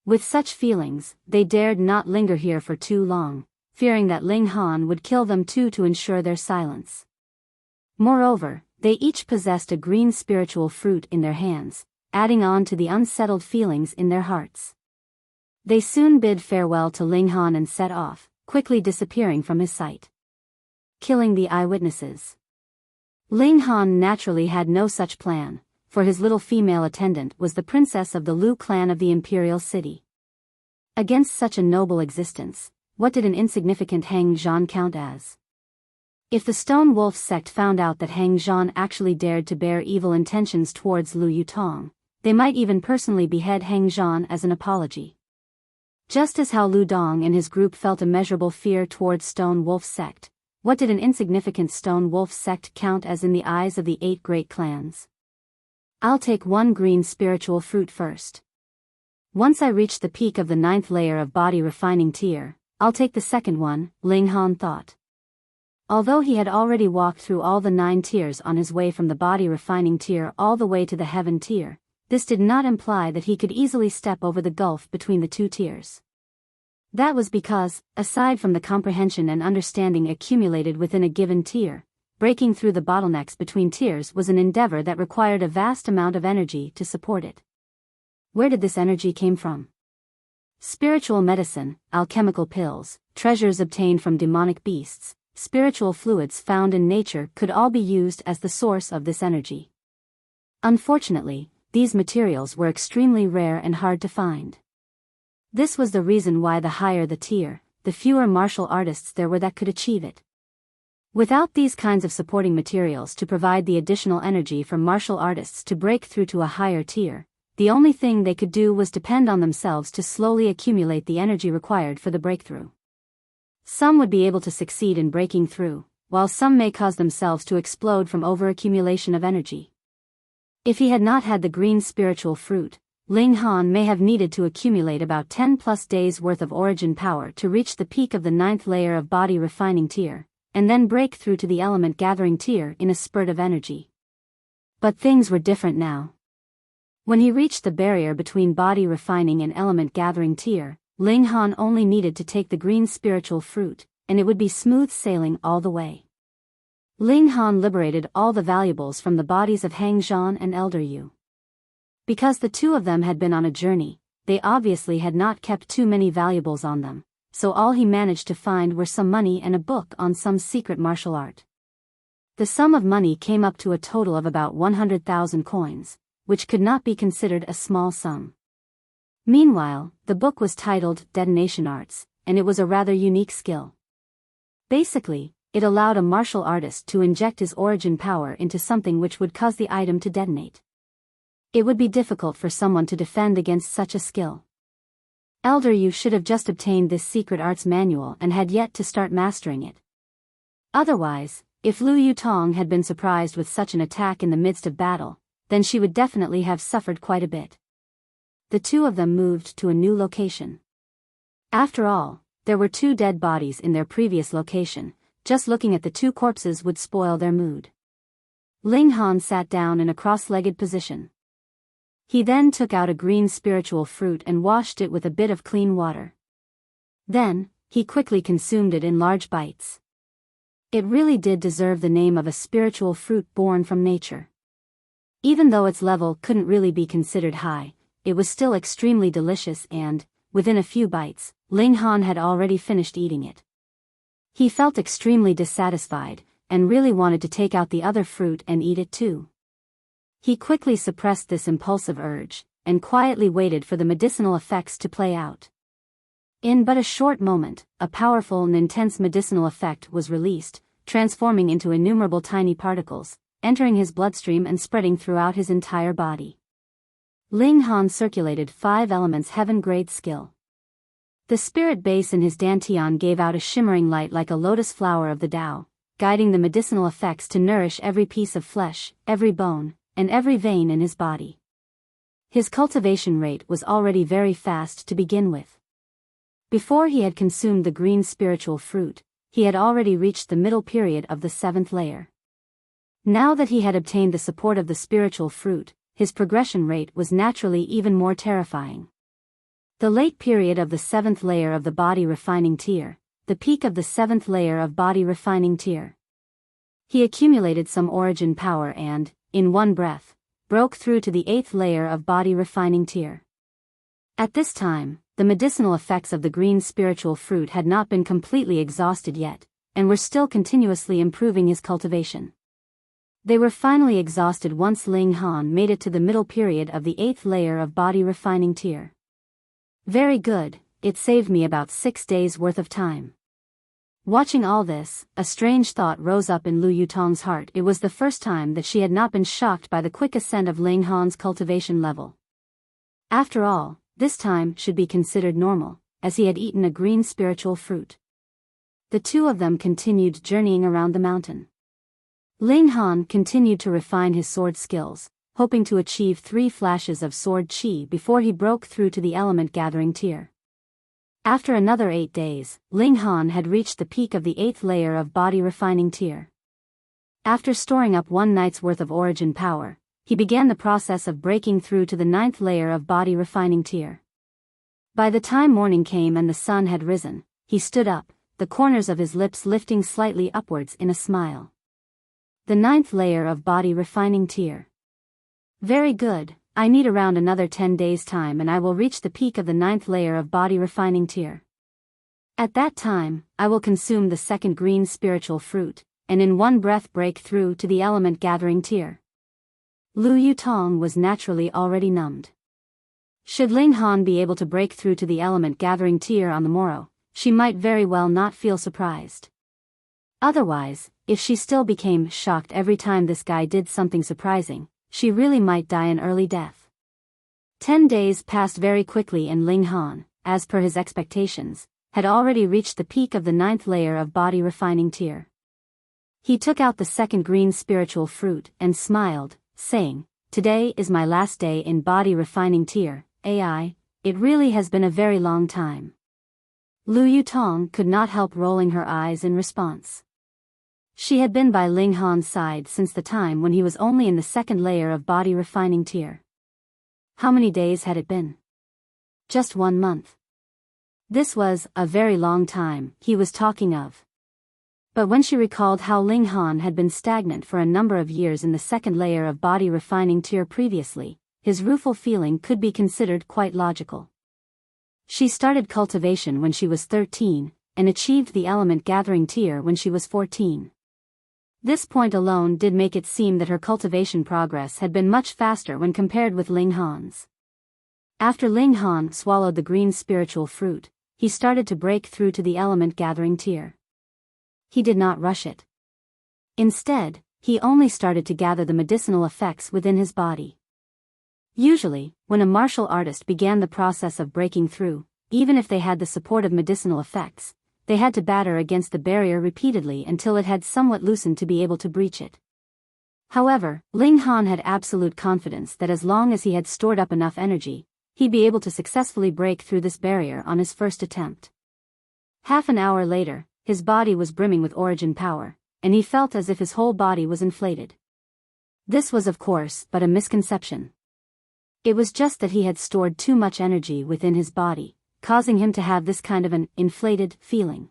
With such feelings, they dared not linger here for too long, fearing that Ling Han would kill them too to ensure their silence. Moreover, they each possessed a green spiritual fruit in their hands, adding on to the unsettled feelings in their hearts. They soon bid farewell to Ling Han and set off, quickly disappearing from his sight. Killing the eyewitnesses. Ling Han naturally had no such plan, for his little female attendant was the princess of the Lu clan of the imperial city. Against such a noble existence, what did an insignificant Hang Zhan count as? If the Stone Wolf sect found out that Hang Zhan actually dared to bear evil intentions towards Lu Yutong, they might even personally behead Hang Zhan as an apology. Just as how Lu Dong and his group felt immeasurable fear towards Stone Wolf sect, what did an insignificant Stone Wolf sect count as in the eyes of the 8 great clans? I'll take one green spiritual fruit first. Once I reach the peak of the 9th layer of body refining tier, I'll take the second one, Ling Han thought. Although he had already walked through all the 9 tiers on his way from the body refining tier all the way to the heaven tier, this did not imply that he could easily step over the gulf between the 2 tiers. That was because, aside from the comprehension and understanding accumulated within a given tier, breaking through the bottlenecks between tiers was an endeavor that required a vast amount of energy to support it. Where did this energy came from? Spiritual medicine, alchemical pills, treasures obtained from demonic beasts, spiritual fluids found in nature could all be used as the source of this energy. Unfortunately, these materials were extremely rare and hard to find. This was the reason why the higher the tier, the fewer martial artists there were that could achieve it. Without these kinds of supporting materials to provide the additional energy for martial artists to break through to a higher tier, the only thing they could do was depend on themselves to slowly accumulate the energy required for the breakthrough. Some would be able to succeed in breaking through, while some may cause themselves to explode from overaccumulation of energy. If he had not had the green spiritual fruit, Ling Han may have needed to accumulate about 10+ days worth of origin power to reach the peak of the 9th layer of body refining tier, and then break through to the element gathering tier in a spurt of energy. But things were different now. When he reached the barrier between body refining and element gathering tier, Ling Han only needed to take the green spiritual fruit, and it would be smooth sailing all the way. Ling Han liberated all the valuables from the bodies of Hang Zhan and Elder Yu. Because the two of them had been on a journey, they obviously had not kept too many valuables on them, so all he managed to find were some money and a book on some secret martial art. The sum of money came up to a total of about 100,000 coins, which could not be considered a small sum. Meanwhile, the book was titled Detonation Arts, and it was a rather unique skill. Basically, it allowed a martial artist to inject his origin power into something which would cause the item to detonate. It would be difficult for someone to defend against such a skill. Elder Yu should have just obtained this secret arts manual and had yet to start mastering it. Otherwise, if Lu Yutong had been surprised with such an attack in the midst of battle, then she would definitely have suffered quite a bit. The two of them moved to a new location. After all, there were 2 dead bodies in their previous location. Just looking at the 2 corpses would spoil their mood. Ling Han sat down in a cross-legged position. He then took out a green spiritual fruit and washed it with a bit of clean water. Then, he quickly consumed it in large bites. It really did deserve the name of a spiritual fruit born from nature. Even though its level couldn't really be considered high, it was still extremely delicious and, within a few bites, Ling Han had already finished eating it. He felt extremely dissatisfied, and really wanted to take out the other fruit and eat it too. He quickly suppressed this impulsive urge, and quietly waited for the medicinal effects to play out. In but a short moment, a powerful and intense medicinal effect was released, transforming into innumerable tiny particles, entering his bloodstream and spreading throughout his entire body. Ling Han circulated 5 elements heaven-grade skill. The spirit base in his dantian gave out a shimmering light like a lotus flower of the Tao, guiding the medicinal effects to nourish every piece of flesh, every bone, and every vein in his body. His cultivation rate was already very fast to begin with. Before he had consumed the green spiritual fruit, he had already reached the middle period of the 7th layer. Now that he had obtained the support of the spiritual fruit, his progression rate was naturally even more terrifying. The late period of the 7th layer of the body refining tier, the peak of the 7th layer of body refining tier. He accumulated some origin power and, in one breath, broke through to the 8th layer of body refining tier. At this time, the medicinal effects of the green spiritual fruit had not been completely exhausted yet, and were still continuously improving his cultivation. They were finally exhausted once Ling Han made it to the middle period of the 8th layer of body refining tier. Very good, it saved me about 6 days worth of time. Watching all this, a strange thought rose up in Lu Yutong's heart. It was the first time that she had not been shocked by the quick ascent of Ling Han's cultivation level. After all, this time should be considered normal, as he had eaten a green spiritual fruit. The two of them continued journeying around the mountain. Ling Han continued to refine his sword skills, hoping to achieve 3 flashes of sword chi before he broke through to the element gathering tier. After another 8 days, Ling Han had reached the peak of the 8th layer of body refining tier. After storing up 1 night's worth of origin power, he began the process of breaking through to the 9th layer of body refining tier. By the time morning came and the sun had risen, he stood up, the corners of his lips lifting slightly upwards in a smile. The 9th layer of body refining tier. Very good, I need around another 10 days' time and I will reach the peak of the 9th layer of body refining tier. At that time, I will consume the 2nd green spiritual fruit, and in one breath break through to the element gathering tier. Lu Yutong was naturally already numbed. Should Ling Han be able to break through to the element gathering tier on the morrow, she might very well not feel surprised. Otherwise, if she still became shocked every time this guy did something surprising, she really might die an early death. 10 days passed very quickly and Ling Han, as per his expectations, had already reached the peak of the 9th layer of body refining tier. He took out the 2nd green spiritual fruit and smiled, saying, "Today is my last day in body refining tier, AI, it really has been a very long time." Lu Yutong could not help rolling her eyes in response. She had been by Ling Han's side since the time when he was only in the 2nd layer of body refining tier. How many days had it been? Just 1 month. This was a very long time he was talking of. But when she recalled how Ling Han had been stagnant for a number of years in the 2nd layer of body refining tier previously, his rueful feeling could be considered quite logical. She started cultivation when she was 13, and achieved the element gathering tier when she was 14. This point alone did make it seem that her cultivation progress had been much faster when compared with Ling Han's. After Ling Han swallowed the green spiritual fruit, he started to break through to the element gathering tier. He did not rush it. Instead, he only started to gather the medicinal effects within his body. Usually, when a martial artist began the process of breaking through, even if they had the support of medicinal effects, they had to batter against the barrier repeatedly until it had somewhat loosened to be able to breach it. However, Ling Han had absolute confidence that as long as he had stored up enough energy, he'd be able to successfully break through this barrier on his first attempt. Half an hour later, his body was brimming with origin power, and he felt as if his whole body was inflated. This was of course but a misconception. It was just that he had stored too much energy within his body, causing him to have this kind of an inflated feeling.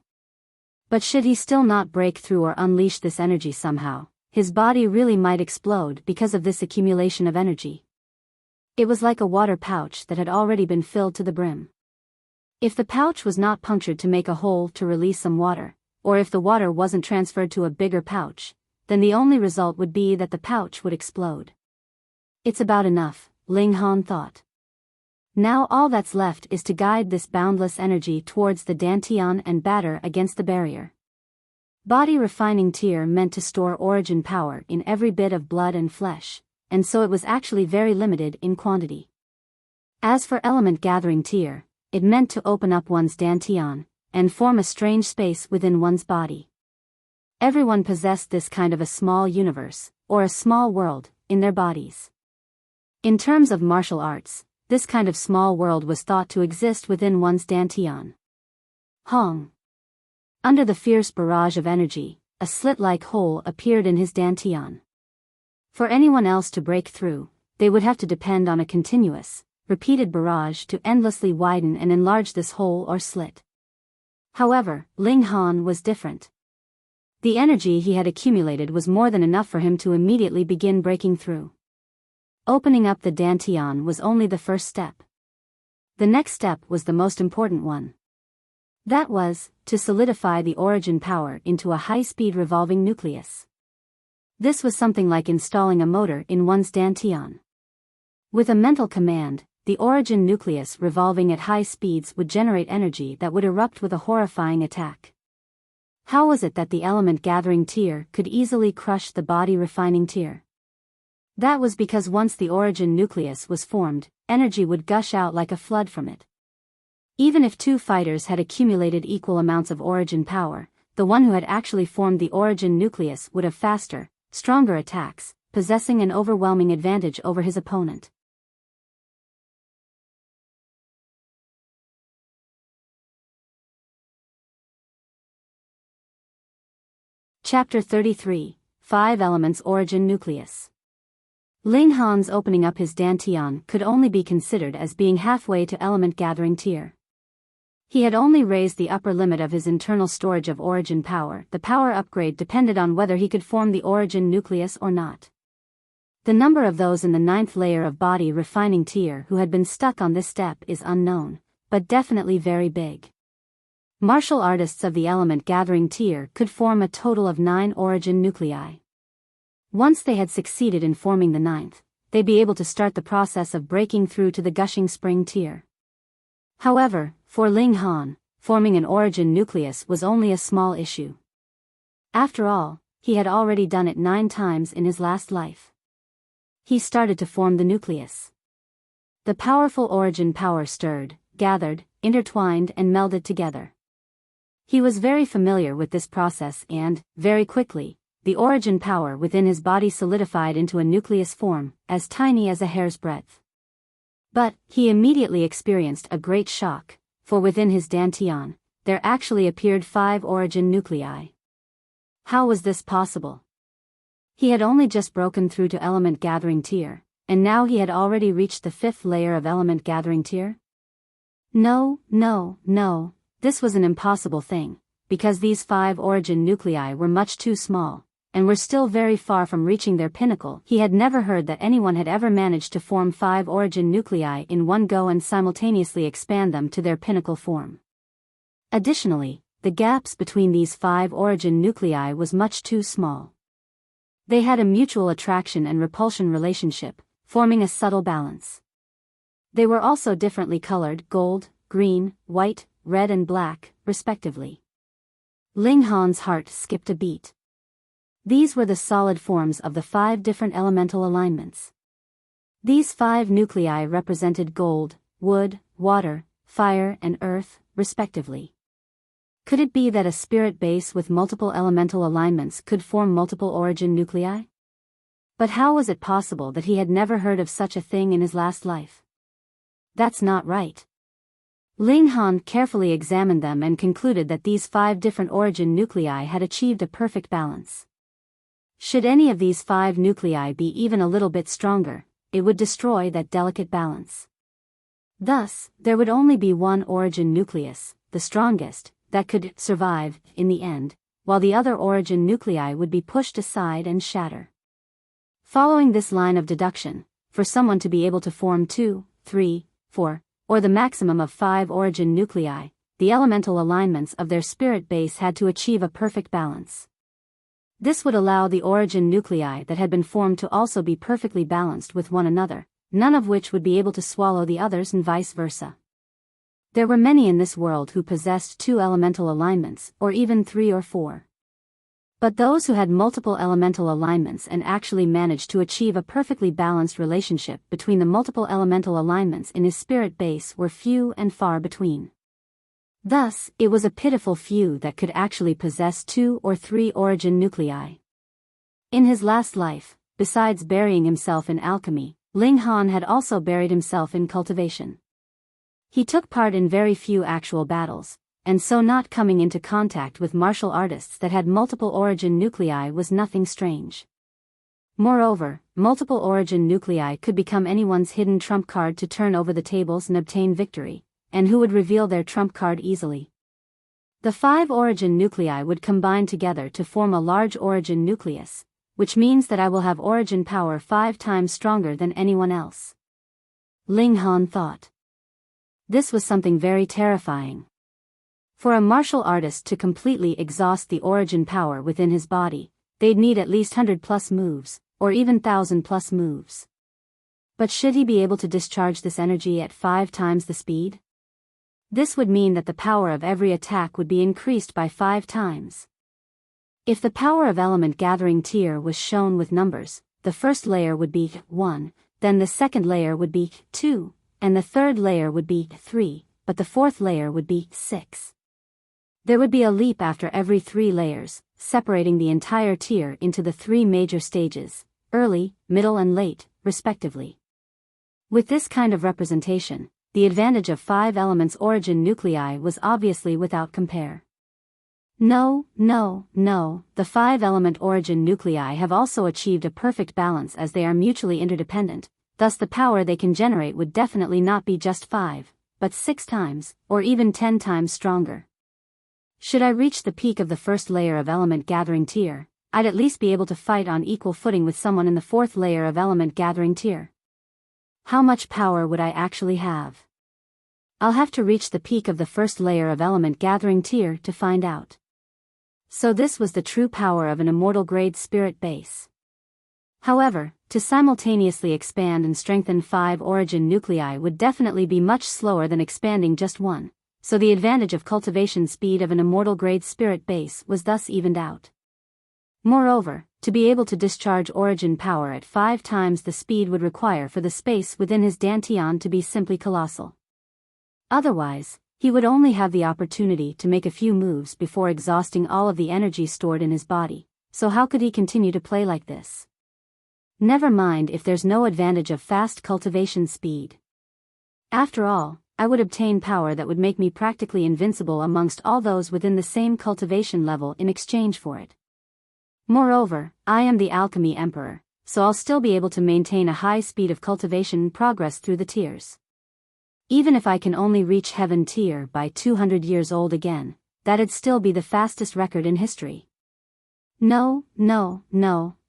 But should he still not break through or unleash this energy somehow, his body really might explode because of this accumulation of energy. It was like a water pouch that had already been filled to the brim. If the pouch was not punctured to make a hole to release some water, or if the water wasn't transferred to a bigger pouch, then the only result would be that the pouch would explode. It's about enough, Ling Han thought. Now all that's left is to guide this boundless energy towards the dantian and batter against the barrier. Body refining tier meant to store origin power in every bit of blood and flesh, and so it was actually very limited in quantity. As for element gathering tier, it meant to open up one's dantian, and form a strange space within one's body. Everyone possessed this kind of a small universe, or a small world, in their bodies. In terms of martial arts, this kind of small world was thought to exist within one's dantian. Hong. Under the fierce barrage of energy, a slit-like hole appeared in his dantian. For anyone else to break through, they would have to depend on a continuous, repeated barrage to endlessly widen and enlarge this hole or slit. However, Ling Han was different. The energy he had accumulated was more than enough for him to immediately begin breaking through. Opening up the dantian was only the first step. The next step was the most important one. That was, to solidify the origin power into a high-speed revolving nucleus. This was something like installing a motor in one's dantian. With a mental command, the origin nucleus revolving at high speeds would generate energy that would erupt with a horrifying attack. How was it that the element-gathering tear could easily crush the body-refining tear? That was because once the origin nucleus was formed, energy would gush out like a flood from it. Even if two fighters had accumulated equal amounts of origin power, the one who had actually formed the origin nucleus would have faster, stronger attacks, possessing an overwhelming advantage over his opponent. Chapter 33, 5 Elements Origin Nucleus. Ling Han's opening up his dantian could only be considered as being halfway to element-gathering tier. He had only raised the upper limit of his internal storage of origin power. The power upgrade depended on whether he could form the origin nucleus or not. The number of those in the 9th layer of body refining tier who had been stuck on this step is unknown, but definitely very big. Martial artists of the element-gathering tier could form a total of 9 origin nuclei. Once they had succeeded in forming the 9th, they'd be able to start the process of breaking through to the gushing spring tier. However, for Ling Han, forming an origin nucleus was only a small issue. After all, he had already done it 9 times in his last life. He started to form the nucleus. The powerful origin power stirred, gathered, intertwined and melded together. He was very familiar with this process and, very quickly, the origin power within his body solidified into a nucleus form, as tiny as a hair's breadth. But, he immediately experienced a great shock, for within his dantian, there actually appeared 5 origin nuclei. How was this possible? He had only just broken through to element-gathering tier, and now he had already reached the 5th layer of element-gathering tier? No, this was an impossible thing, because these 5 origin nuclei were much too small, and were still very far from reaching their pinnacle. He had never heard that anyone had ever managed to form 5 origin nuclei in one go and simultaneously expand them to their pinnacle form. Additionally, the gaps between these 5 origin nuclei was much too small. They had a mutual attraction and repulsion relationship, forming a subtle balance. They were also differently colored: gold, green, white, red and black, respectively. Ling Han's heart skipped a beat. These were the solid forms of the 5 different elemental alignments. These 5 nuclei represented gold, wood, water, fire and earth, respectively. Could it be that a spirit base with multiple elemental alignments could form multiple origin nuclei? But how was it possible that he had never heard of such a thing in his last life? That's not right. Ling Han carefully examined them and concluded that these 5 different origin nuclei had achieved a perfect balance. Should any of these 5 nuclei be even a little bit stronger, it would destroy that delicate balance. Thus, there would only be one origin nucleus, the strongest, that could survive, in the end, while the other origin nuclei would be pushed aside and shatter. Following this line of deduction, for someone to be able to form 2, 3, 4, or the maximum of 5 origin nuclei, the elemental alignments of their spirit base had to achieve a perfect balance. This would allow the origin nuclei that had been formed to also be perfectly balanced with one another, none of which would be able to swallow the others and vice versa. There were many in this world who possessed 2 elemental alignments, or even 3 or 4. But those who had multiple elemental alignments and actually managed to achieve a perfectly balanced relationship between the multiple elemental alignments in his spirit base were few and far between. Thus, it was a pitiful few that could actually possess 2 or 3 origin nuclei. In his last life, besides burying himself in alchemy, Ling Han had also buried himself in cultivation. He took part in very few actual battles, and so not coming into contact with martial artists that had multiple origin nuclei was nothing strange. Moreover, multiple origin nuclei could become anyone's hidden trump card to turn over the tables and obtain victory, and who would reveal their trump card easily. The 5 origin nuclei would combine together to form a large origin nucleus, which means that I will have origin power 5 times stronger than anyone else. Ling Han thought. This was something very terrifying. For a martial artist to completely exhaust the origin power within his body, they'd need at least 100+ moves, or even 1000+ moves. But should he be able to discharge this energy at 5 times the speed? This would mean that the power of every attack would be increased by 5 times. If the power of element gathering tier was shown with numbers, the first layer would be 1, then the second layer would be 2, and the third layer would be 3, but the fourth layer would be 6. There would be a leap after every 3 layers, separating the entire tier into the 3 major stages, early, middle and late, respectively. With this kind of representation, the advantage of 5 elements origin nuclei was obviously without compare. No, the 5 element origin nuclei have also achieved a perfect balance as they are mutually interdependent, thus the power they can generate would definitely not be just 5, but 6 times, or even 10 times stronger. Should I reach the peak of the first layer of element gathering tier, I'd at least be able to fight on equal footing with someone in the 4th layer of element gathering tier. How much power would I actually have? I'll have to reach the peak of the first layer of element gathering tier to find out. So this was the true power of an immortal grade spirit base. However, to simultaneously expand and strengthen 5 origin nuclei would definitely be much slower than expanding just 1. So the advantage of cultivation speed of an immortal grade spirit base was thus evened out. Moreover, to be able to discharge origin power at 5 times the speed would require for the space within his dantian to be simply colossal. Otherwise, he would only have the opportunity to make a few moves before exhausting all of the energy stored in his body, so how could he continue to play like this? Never mind if there's no advantage of fast cultivation speed. After all, I would obtain power that would make me practically invincible amongst all those within the same cultivation level in exchange for it. Moreover, I am the Alchemy Emperor, so I'll still be able to maintain a high speed of cultivation progress through the tiers. Even if I can only reach Heaven tier by 200 years old again, that'd still be the fastest record in history. No,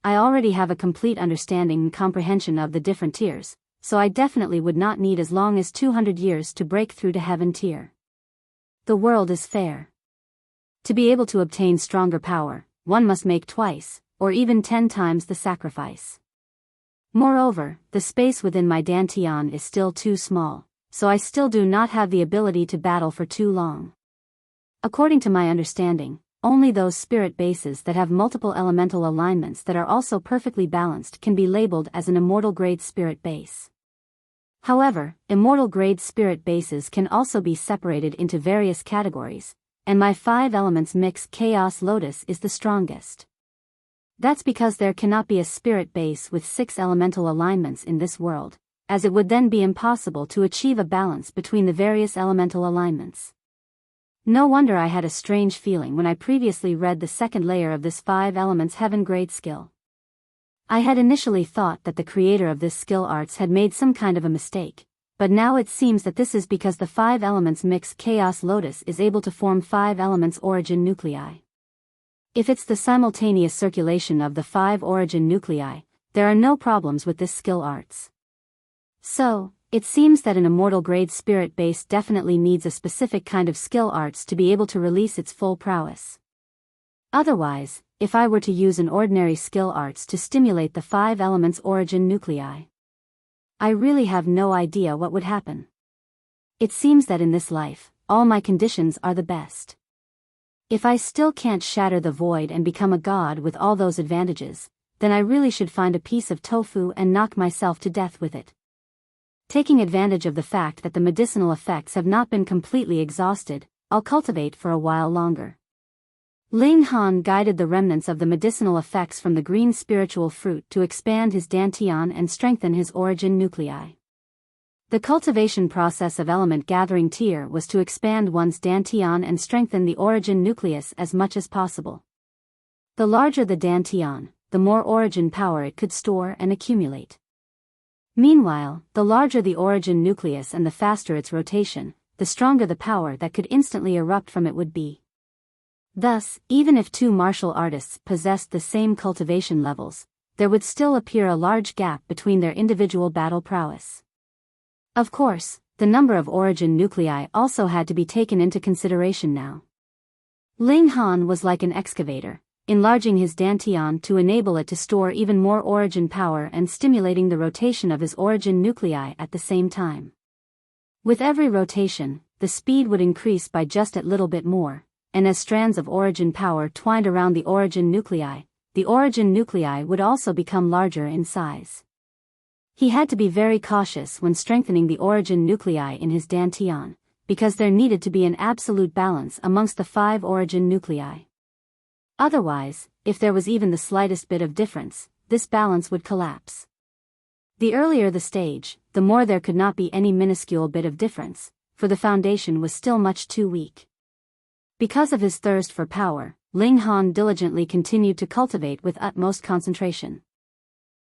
I already have a complete understanding and comprehension of the different tiers, so I definitely would not need as long as 200 years to break through to Heaven tier. The world is fair. To be able to obtain stronger power, one must make twice, or even 10 times the sacrifice. Moreover, the space within my dantian is still too small, so I still do not have the ability to battle for too long. According to my understanding, only those spirit bases that have multiple elemental alignments that are also perfectly balanced can be labeled as an immortal grade spirit base. However, immortal grade spirit bases can also be separated into various categories, and my 5 elements mix Chaos Lotus is the strongest. That's because there cannot be a spirit base with 6 elemental alignments in this world, as it would then be impossible to achieve a balance between the various elemental alignments. No wonder I had a strange feeling when I previously read the 2nd layer of this 5 elements heaven grade skill. I had initially thought that the creator of this skill arts had made some kind of a mistake, but now it seems that this is because the 5 elements mix Chaos Lotus is able to form 5 elements origin nuclei. If it's the simultaneous circulation of the 5 origin nuclei, there are no problems with this skill arts. So, it seems that an immortal grade spirit base definitely needs a specific kind of skill arts to be able to release its full prowess. Otherwise, if I were to use an ordinary skill arts to stimulate the 5 elements origin nuclei, I really have no idea what would happen. It seems that in this life, all my conditions are the best. If I still can't shatter the void and become a god with all those advantages, then I really should find a piece of tofu and knock myself to death with it. Taking advantage of the fact that the medicinal effects have not been completely exhausted, I'll cultivate for a while longer. Ling Han guided the remnants of the medicinal effects from the green spiritual fruit to expand his dantian and strengthen his origin nuclei. The cultivation process of element gathering tier was to expand one's dantian and strengthen the origin nucleus as much as possible. The larger the dantian, the more origin power it could store and accumulate. Meanwhile, the larger the origin nucleus and the faster its rotation, the stronger the power that could instantly erupt from it would be. Thus, even if two martial artists possessed the same cultivation levels, there would still appear a large gap between their individual battle prowess. Of course, the number of origin nuclei also had to be taken into consideration now. Ling Han was like an excavator, enlarging his dantian to enable it to store even more origin power and stimulating the rotation of his origin nuclei at the same time. With every rotation, the speed would increase by just a little bit more, and as strands of origin power twined around the origin nuclei would also become larger in size. He had to be very cautious when strengthening the origin nuclei in his dantian, because there needed to be an absolute balance amongst the 5 origin nuclei. Otherwise, if there was even the slightest bit of difference, this balance would collapse. The earlier the stage, the more there could not be any minuscule bit of difference, for the foundation was still much too weak. Because of his thirst for power, Ling Han diligently continued to cultivate with utmost concentration.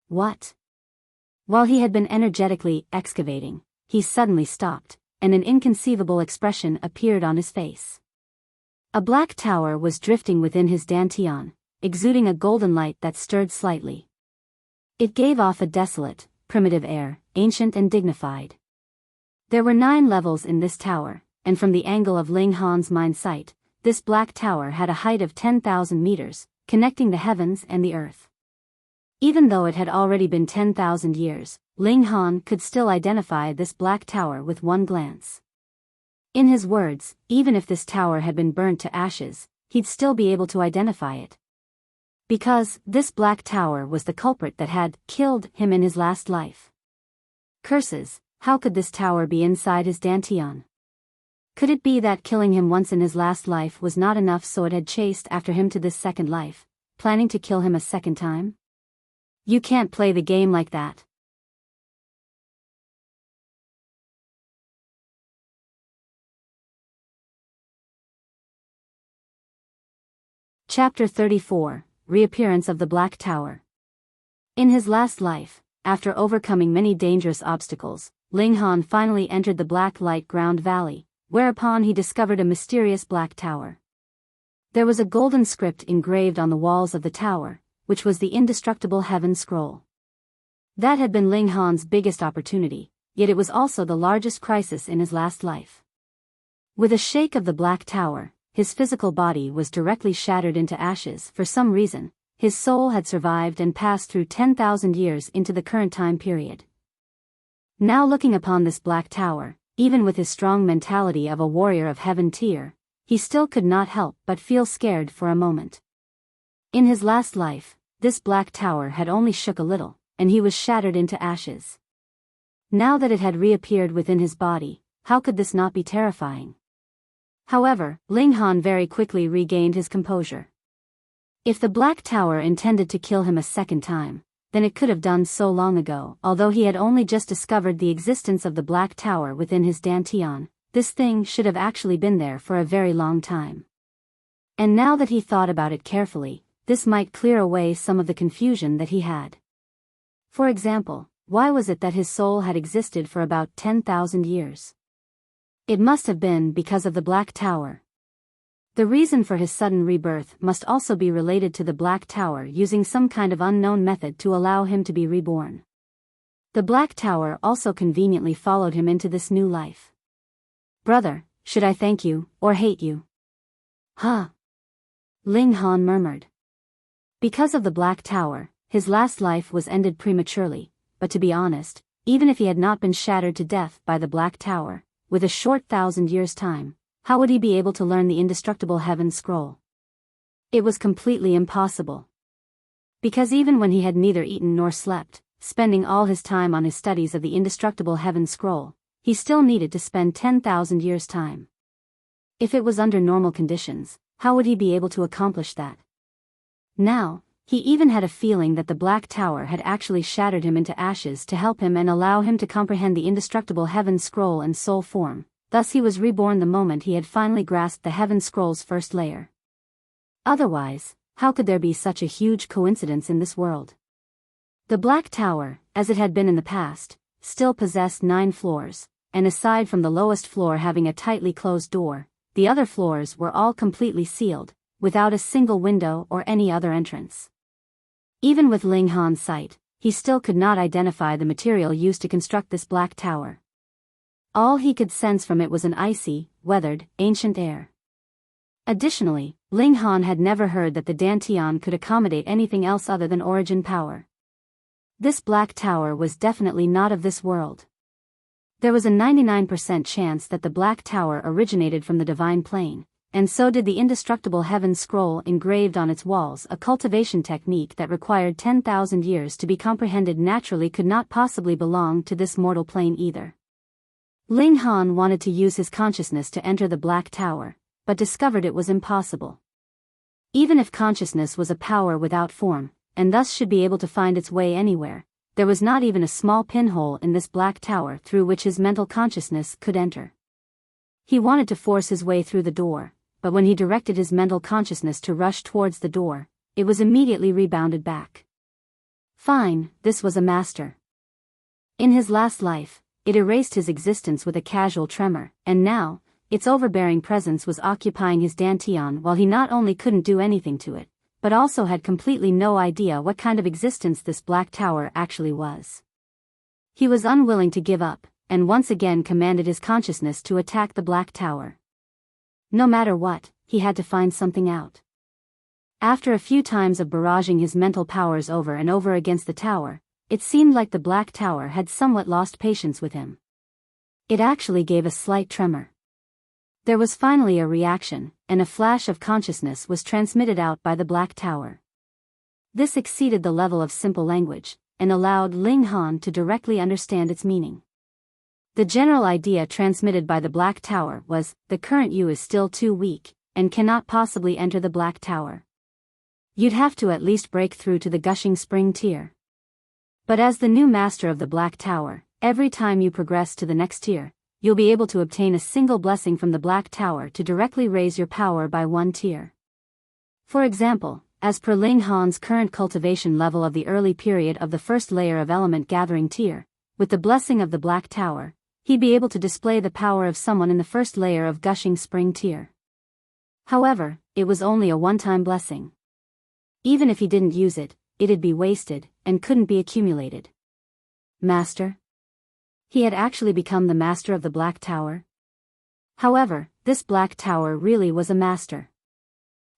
What? While he had been energetically excavating, he suddenly stopped, and an inconceivable expression appeared on his face. A black tower was drifting within his dantian, exuding a golden light that stirred slightly. It gave off a desolate, primitive air, ancient and dignified. There were 9 levels in this tower, and from the angle of Ling Han's mind sight, this black tower had a height of 10,000 meters, connecting the heavens and the earth. Even though it had already been 10,000 years, Ling Han could still identify this black tower with one glance. In his words, even if this tower had been burnt to ashes, he'd still be able to identify it. Because this black tower was the culprit that had killed him in his last life. Curses, how could this tower be inside his dantian? Could it be that killing him once in his last life was not enough, so it had chased after him to this second life, planning to kill him a second time? You can't play the game like that. Chapter 34, Reappearance of the Black Tower. In his last life, after overcoming many dangerous obstacles, Ling Han finally entered the Black Light Ground Valley, whereupon he discovered a mysterious black tower. There was a golden script engraved on the walls of the tower, which was the indestructible heaven scroll. That had been Ling Han's biggest opportunity, yet it was also the largest crisis in his last life. With a shake of the black tower, his physical body was directly shattered into ashes. For some reason, his soul had survived and passed through 10,000 years into the current time period. Now looking upon this black tower, even with his strong mentality of a warrior of heaven tier, he still could not help but feel scared for a moment. In his last life, this black tower had only shook a little, and he was shattered into ashes. Now that it had reappeared within his body, how could this not be terrifying? However, Ling Han very quickly regained his composure. If the black tower intended to kill him a second time, then it could have done so long ago. Although he had only just discovered the existence of the black tower within his dantian, this thing should have actually been there for a very long time. And now that he thought about it carefully, this might clear away some of the confusion that he had. For example, why was it that his soul had existed for about 10,000 years? It must have been because of the black tower. The reason for his sudden rebirth must also be related to the black tower using some kind of unknown method to allow him to be reborn. The black tower also conveniently followed him into this new life. Brother, should I thank you, or hate you? Huh? Ling Han murmured. Because of the black tower, his last life was ended prematurely, but to be honest, even if he had not been shattered to death by the black tower, with a short 1,000 years' time, how would he be able to learn the indestructible heaven scroll? It was completely impossible. Because even when he had neither eaten nor slept, spending all his time on his studies of the indestructible heaven scroll, he still needed to spend 10,000 years' time. If it was under normal conditions, how would he be able to accomplish that? Now, he even had a feeling that the Black Tower had actually shattered him into ashes to help him and allow him to comprehend the indestructible Heaven Scroll in soul form. Thus he was reborn the moment he had finally grasped the Heaven Scroll's first layer. Otherwise, how could there be such a huge coincidence in this world? The Black Tower, as it had been in the past, still possessed 9 floors, and aside from the lowest floor having a tightly closed door, the other floors were all completely sealed, without a single window or any other entrance. Even with Ling Han's sight, he still could not identify the material used to construct this Black Tower. All he could sense from it was an icy, weathered, ancient air. Additionally, Ling Han had never heard that the Dantian could accommodate anything else other than origin power. This Black Tower was definitely not of this world. There was a 99% chance that the Black Tower originated from the divine plane, and so did the indestructible Heaven Scroll engraved on its walls. A cultivation technique that required 10,000 years to be comprehended naturally could not possibly belong to this mortal plane either. Ling Han wanted to use his consciousness to enter the Black Tower, but discovered it was impossible. Even if consciousness was a power without form, and thus should be able to find its way anywhere, there was not even a small pinhole in this Black Tower through which his mental consciousness could enter. He wanted to force his way through the door, but when he directed his mental consciousness to rush towards the door, it was immediately rebounded back. Fine, this was a master. In his last life, it erased his existence with a casual tremor, and now, its overbearing presence was occupying his Dantian while he not only couldn't do anything to it, but also had completely no idea what kind of existence this Black Tower actually was. He was unwilling to give up, and once again commanded his consciousness to attack the Black Tower. No matter what, he had to find something out. After a few times of barraging his mental powers over and over against the tower, it seemed like the Black Tower had somewhat lost patience with him. It actually gave a slight tremor. There was finally a reaction, and a flash of consciousness was transmitted out by the Black Tower. This exceeded the level of simple language, and allowed Ling Han to directly understand its meaning. The general idea transmitted by the Black Tower was, the current you is still too weak, and cannot possibly enter the Black Tower. You'd have to at least break through to the gushing spring tier. But as the new master of the Black Tower, every time you progress to the next tier, you'll be able to obtain a single blessing from the Black Tower to directly raise your power by 1 tier. For example, as per Ling Han's current cultivation level of the early period of the first layer of element gathering tier, with the blessing of the Black Tower, he'd be able to display the power of someone in the first layer of gushing spring tier. However, it was only a one-time blessing. Even if he didn't use it, it'd be wasted, and couldn't be accumulated. Master? He had actually become the master of the Black Tower? However, this Black Tower really was a master.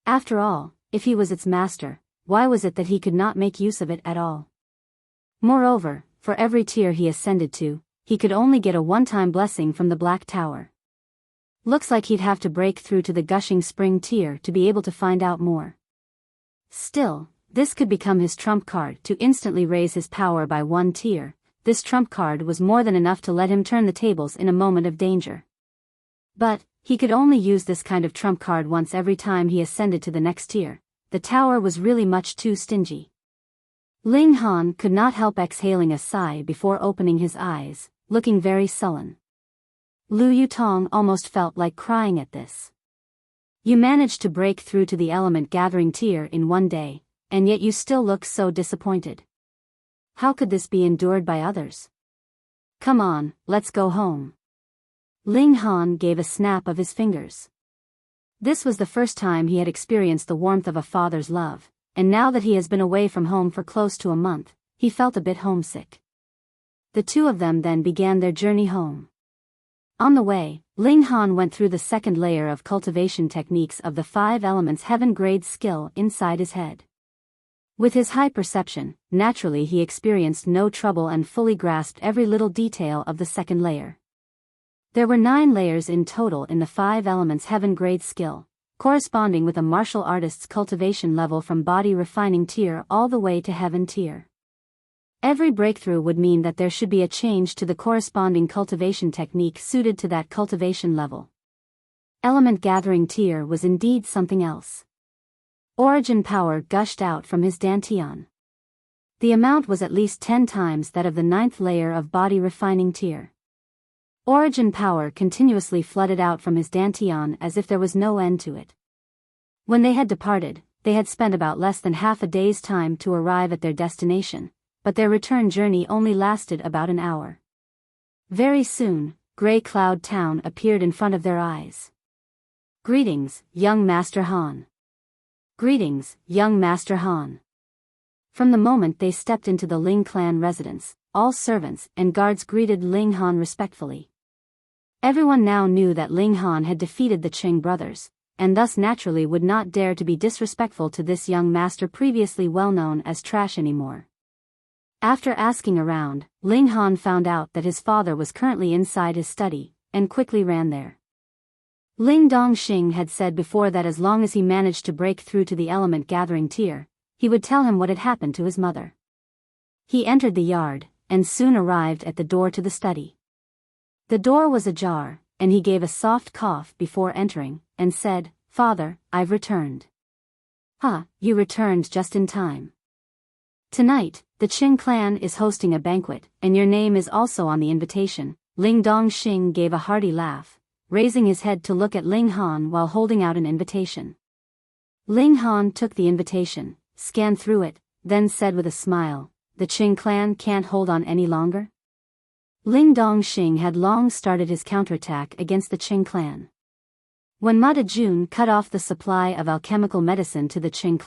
After all, if he was its master, why was it that he could not make use of it at all? Moreover, for every tier he ascended to, he could only get a one-time blessing from the Black Tower. Looks like he'd have to break through to the gushing spring tier to be able to find out more. Still, this could become his trump card to instantly raise his power by 1 tier. This trump card was more than enough to let him turn the tables in a moment of danger. But, he could only use this kind of trump card once every time he ascended to the next tier. The tower was really much too stingy. Ling Han could not help exhaling a sigh before opening his eyes, looking very sullen. Lu Yutong almost felt like crying at this. You managed to break through to the element gathering tier in 1 day, and yet you still look so disappointed. How could this be endured by others? Come on, let's go home. Ling Han gave a snap of his fingers. This was the first time he had experienced the warmth of a father's love, and now that he has been away from home for close to a month, he felt a bit homesick. The two of them then began their journey home. On the way, Ling Han went through the second layer of cultivation techniques of the 5 elements heaven grade skill inside his head. With his high perception, naturally he experienced no trouble and fully grasped every little detail of the second layer. There were 9 layers in total in the 5 elements heaven grade skill, corresponding with a martial artist's cultivation level from body refining tier all the way to heaven tier. Every breakthrough would mean that there should be a change to the corresponding cultivation technique suited to that cultivation level. Element gathering tier was indeed something else. Origin power gushed out from his dantian. The amount was at least 10 times that of the 9th layer of body refining tier. Origin power continuously flooded out from his dantian as if there was no end to it. When they had departed, they had spent about less than half a day's time to arrive at their destination, but their return journey only lasted about an hour. Very soon, Grey Cloud Town appeared in front of their eyes. "Greetings, young Master Han." "Greetings, young Master Han." From the moment they stepped into the Ling clan residence, all servants and guards greeted Ling Han respectfully. Everyone now knew that Ling Han had defeated the Qing brothers, and thus naturally would not dare to be disrespectful to this young master previously well known as trash anymore. After asking around, Ling Han found out that his father was currently inside his study, and quickly ran there. Ling Dongxing had said before that as long as he managed to break through to the element gathering tier, he would tell him what had happened to his mother. He entered the yard, and soon arrived at the door to the study. The door was ajar, and he gave a soft cough before entering, and said, "Father, I've returned." You returned just in time. Tonight, the Qing clan is hosting a banquet, and your name is also on the invitation." Ling Dongxing gave a hearty laugh, raising his head to look at Ling Han while holding out an invitation. Ling Han took the invitation, scanned through it, then said with a smile, "The Qing clan can't hold on any longer?" Ling Dongxing had long started his counterattack against the Qing clan. When Ma Dejun cut off the supply of alchemical medicine to the Qing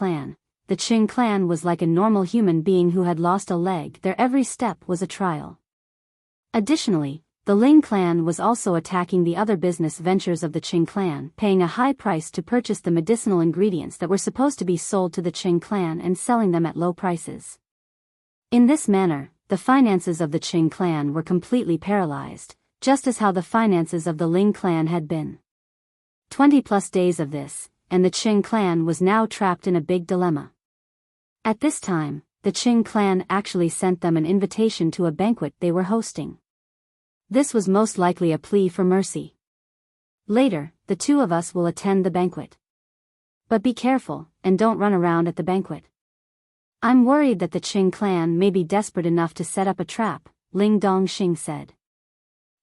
clan was like a normal human being who had lost a leg. Their every step was a trial. Additionally, the Ling clan was also attacking the other business ventures of the Qing clan, paying a high price to purchase the medicinal ingredients that were supposed to be sold to the Qing clan and selling them at low prices. In this manner, the finances of the Qing clan were completely paralyzed, just as how the finances of the Ling clan had been. 20+ days of this, and the Qing clan was now trapped in a big dilemma. At this time, the Qing clan actually sent them an invitation to a banquet they were hosting. This was most likely a plea for mercy. "Later, the two of us will attend the banquet. But be careful, and don't run around at the banquet. I'm worried that the Qing clan may be desperate enough to set up a trap," Ling Dongxing said.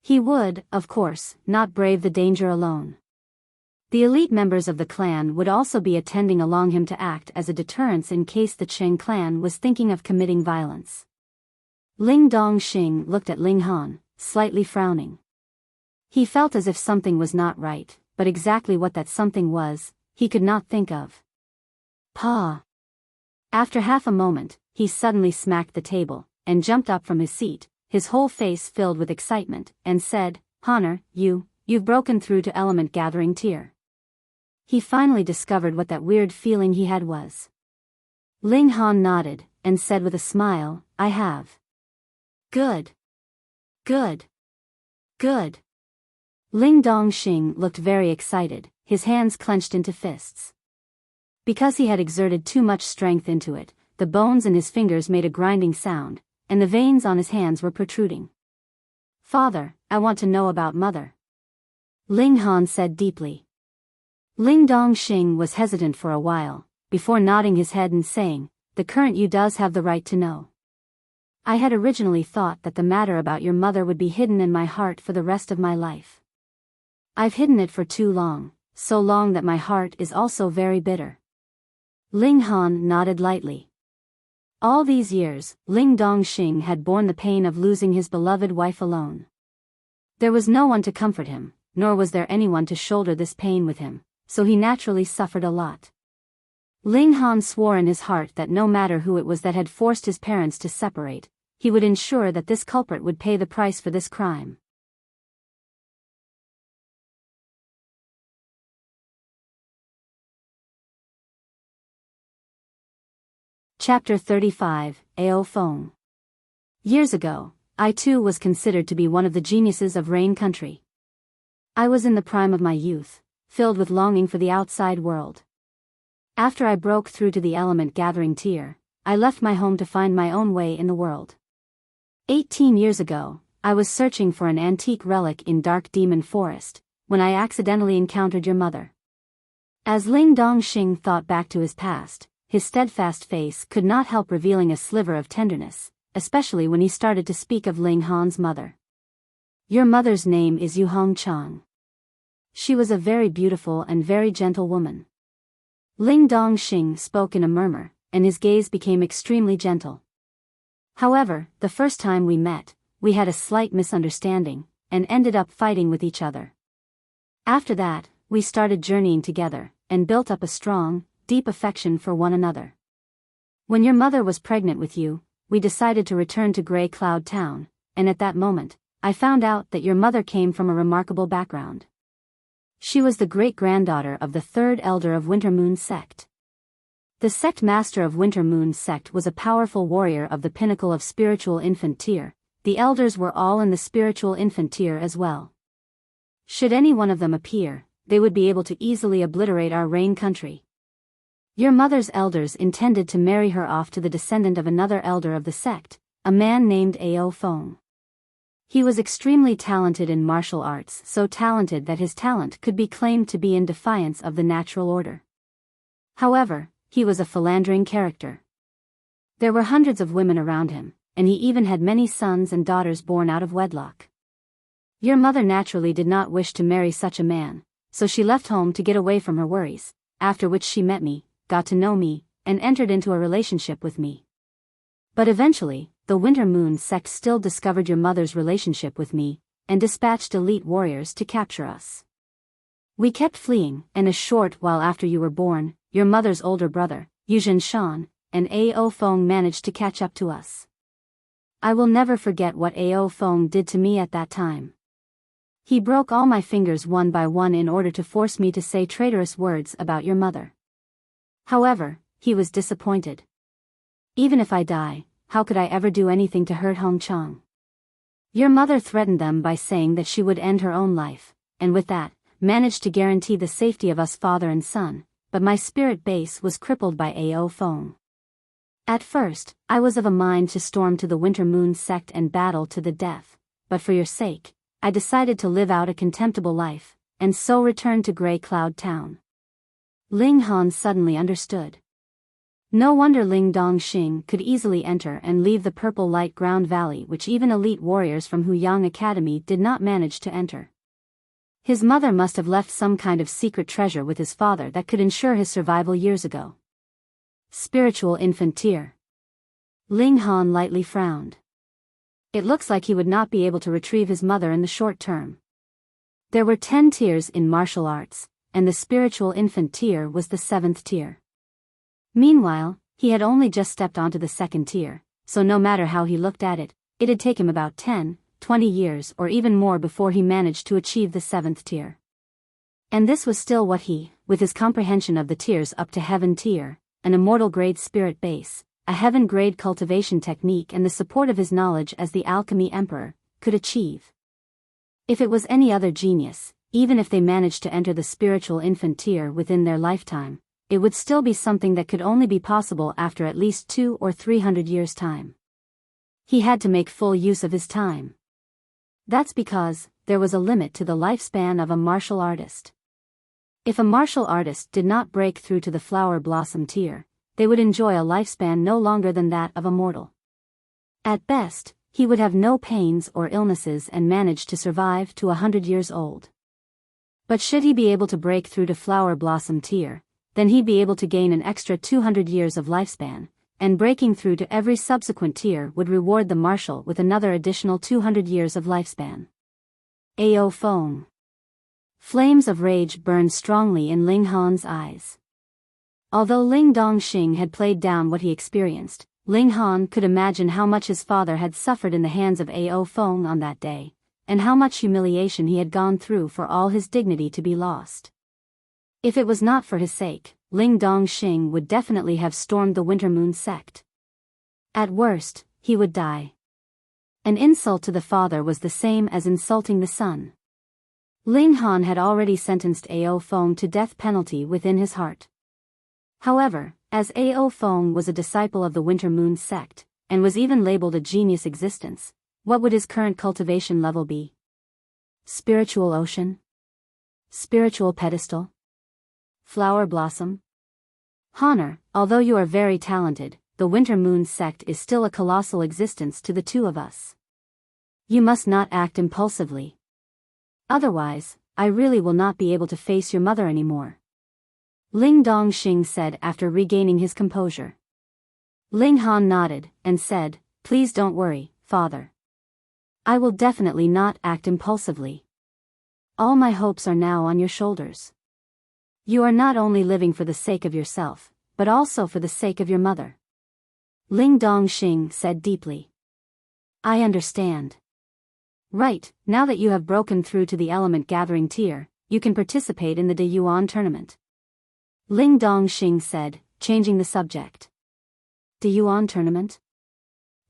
He would, of course, not brave the danger alone. The elite members of the clan would also be attending along him to act as a deterrence in case the Qing clan was thinking of committing violence. Ling Dongxing looked at Ling Han, slightly frowning. He felt as if something was not right, but exactly what that something was, he could not think of. "Pa." After half a moment, he suddenly smacked the table, and jumped up from his seat, his whole face filled with excitement, and said, "Honor, you've broken through to element gathering tier." He finally discovered what that weird feeling he had was. Ling Han nodded, and said with a smile, "I have." Good. Good. Good. Ling Dongxing looked very excited, his hands clenched into fists. Because he had exerted too much strength into it, the bones in his fingers made a grinding sound, and the veins on his hands were protruding. "Father, I want to know about Mother," Ling Han said deeply. Ling Dongxing was hesitant for a while, before nodding his head and saying, "The current you does have the right to know. I had originally thought that the matter about your mother would be hidden in my heart for the rest of my life. I've hidden it for too long, so long that my heart is also very bitter." Ling Han nodded lightly. All these years, Ling Dongxing had borne the pain of losing his beloved wife alone. There was no one to comfort him, nor was there anyone to shoulder this pain with him, so he naturally suffered a lot. Ling Han swore in his heart that no matter who it was that had forced his parents to separate, he would ensure that this culprit would pay the price for this crime. Chapter 35, Ao Feng. Years ago, I too was considered to be one of the geniuses of Rain Country. I was in the prime of my youth, filled with longing for the outside world. After I broke through to the element gathering tier, I left my home to find my own way in the world. 18 years ago, I was searching for an antique relic in Dark Demon Forest, when I accidentally encountered your mother." As Ling Dongxing thought back to his past, his steadfast face could not help revealing a sliver of tenderness, especially when he started to speak of Ling Han's mother. "Your mother's name is Yu Hongchang. She was a very beautiful and very gentle woman." Ling Dongxing spoke in a murmur, and his gaze became extremely gentle. "However, the first time we met, we had a slight misunderstanding, and ended up fighting with each other. After that, we started journeying together, and built up a strong, deep affection for one another. When your mother was pregnant with you, we decided to return to Grey Cloud Town, and at that moment, I found out that your mother came from a remarkable background. She was the great-granddaughter of the third elder of Winter Moon Sect. The sect master of Winter Moon Sect was a powerful warrior of the pinnacle of spiritual infant tier. The elders were all in the spiritual infant tier as well. Should any one of them appear, they would be able to easily obliterate our Rain country. Your mother's elders intended to marry her off to the descendant of another elder of the sect, a man named Ao Feng. He was extremely talented in martial arts, so talented that his talent could be claimed to be in defiance of the natural order. However, he was a philandering character. There were hundreds of women around him, and he even had many sons and daughters born out of wedlock. Your mother naturally did not wish to marry such a man, so she left home to get away from her worries, after which she met me, got to know me, and entered into a relationship with me. But eventually, the Winter Moon Sect still discovered your mother's relationship with me, and dispatched elite warriors to capture us. We kept fleeing, and a short while after you were born, your mother's older brother, Yuzhen Shan, and Ao Feng managed to catch up to us. I will never forget what Ao Feng did to me at that time. He broke all my fingers one by one in order to force me to say traitorous words about your mother. However, he was disappointed. Even if I die, how could I ever do anything to hurt Hongchang? Your mother threatened them by saying that she would end her own life, and with that, managed to guarantee the safety of us father and son, but my spirit base was crippled by Ao Feng. At first, I was of a mind to storm to the Winter Moon Sect and battle to the death, but for your sake, I decided to live out a contemptible life, and so returned to Grey Cloud Town. Ling Han suddenly understood. No wonder Ling Dongxing could easily enter and leave the Purple Light Ground Valley, which even elite warriors from Huyang Academy did not manage to enter. His mother must have left some kind of secret treasure with his father that could ensure his survival years ago. Spiritual infant tier. Ling Han lightly frowned. It looks like he would not be able to retrieve his mother in the short term. There were 10 tiers in martial arts, and the spiritual infant tier was the 7th tier. Meanwhile, he had only just stepped onto the 2nd tier, so no matter how he looked at it, it'd take him about 10, 20 years or even more before he managed to achieve the 7th tier. And this was still what he, with his comprehension of the tiers up to Heaven tier, an immortal grade spirit base, a Heaven grade cultivation technique and the support of his knowledge as the Alchemy Emperor, could achieve. If it was any other genius, even if they managed to enter the spiritual infant tier within their lifetime, it would still be something that could only be possible after at least 200 or 300 years' time. He had to make full use of his time. That's because there was a limit to the lifespan of a martial artist. If a martial artist did not break through to the flower blossom tier, they would enjoy a lifespan no longer than that of a mortal. At best, he would have no pains or illnesses and manage to survive to 100 years old. But should he be able to break through to flower blossom tier, then he'd be able to gain an extra 200 years of lifespan, and breaking through to every subsequent tier would reward the martial with another additional 200 years of lifespan. Ao Feng. Flames of rage burned strongly in Ling Han's eyes. Although Ling Dongxing had played down what he experienced, Ling Han could imagine how much his father had suffered in the hands of Ao Feng on that day, and how much humiliation he had gone through for all his dignity to be lost. If it was not for his sake, Ling Dongxing would definitely have stormed the Winter Moon Sect. At worst, he would die. An insult to the father was the same as insulting the son. Ling Han had already sentenced Ao Feng to death penalty within his heart. However, as Ao Feng was a disciple of the Winter Moon Sect, and was even labeled a genius existence, what would his current cultivation level be? Spiritual ocean? Spiritual pedestal? Flower blossom? Honor, although you are very talented, the Winter Moon sect is still a colossal existence to the two of us. You must not act impulsively. Otherwise, I really will not be able to face your mother anymore. Ling Dongxing said after regaining his composure. Ling Han nodded and said, "Please don't worry, father. I will definitely not act impulsively. All my hopes are now on your shoulders. You are not only living for the sake of yourself, but also for the sake of your mother." Ling Dongxing said deeply. "I understand. Right, now that you have broken through to the element gathering tier, you can participate in the De Yuan tournament." Ling Dongxing said, changing the subject. De Yuan tournament?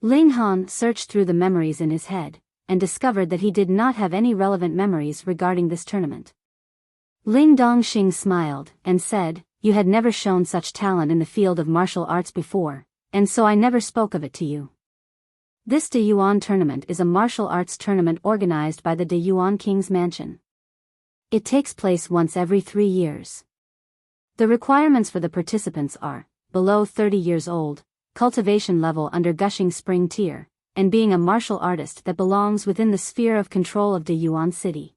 Ling Han searched through the memories in his head, and discovered that he did not have any relevant memories regarding this tournament. Ling Dongxing smiled, and said, "You had never shown such talent in the field of martial arts before, and so I never spoke of it to you. This De Yuan tournament is a martial arts tournament organized by the De Yuan King's mansion. It takes place once every 3 years. The requirements for the participants are, below 30 years old, cultivation level under Gushing Spring tier, and being a martial artist that belongs within the sphere of control of De Yuan City.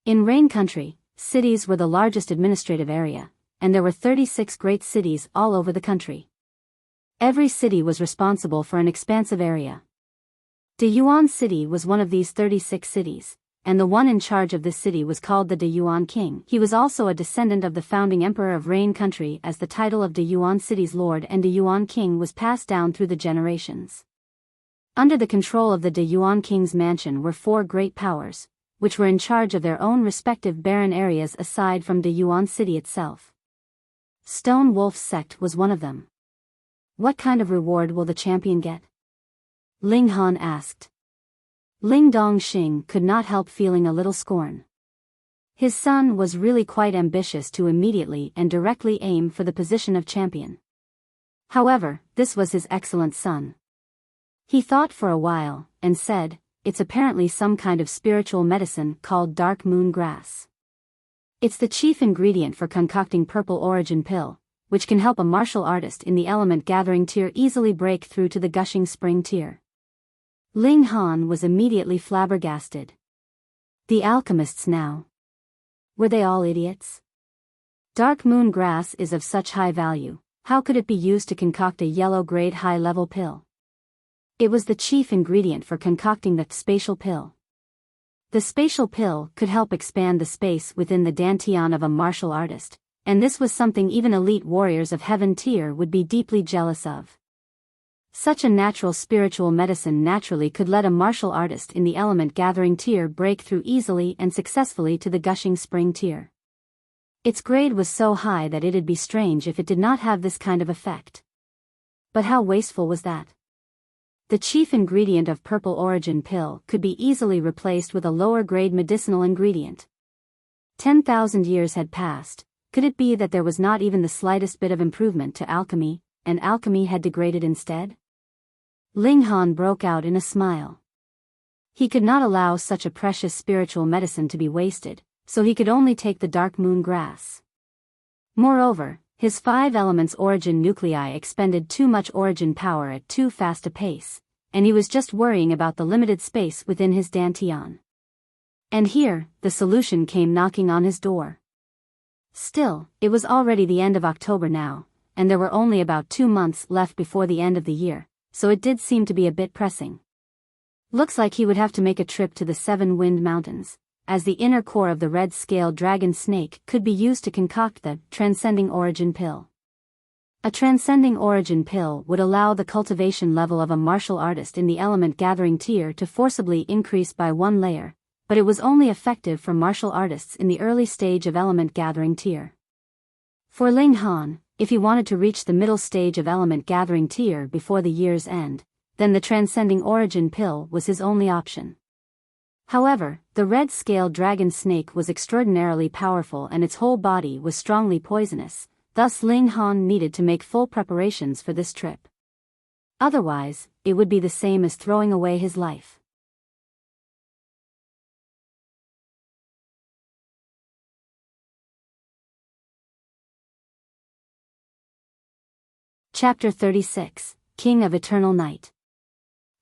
In Rain Country, cities were the largest administrative area, and there were 36 great cities all over the country. Every city was responsible for an expansive area. De Yuan City was one of these 36 cities, and the one in charge of this city was called the De Yuan King. He was also a descendant of the founding emperor of Rain Country, as the title of De Yuan City's lord and De Yuan King was passed down through the generations. Under the control of the De Yuan King's mansion were 4 great powers, which were in charge of their own respective barren areas aside from De Yuan City itself. Stone Wolf's sect was one of them. What kind of reward will the champion get? Ling Han asked. Ling Dongxing could not help feeling a little scorn. His son was really quite ambitious to immediately and directly aim for the position of champion. However, this was his excellent son. He thought for a while, and said, "It's apparently some kind of spiritual medicine called dark moon grass. It's the chief ingredient for concocting purple origin pill, which can help a martial artist in the element gathering tier easily break through to the gushing spring tier." Ling Han was immediately flabbergasted. The alchemists now. Were they all idiots? Dark moon grass is of such high value, how could it be used to concoct a yellow-grade high-level pill? It was the chief ingredient for concocting the spatial pill. The spatial pill could help expand the space within the dantian of a martial artist, and this was something even elite warriors of heaven tier would be deeply jealous of. Such a natural spiritual medicine naturally could let a martial artist in the element gathering tier break through easily and successfully to the gushing spring tier. Its grade was so high that it'd be strange if it did not have this kind of effect. But how wasteful was that? The chief ingredient of purple origin pill could be easily replaced with a lower grade medicinal ingredient. 10,000 years had passed. Could it be that there was not even the slightest bit of improvement to alchemy, and alchemy had degraded instead? Ling Han broke out in a smile. He could not allow such a precious spiritual medicine to be wasted, so he could only take the dark moon grass. Moreover, his 5 elements origin nuclei expended too much origin power at too fast a pace, and he was just worrying about the limited space within his dantian. And here, the solution came knocking on his door. Still, it was already the end of October now, and there were only about 2 months left before the end of the year, so it did seem to be a bit pressing. Looks like he would have to make a trip to the 7 Wind Mountains, as the inner core of the red-scaled dragon snake could be used to concoct the transcending origin pill. A transcending origin pill would allow the cultivation level of a martial artist in the element gathering tier to forcibly increase by 1 layer, but it was only effective for martial artists in the early stage of element gathering tier. For Ling Han, if he wanted to reach the middle stage of element gathering tier before the year's end, then the transcending origin pill was his only option. However, the red-scaled dragon snake was extraordinarily powerful and its whole body was strongly poisonous, thus Ling Han needed to make full preparations for this trip. Otherwise, it would be the same as throwing away his life. Chapter 36, King of Eternal Night.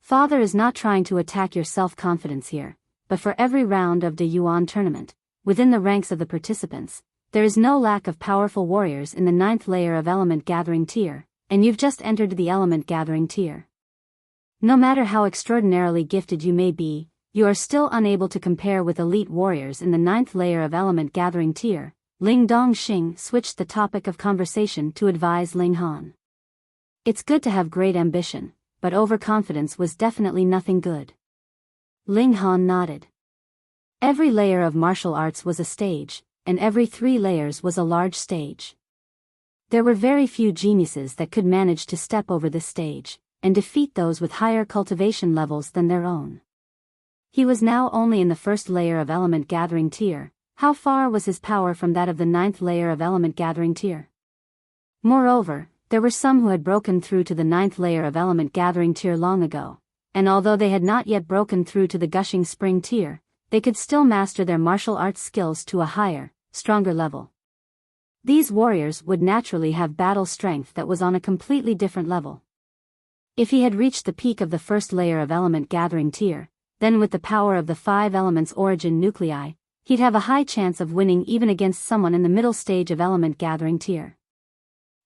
Father is not trying to attack your self-confidence here, but for every round of the Yuan tournament, within the ranks of the participants, there is no lack of powerful warriors in the 9th layer of Element Gathering tier, and you've just entered the Element Gathering tier. No matter how extraordinarily gifted you may be, you are still unable to compare with elite warriors in the 9th layer of Element Gathering tier. Ling Dongxing switched the topic of conversation to advise Ling Han. It's good to have great ambition, but overconfidence was definitely nothing good. Ling Han nodded. Every layer of martial arts was a stage, and every 3 layers was a large stage. There were very few geniuses that could manage to step over this stage, and defeat those with higher cultivation levels than their own. He was now only in the 1st layer of Element Gathering tier. How far was his power from that of the 9th layer of Element Gathering tier? Moreover, there were some who had broken through to the 9th layer of Element Gathering tier long ago, and although they had not yet broken through to the Gushing Spring tier, they could still master their martial arts skills to a higher, stronger level. These warriors would naturally have battle strength that was on a completely different level. If he had reached the peak of the 1st layer of Element Gathering tier, then with the power of the 5 elements origin nuclei, he'd have a high chance of winning even against someone in the middle stage of Element Gathering tier.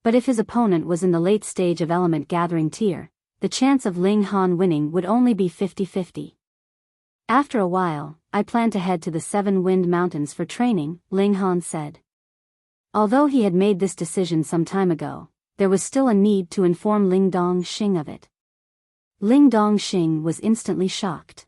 But if his opponent was in the late stage of Element Gathering tier, the chance of Ling Han winning would only be 50-50. After a while, I plan to head to the 7 Wind Mountains for training, Ling Han said. Although he had made this decision some time ago, there was still a need to inform Ling Dongxing of it. Ling Dongxing was instantly shocked.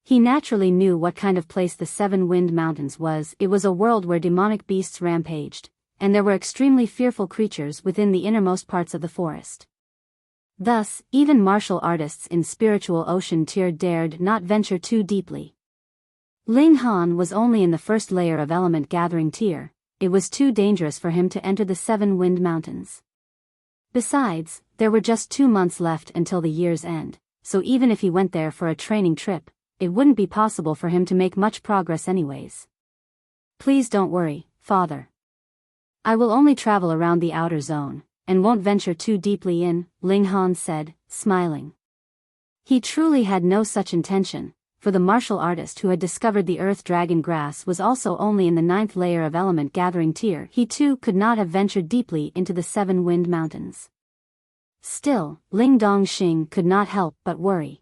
He naturally knew what kind of place the 7 Wind Mountains was. It was a world where demonic beasts rampaged, and there were extremely fearful creatures within the innermost parts of the forest. Thus, even martial artists in Spiritual Ocean tier dared not venture too deeply. Ling Han was only in the 1st layer of Element Gathering tier. It was too dangerous for him to enter the 7 Wind Mountains. Besides, there were just 2 months left until the year's end, so even if he went there for a training trip, it wouldn't be possible for him to make much progress anyways. Please don't worry, Father. I will only travel around the outer zone, and won't venture too deeply in, Ling Han said, smiling. He truly had no such intention, for the martial artist who had discovered the Earth Dragon Grass was also only in the 9th layer of Element Gathering tier. He too could not have ventured deeply into the 7 Wind Mountains. Still, Ling Dongxing could not help but worry.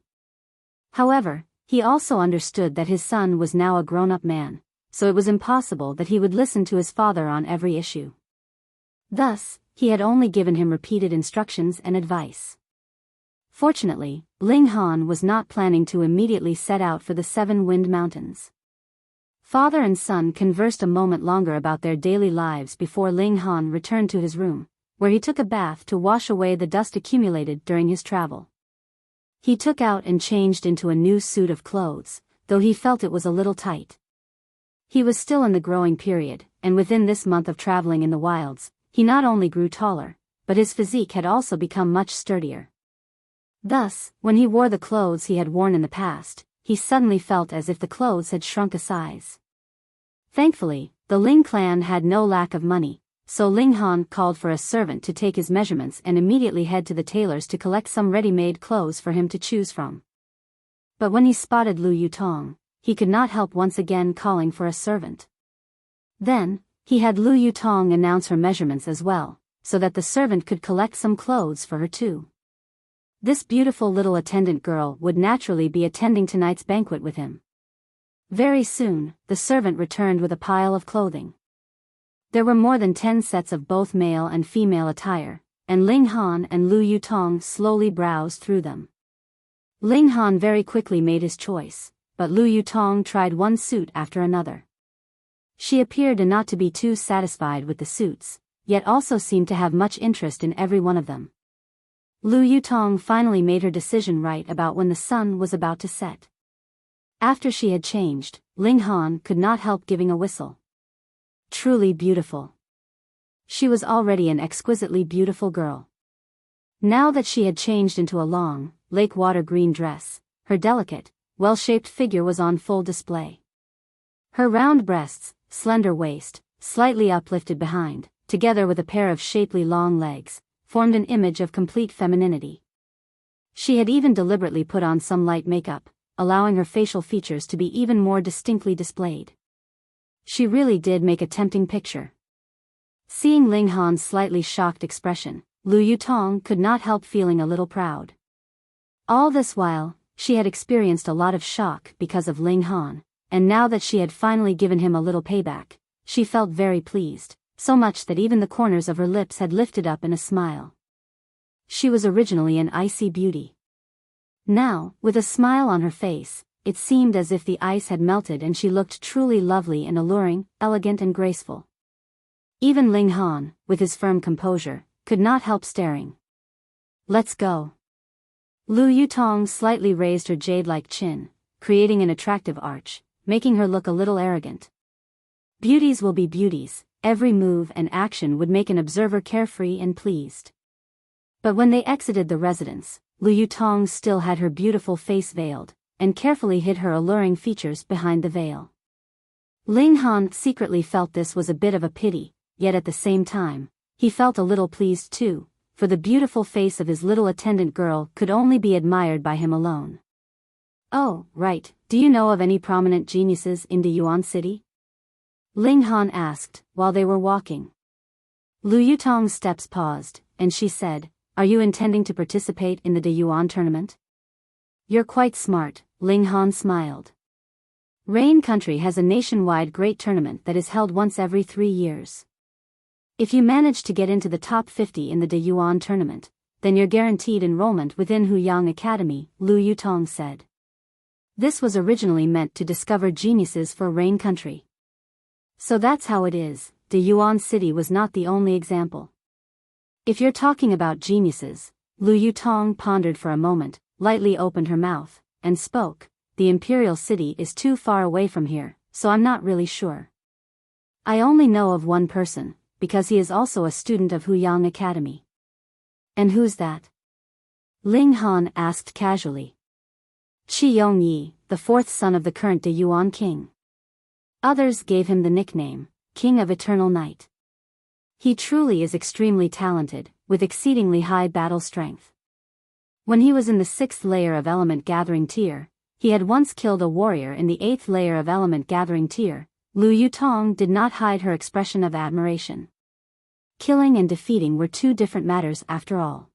However, he also understood that his son was now a grown-up man, so it was impossible that he would listen to his father on every issue. Thus, he had only given him repeated instructions and advice. Fortunately, Ling Han was not planning to immediately set out for the 7 Wind Mountains. Father and son conversed a moment longer about their daily lives before Ling Han returned to his room, where he took a bath to wash away the dust accumulated during his travel. He took out and changed into a new suit of clothes, though he felt it was a little tight. He was still in the growing period, and within this month of traveling in the wilds, he not only grew taller, but his physique had also become much sturdier. Thus, when he wore the clothes he had worn in the past, he suddenly felt as if the clothes had shrunk a size. Thankfully, the Ling clan had no lack of money, so Ling Han called for a servant to take his measurements and immediately head to the tailor's to collect some ready-made clothes for him to choose from. But when he spotted Lu Yutong, he could not help once again calling for a servant. Then, he had Lu Yutong announce her measurements as well, so that the servant could collect some clothes for her too. This beautiful little attendant girl would naturally be attending tonight's banquet with him. Very soon, the servant returned with a pile of clothing. There were more than 10 sets of both male and female attire, and Ling Han and Lu Yutong slowly browsed through them. Ling Han very quickly made his choice, but Lu Yutong tried one suit after another. She appeared not to be too satisfied with the suits, yet also seemed to have much interest in every one of them. Lu Yutong finally made her decision right about when the sun was about to set. After she had changed, Ling Han could not help giving a whistle. Truly beautiful. She was already an exquisitely beautiful girl. Now that she had changed into a long, lake water green dress, her delicate, well-shaped figure was on full display. Her round breasts, slender waist, slightly uplifted behind, together with a pair of shapely long legs, formed an image of complete femininity. She had even deliberately put on some light makeup, allowing her facial features to be even more distinctly displayed. She really did make a tempting picture. Seeing Ling Han's slightly shocked expression, Lu Yutong could not help feeling a little proud. All this while, she had experienced a lot of shock because of Ling Han, and now that she had finally given him a little payback, she felt very pleased, so much that even the corners of her lips had lifted up in a smile. She was originally an icy beauty. Now, with a smile on her face, it seemed as if the ice had melted and she looked truly lovely and alluring, elegant and graceful. Even Ling Han, with his firm composure, could not help staring. "Let's go." Lu Yutong slightly raised her jade-like chin, creating an attractive arch, making her look a little arrogant. Beauties will be beauties, every move and action would make an observer carefree and pleased. But when they exited the residence, Lu Yutong still had her beautiful face veiled, and carefully hid her alluring features behind the veil. Ling Han secretly felt this was a bit of a pity, yet at the same time, he felt a little pleased too, for the beautiful face of his little attendant girl could only be admired by him alone. "Oh, right, do you know of any prominent geniuses in the Yuan city?" Ling Han asked, while they were walking. Lu Yutong's steps paused, and she said, "Are you intending to participate in the Yuan tournament?" "You're quite smart," Ling Han smiled. Rain Country has a nationwide great tournament that is held once every 3 years. If you manage to get into the top 50 in the Yuan tournament, then you're guaranteed enrollment within Huyang Academy, Lu Yutong said. This was originally meant to discover geniuses for Rain Country. So that's how it is, the Yuan city was not the only example. If you're talking about geniuses, Lu Yutong pondered for a moment, lightly opened her mouth, and spoke, "The Imperial City is too far away from here, so I'm not really sure. I only know of one person, because he is also a student of Huyang Academy." "And who's that?" Ling Han asked casually. "Qi Yongyi, the 4th son of the current Yuan king. Others gave him the nickname, King of Eternal Night. He truly is extremely talented, with exceedingly high battle strength. When he was in the 6th layer of Element Gathering tier, he had once killed a warrior in the 8th layer of Element Gathering tier." Lu Yutong did not hide her expression of admiration. Killing and defeating were 2 different matters after all.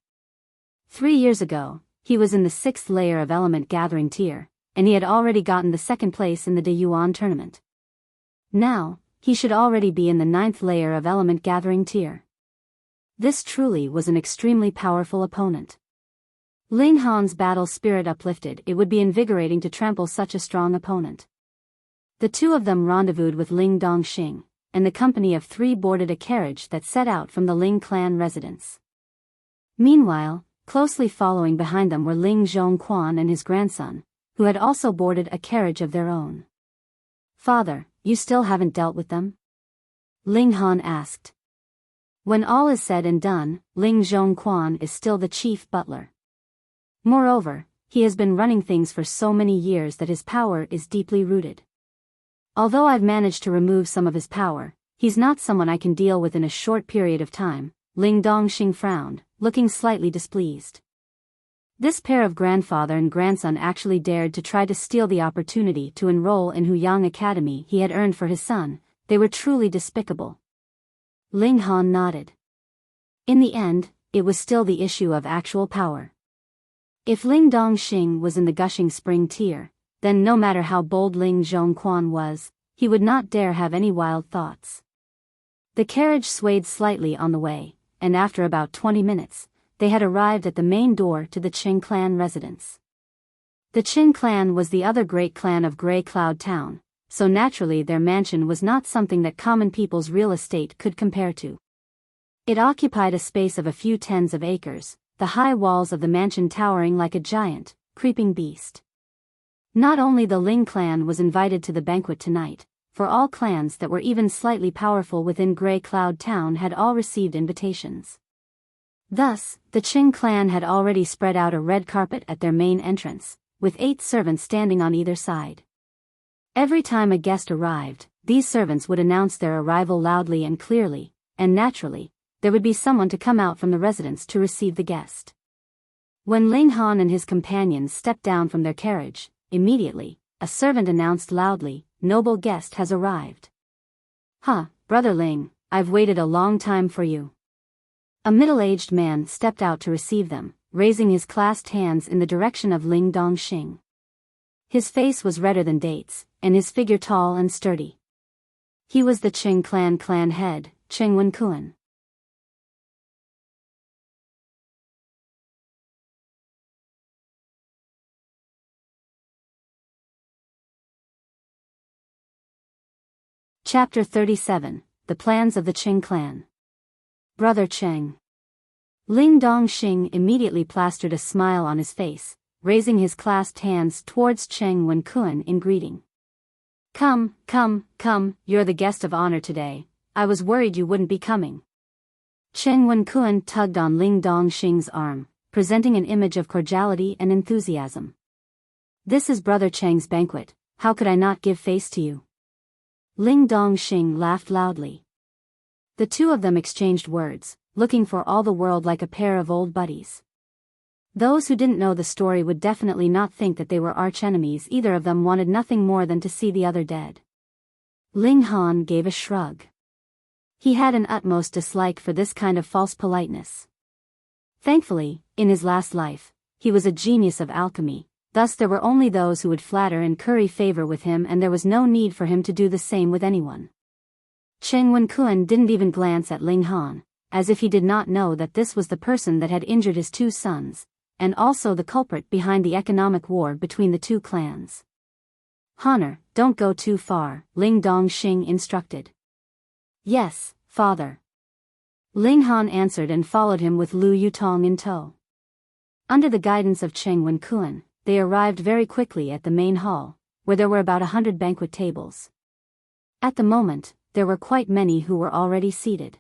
3 years ago, he was in the 6th layer of Element Gathering tier, and he had already gotten the 2nd place in the Yuan tournament. Now, he should already be in the 9th layer of Element Gathering tier. This truly was an extremely powerful opponent. Ling Han's battle spirit uplifted. It would be invigorating to trample such a strong opponent. The 2 of them rendezvoused with Ling Dongxing, and the company of 3 boarded a carriage that set out from the Ling clan residence. Meanwhile, closely following behind them were Ling Zhongquan and his grandson, who had also boarded a carriage of their own. "Father, you still haven't dealt with them?" Ling Han asked. When all is said and done, Ling Zhongquan is still the chief butler. Moreover, he has been running things for so many years that his power is deeply rooted. Although I've managed to remove some of his power, he's not someone I can deal with in a short period of time, Ling Dongxing frowned, looking slightly displeased. This pair of grandfather and grandson actually dared to try to steal the opportunity to enroll in Huyang Academy he had earned for his son. They were truly despicable. Ling Han nodded. In the end, it was still the issue of actual power. If Ling Dongxing was in the Gushing Spring tier, then no matter how bold Ling Zhongquan was, he would not dare have any wild thoughts. The carriage swayed slightly on the way, and after about 20 minutes, they had arrived at the main door to the Qing clan residence. The Qing clan was the other great clan of Grey Cloud Town, so naturally their mansion was not something that common people's real estate could compare to. It occupied a space of a few tens of acres, the high walls of the mansion towering like a giant, creeping beast. Not only the Ling clan was invited to the banquet tonight, for all clans that were even slightly powerful within Grey Cloud Town had all received invitations. Thus, the Qing clan had already spread out a red carpet at their main entrance, with 8 servants standing on either side. Every time a guest arrived, these servants would announce their arrival loudly and clearly, and naturally, there would be someone to come out from the residence to receive the guest. When Ling Han and his companions stepped down from their carriage, immediately, a servant announced loudly, "Noble guest has arrived." "Huh, Brother Ling, I've waited a long time for you." A middle-aged man stepped out to receive them, raising his clasped hands in the direction of Ling Dongxing. His face was redder than dates, and his figure tall and sturdy. He was the Qing clan head, Qing Wenkuan. Chapter 37, The Plans of the Qing Clan. Brother Cheng. Ling Dongxing immediately plastered a smile on his face, raising his clasped hands towards Qing Wenkuan in greeting. Come, you're the guest of honor today. I was worried you wouldn't be coming." Qing Wenkuan tugged on Ling Dongxing's arm, presenting an image of cordiality and enthusiasm. "This is Brother Cheng's banquet, how could I not give face to you?" Ling Dongxing laughed loudly. The two of them exchanged words, looking for all the world like a pair of old buddies. Those who didn't know the story would definitely not think that they were arch-enemies. Either of them wanted nothing more than to see the other dead. Ling Han gave a shrug. He had an utmost dislike for this kind of false politeness. Thankfully, in his last life, he was a genius of alchemy, thus there were only those who would flatter and curry favor with him, and there was no need for him to do the same with anyone. Qing Wenkuan didn't even glance at Ling Han, as if he did not know that this was the person that had injured his two sons, and also the culprit behind the economic war between the two clans. "Honor, don't go too far," Ling Dongxing instructed. "Yes, father." Ling Han answered and followed him with Lu Yutong in tow. Under the guidance of Qing Wenkuan, they arrived very quickly at the main hall, where there were about 100 banquet tables. At the moment, there were quite many who were already seated.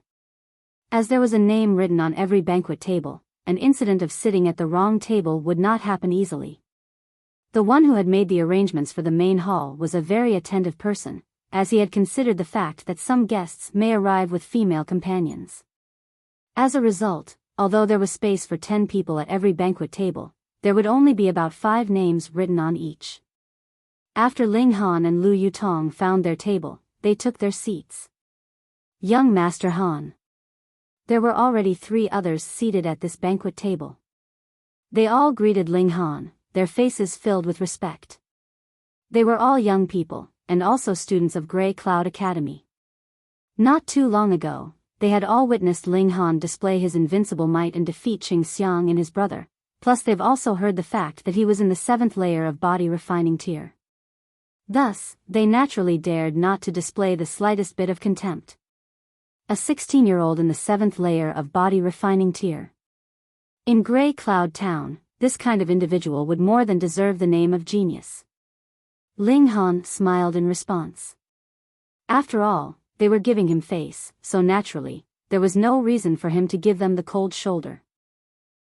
As there was a name written on every banquet table, an incident of sitting at the wrong table would not happen easily. The one who had made the arrangements for the main hall was a very attentive person, as he had considered the fact that some guests may arrive with female companions. As a result, although there was space for 10 people at every banquet table, there would only be about 5 names written on each. After Ling Han and Lu Yutong found their table, they took their seats. Young Master Han. There were already 3 others seated at this banquet table. They all greeted Ling Han, their faces filled with respect. They were all young people, and also students of Grey Cloud Academy. Not too long ago, they had all witnessed Ling Han display his invincible might and defeat Qing Xiang and his brother, plus they've also heard the fact that he was in the 7th layer of body refining tier. Thus, they naturally dared not to display the slightest bit of contempt. A 16-year-old in the 7th layer of body refining tier. In Grey Cloud Town, this kind of individual would more than deserve the name of genius. Ling Han smiled in response. After all, they were giving him face, so naturally, there was no reason for him to give them the cold shoulder.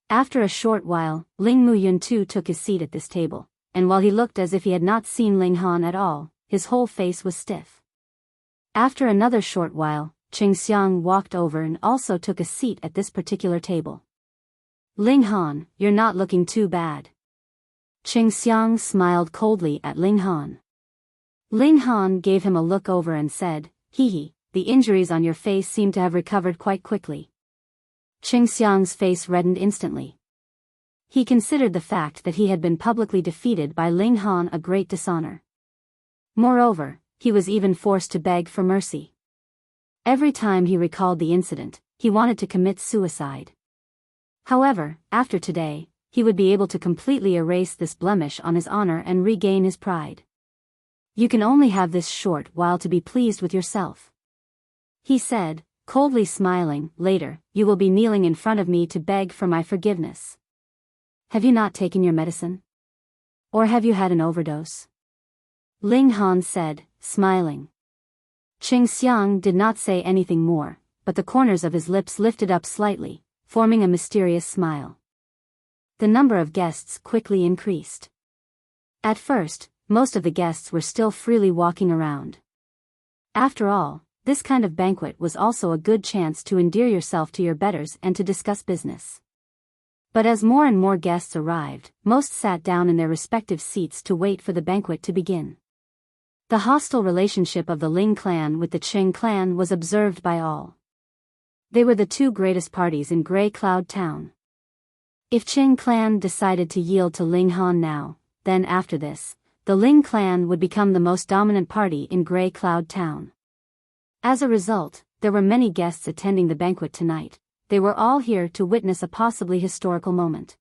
After a short while, Ling Muyun too took his seat at this table, and while he looked as if he had not seen Ling Han at all, his whole face was stiff. After another short while, Qing Xiang walked over and also took a seat at this particular table. "Ling Han, you're not looking too bad." Qing Xiang smiled coldly at Ling Han. Ling Han gave him a look over and said, "Hee, the injuries on your face seem to have recovered quite quickly." Qing Xiang's face reddened instantly. He considered the fact that he had been publicly defeated by Ling Han a great dishonor. Moreover, he was even forced to beg for mercy. Every time he recalled the incident, he wanted to commit suicide. However, after today, he would be able to completely erase this blemish on his honor and regain his pride. "You can only have this short while to be pleased with yourself," he said, coldly smiling. "Later, you will be kneeling in front of me to beg for my forgiveness. Have you not taken your medicine? Or have you had an overdose?" Ling Han said, smiling. Qing Xiang did not say anything more, but the corners of his lips lifted up slightly, forming a mysterious smile. The number of guests quickly increased. At first, most of the guests were still freely walking around. After all, this kind of banquet was also a good chance to endear yourself to your betters and to discuss business. But as more and more guests arrived, most sat down in their respective seats to wait for the banquet to begin. The hostile relationship of the Ling clan with the Qing clan was observed by all. They were the two greatest parties in Grey Cloud Town. If Qing clan decided to yield to Ling Han now, then after this, the Ling clan would become the most dominant party in Grey Cloud Town. As a result, there were many guests attending the banquet tonight. They were all here to witness a possibly historical moment.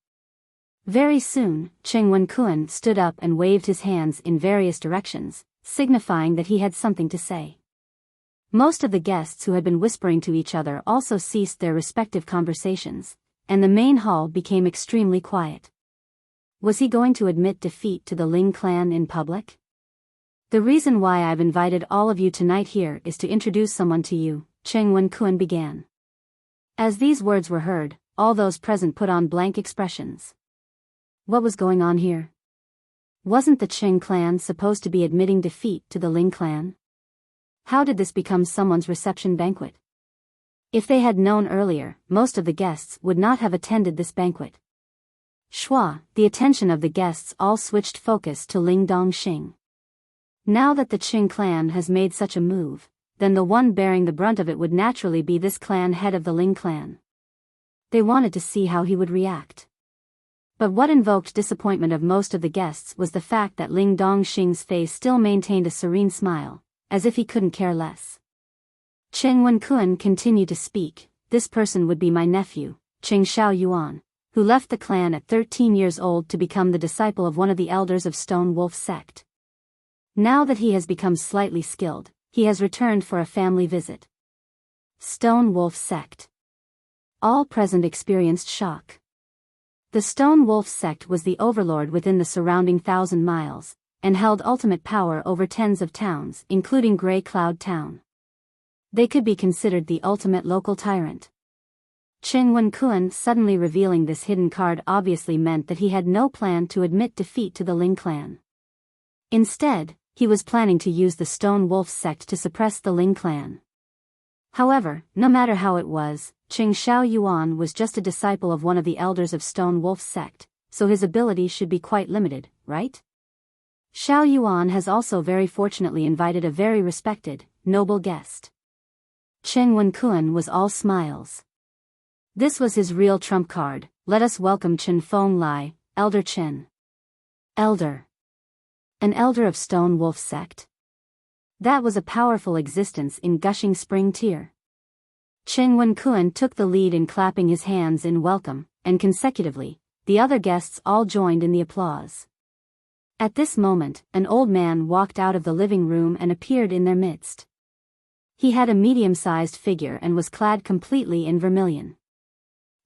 Very soon, Qing Wenkuan stood up and waved his hands in various directions, signifying that he had something to say. Most of the guests who had been whispering to each other also ceased their respective conversations, and the main hall became extremely quiet. Was he going to admit defeat to the Ling clan in public? The reason why I've invited all of you tonight here is to introduce someone to you, Qing Wenkuan began. As these words were heard, all those present put on blank expressions. What was going on here? Wasn't the Qing clan supposed to be admitting defeat to the Ling clan? How did this become someone's reception banquet? If they had known earlier, most of the guests would not have attended this banquet. Shua, the attention of the guests all switched focus to Ling Dongxing. Now that the Qing clan has made such a move, then the one bearing the brunt of it would naturally be this clan head of the Ling clan. They wanted to see how he would react. But what invoked disappointment of most of the guests was the fact that Ling Dongxing's face still maintained a serene smile, as if he couldn't care less. Qing Wenkuan continued to speak. This person would be my nephew, Qing Xiaoyuan, who left the clan at 13 years old to become the disciple of one of the elders of Stone Wolf sect. Now that he has become slightly skilled, he has returned for a family visit. Stone Wolf sect. All present experienced shock. The Stone Wolf sect was the overlord within the surrounding 1,000 miles, and held ultimate power over tens of towns, including Grey Cloud Town. They could be considered the ultimate local tyrant. Qing Wenkuan suddenly revealing this hidden card obviously meant that he had no plan to admit defeat to the Ling clan. Instead, he was planning to use the Stone Wolf sect to suppress the Ling clan. However, no matter how it was, Qing Xiaoyuan was just a disciple of one of the elders of Stone Wolf sect, so his abilities should be quite limited, right? Xiaoyuan has also very fortunately invited a very respected, noble guest. Qing Wenkuan was all smiles. This was his real trump card. Let us welcome Chen Fenglai, Elder Chen. Elder. An elder of Stone Wolf sect? That was a powerful existence in Gushing Spring Tier. Qing Wenkuan took the lead in clapping his hands in welcome, and consecutively, the other guests all joined in the applause. At this moment, an old man walked out of the living room and appeared in their midst. He had a medium-sized figure and was clad completely in vermilion.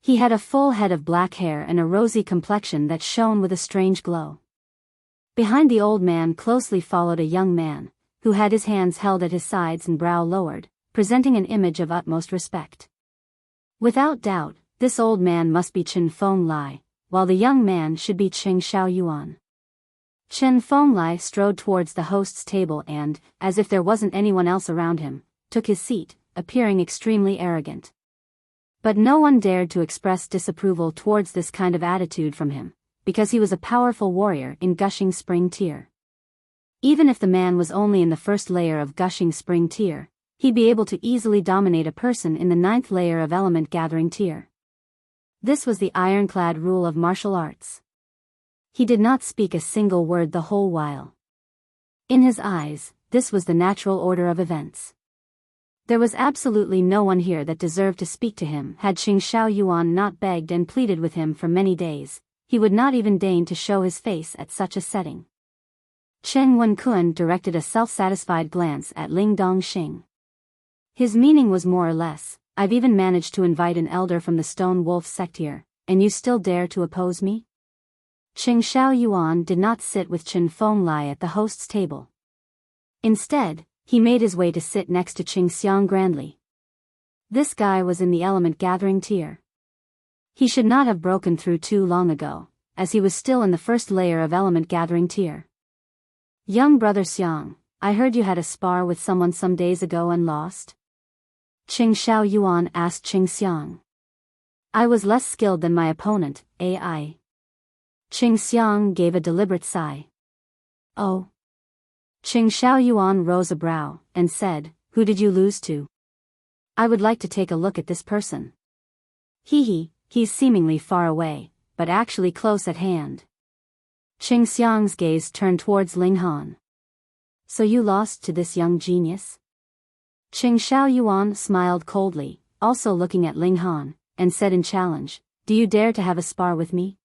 He had a full head of black hair and a rosy complexion that shone with a strange glow. Behind the old man closely followed a young man, who had his hands held at his sides and brow lowered, presenting an image of utmost respect. Without doubt, this old man must be Chen Fenglai, while the young man should be Qing Xiaoyuan. Chen Fenglai strode towards the host's table and, as if there wasn't anyone else around him, took his seat, appearing extremely arrogant. But no one dared to express disapproval towards this kind of attitude from him, because he was a powerful warrior in Gushing Spring Tier. Even if the man was only in the first layer of Gushing Spring Tier, he'd be able to easily dominate a person in the 9th layer of Element Gathering Tier. This was the ironclad rule of martial arts. He did not speak a single word the whole while. In his eyes, this was the natural order of events. There was absolutely no one here that deserved to speak to him. Had Qing Xiaoyuan not begged and pleaded with him for many days, he would not even deign to show his face at such a setting. Qing Wenkuan directed a self-satisfied glance at Ling Dongxing. His meaning was more or less, I've even managed to invite an elder from the Stone Wolf sect here, and you still dare to oppose me? Qing Xiaoyuan did not sit with Chen Fenglai at the host's table. Instead, he made his way to sit next to Qing Xiang grandly. This guy was in the Element Gathering Tier. He should not have broken through too long ago, as he was still in the first layer of Element Gathering Tier. Young brother Xiang, I heard you had a spar with someone some days ago and lost? Qing Xiao Yuan asked Qing Xiang. I was less skilled than my opponent, AI. Qing Xiang gave a deliberate sigh. Oh. Qing Xiao Yuan rose a brow, and said, Who did you lose to? I would like to take a look at this person. He's seemingly far away, but actually close at hand. Qing Xiang's gaze turned towards Ling Han. So you lost to this young genius? Qing Xiao Yuan smiled coldly, also looking at Ling Han, and said in challenge, Do you dare to have a spar with me?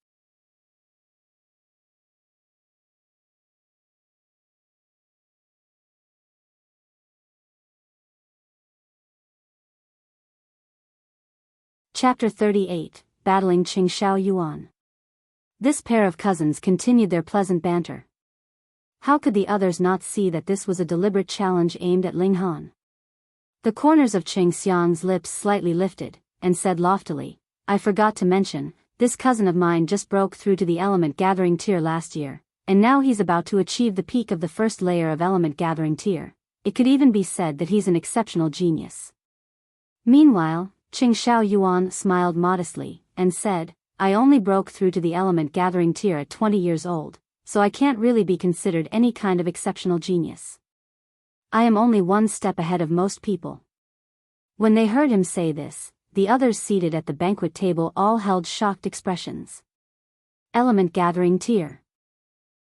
Chapter 38, Battling Qing Xiao Yuan. This pair of cousins continued their pleasant banter. How could the others not see that this was a deliberate challenge aimed at Ling Han? The corners of Qing Xiang's lips slightly lifted, and said loftily, I forgot to mention, this cousin of mine just broke through to the element gathering tier last year, and now he's about to achieve the peak of the first layer of element gathering tier. It could even be said that he's an exceptional genius. Meanwhile, Qing Xiao Yuan smiled modestly, and said, I only broke through to the element gathering tier at 20 years old, so I can't really be considered any kind of exceptional genius. I am only one step ahead of most people. When they heard him say this, the others seated at the banquet table all held shocked expressions. Element gathering tier.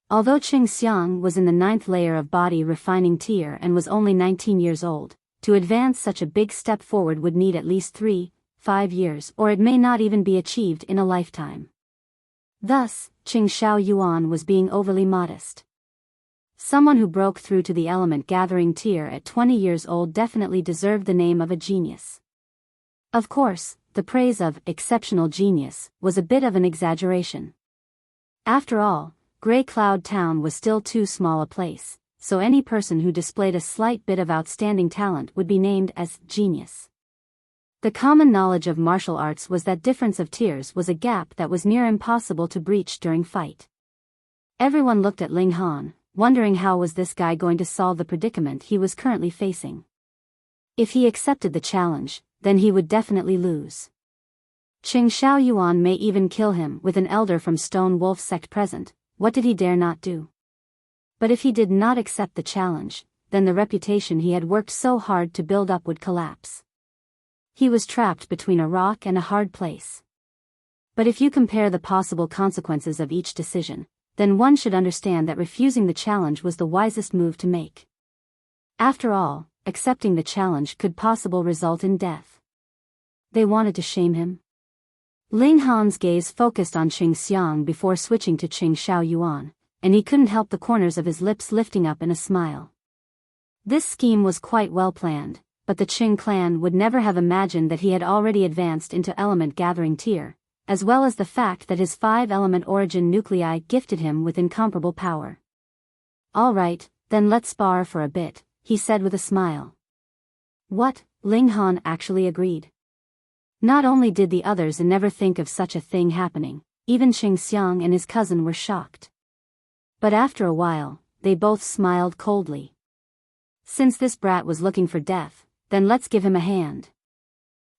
Although Qing Xiang was in the 9th layer of body refining tier and was only 19 years old, to advance such a big step forward would need at least 3-5 years, or it may not even be achieved in a lifetime. Thus, Qing Xiao Yuan was being overly modest. Someone who broke through to the element gathering tier at 20 years old definitely deserved the name of a genius. Of course, the praise of exceptional genius was a bit of an exaggeration. After all, Grey Cloud Town was still too small a place, so any person who displayed a slight bit of outstanding talent would be named as genius. The common knowledge of martial arts was that difference of tiers was a gap that was near impossible to breach during fight. Everyone looked at Ling Han, wondering how was this guy going to solve the predicament he was currently facing. If he accepted the challenge, then he would definitely lose. Qing Xiao Yuan may even kill him with an elder from Stone Wolf sect present. What did he dare not do? But if he did not accept the challenge, then the reputation he had worked so hard to build up would collapse. He was trapped between a rock and a hard place. But if you compare the possible consequences of each decision, then one should understand that refusing the challenge was the wisest move to make. After all, accepting the challenge could possibly result in death. They wanted to shame him. Ling Han's gaze focused on Qing Xiang before switching to Qing Xiao Yuan, and he couldn't help the corners of his lips lifting up in a smile. This scheme was quite well planned, but the Qing clan would never have imagined that he had already advanced into element gathering tier, as well as the fact that his 5-element origin nuclei gifted him with incomparable power. All right, then let's spar for a bit, he said with a smile. What? Ling Han actually agreed. Not only did the others never think of such a thing happening, even Qing Xiang and his cousin were shocked. But after a while, they both smiled coldly. Since this brat was looking for death, then let's give him a hand.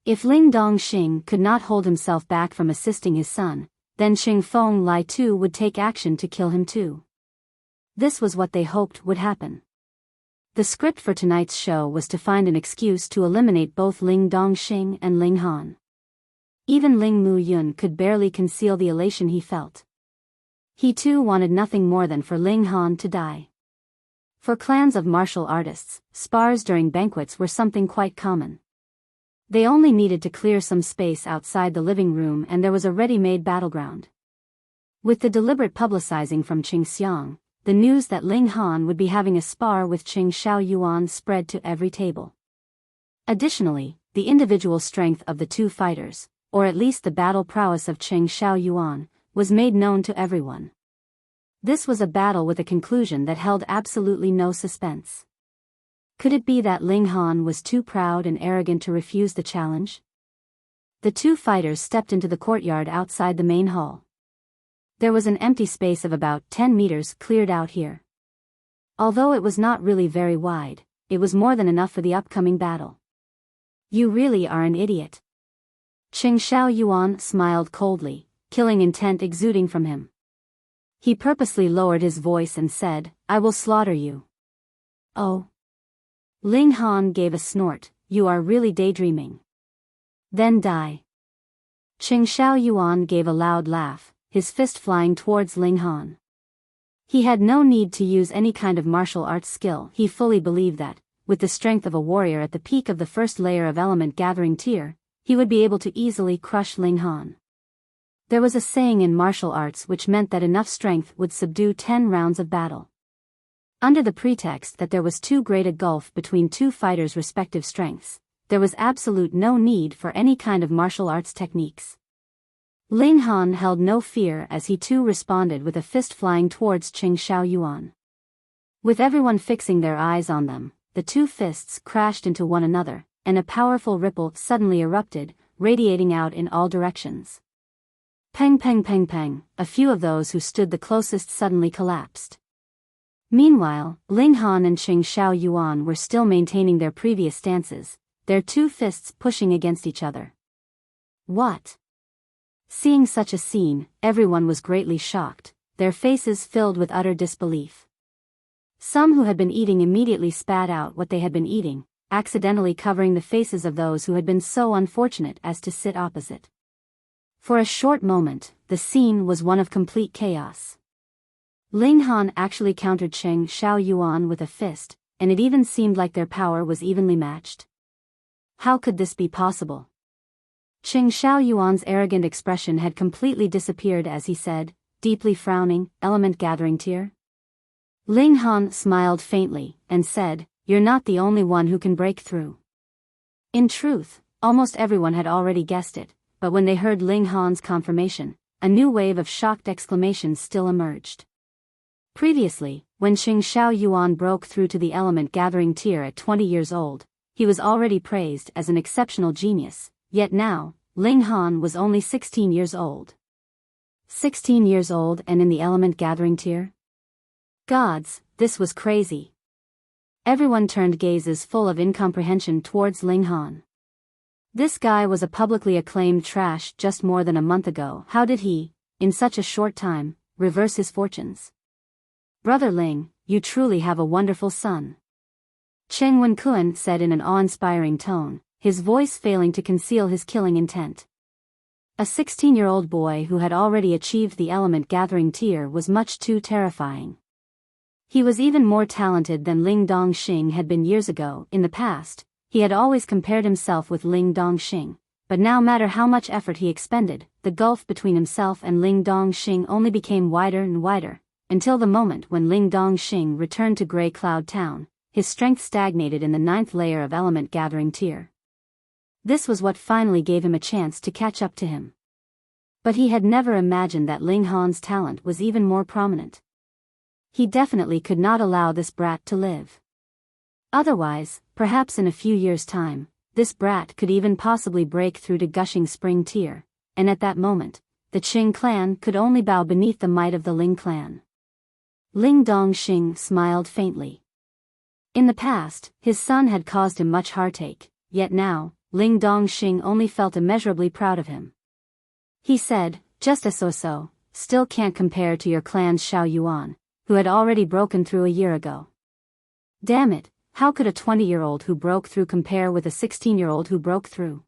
If Ling Dongxing could not hold himself back from assisting his son, then Qing Feng Lai too would take action to kill him too. This was what they hoped would happen. The script for tonight's show was to find an excuse to eliminate both Ling Dongxing and Ling Han. Even Ling Mu Yun could barely conceal the elation he felt. He too wanted nothing more than for Ling Han to die. For clans of martial artists, spars during banquets were something quite common. They only needed to clear some space outside the living room and there was a ready-made battleground. With the deliberate publicizing from Qing Xiang, the news that Ling Han would be having a spar with Qing Xiao Yuan spread to every table. Additionally, the individual strength of the two fighters, or at least the battle prowess of Qing Xiao Yuan, was made known to everyone. This was a battle with a conclusion that held absolutely no suspense. Could it be that Ling Han was too proud and arrogant to refuse the challenge? The two fighters stepped into the courtyard outside the main hall. There was an empty space of about 10 meters cleared out here. Although it was not really very wide, it was more than enough for the upcoming battle. You really are an idiot. Qing Xiao Yuan smiled coldly, killing intent exuding from him. He purposely lowered his voice and said, I will slaughter you. Oh. Ling Han gave a snort, you are really daydreaming. Then die. Qing Xiao Yuan gave a loud laugh, his fist flying towards Ling Han. He had no need to use any kind of martial arts skill. He fully believed that, with the strength of a warrior at the peak of the first layer of element gathering tier, he would be able to easily crush Ling Han. There was a saying in martial arts which meant that enough strength would subdue 10 rounds of battle. Under the pretext that there was too great a gulf between two fighters' respective strengths, there was absolute no need for any kind of martial arts techniques. Ling Han held no fear as he too responded with a fist flying towards Qing Xiao Yuan. With everyone fixing their eyes on them, the two fists crashed into one another, and a powerful ripple suddenly erupted, radiating out in all directions. Peng peng peng peng, a few of those who stood the closest suddenly collapsed. Meanwhile, Ling Han and Qing Xiao Yuan were still maintaining their previous stances, their two fists pushing against each other. What? Seeing such a scene, everyone was greatly shocked, their faces filled with utter disbelief. Some who had been eating immediately spat out what they had been eating, accidentally covering the faces of those who had been so unfortunate as to sit opposite. For a short moment, the scene was one of complete chaos. Ling Han actually countered Qing Xiao Yuan with a fist, and it even seemed like their power was evenly matched. How could this be possible? Qing Xiao Yuan's arrogant expression had completely disappeared as he said, deeply frowning, element gathering tier. Ling Han smiled faintly, and said, you're not the only one who can break through. In truth, almost everyone had already guessed it, but when they heard Ling Han's confirmation, a new wave of shocked exclamations still emerged. Previously, when Qing Xiao Yuan broke through to the element gathering tier at 20 years old, he was already praised as an exceptional genius, yet now, Ling Han was only 16 years old. 16 years old and in the element gathering tier? Gods, this was crazy. Everyone turned gazes full of incomprehension towards Ling Han. This guy was a publicly acclaimed trash just more than a month ago. How did he, in such a short time, reverse his fortunes? Brother Ling, you truly have a wonderful son. Chen Wenkuan said in an awe-inspiring tone, his voice failing to conceal his killing intent. A 16-year-old boy who had already achieved the element gathering tier was much too terrifying. He was even more talented than Ling Dongxing had been years ago. In the past, he had always compared himself with Ling Dongxing, but now no matter how much effort he expended, the gulf between himself and Ling Dongxing only became wider and wider, until the moment when Ling Dongxing returned to Grey Cloud Town, his strength stagnated in the 9th layer of element gathering tier. This was what finally gave him a chance to catch up to him. But he had never imagined that Ling Han's talent was even more prominent. He definitely could not allow this brat to live. Otherwise, perhaps in a few years' time, this brat could even possibly break through to Gushing Spring tier, and at that moment, the Qing clan could only bow beneath the might of the Ling clan. Ling Dongxing smiled faintly. In the past, his son had caused him much heartache, yet now, Ling Dongxing only felt immeasurably proud of him. He said, just as so, still can't compare to your clan's Xiao Yuan, who had already broken through a year ago. Damn it, how could a 20-year-old who broke through compare with a 16-year-old who broke through?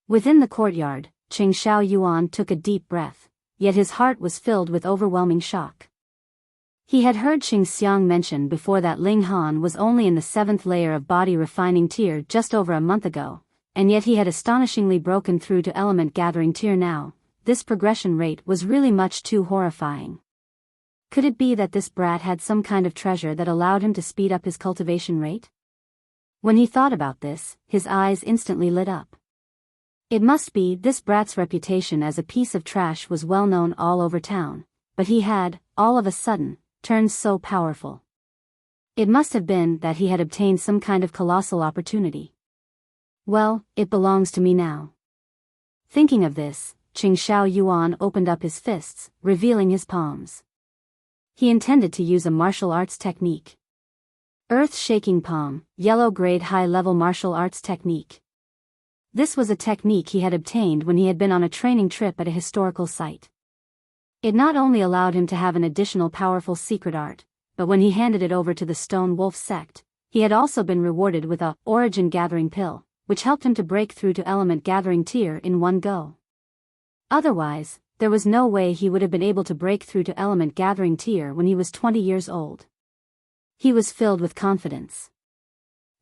Within the courtyard, Qing Xiao Yuan took a deep breath, yet his heart was filled with overwhelming shock. He had heard Qing Xiang mention before that Ling Han was only in the 7th layer of body refining tier just over a month ago, and yet he had astonishingly broken through to element gathering tier now. This progression rate was really much too horrifying. Could it be that this brat had some kind of treasure that allowed him to speed up his cultivation rate? When he thought about this, his eyes instantly lit up. It must be this brat's reputation as a piece of trash was well known all over town, but he had, all of a sudden, turned so powerful. It must have been that he had obtained some kind of colossal opportunity. Well, it belongs to me now. Thinking of this, Qing Xiao Yuan opened up his fists, revealing his palms. He intended to use a martial arts technique. Earth-shaking palm, yellow-grade high-level martial arts technique. This was a technique he had obtained when he had been on a training trip at a historical site. It not only allowed him to have an additional powerful secret art, but when he handed it over to the Stone Wolf sect, he had also been rewarded with a origin gathering pill, which helped him to break through to element gathering tier in one go. Otherwise, there was no way he would have been able to break through to element gathering tier when he was 20 years old. He was filled with confidence.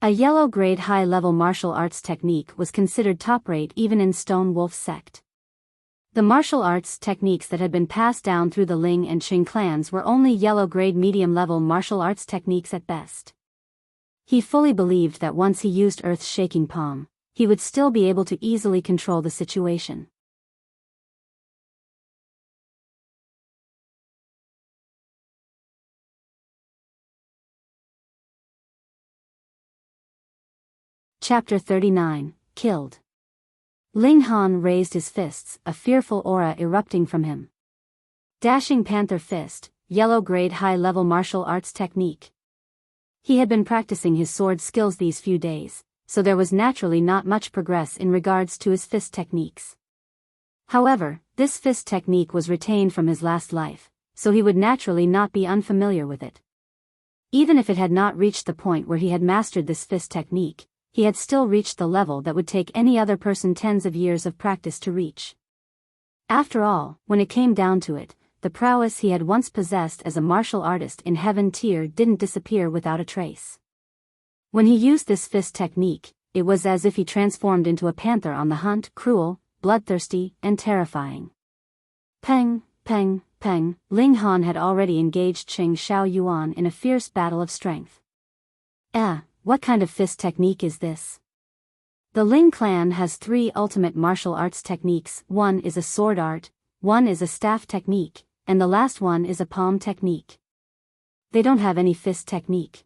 A yellow-grade high-level martial arts technique was considered top-rate even in Stone Wolf sect. The martial arts techniques that had been passed down through the Ling and Qing clans were only yellow-grade medium-level martial arts techniques at best. He fully believed that once he used Earth's shaking palm, he would still be able to easily control the situation. Chapter 39, Killed. Ling Han raised his fists, a fearful aura erupting from him. Dashing Panther Fist, yellow-grade high-level martial arts technique. He had been practicing his sword skills these few days, so there was naturally not much progress in regards to his fist techniques. However, this fist technique was retained from his last life, so he would naturally not be unfamiliar with it. Even if it had not reached the point where he had mastered this fist technique, he had still reached the level that would take any other person tens of years of practice to reach. After all, when it came down to it, the prowess he had once possessed as a martial artist in Heaven Tier didn't disappear without a trace. When he used this fist technique, it was as if he transformed into a panther on the hunt, cruel, bloodthirsty, and terrifying. Peng, peng, peng, Ling Han had already engaged Qing Xiao Yuan in a fierce battle of strength. What kind of fist technique is this? The Ling clan has 3 ultimate martial arts techniques. One is a sword art, one is a staff technique, and the last one is a palm technique. They don't have any fist technique.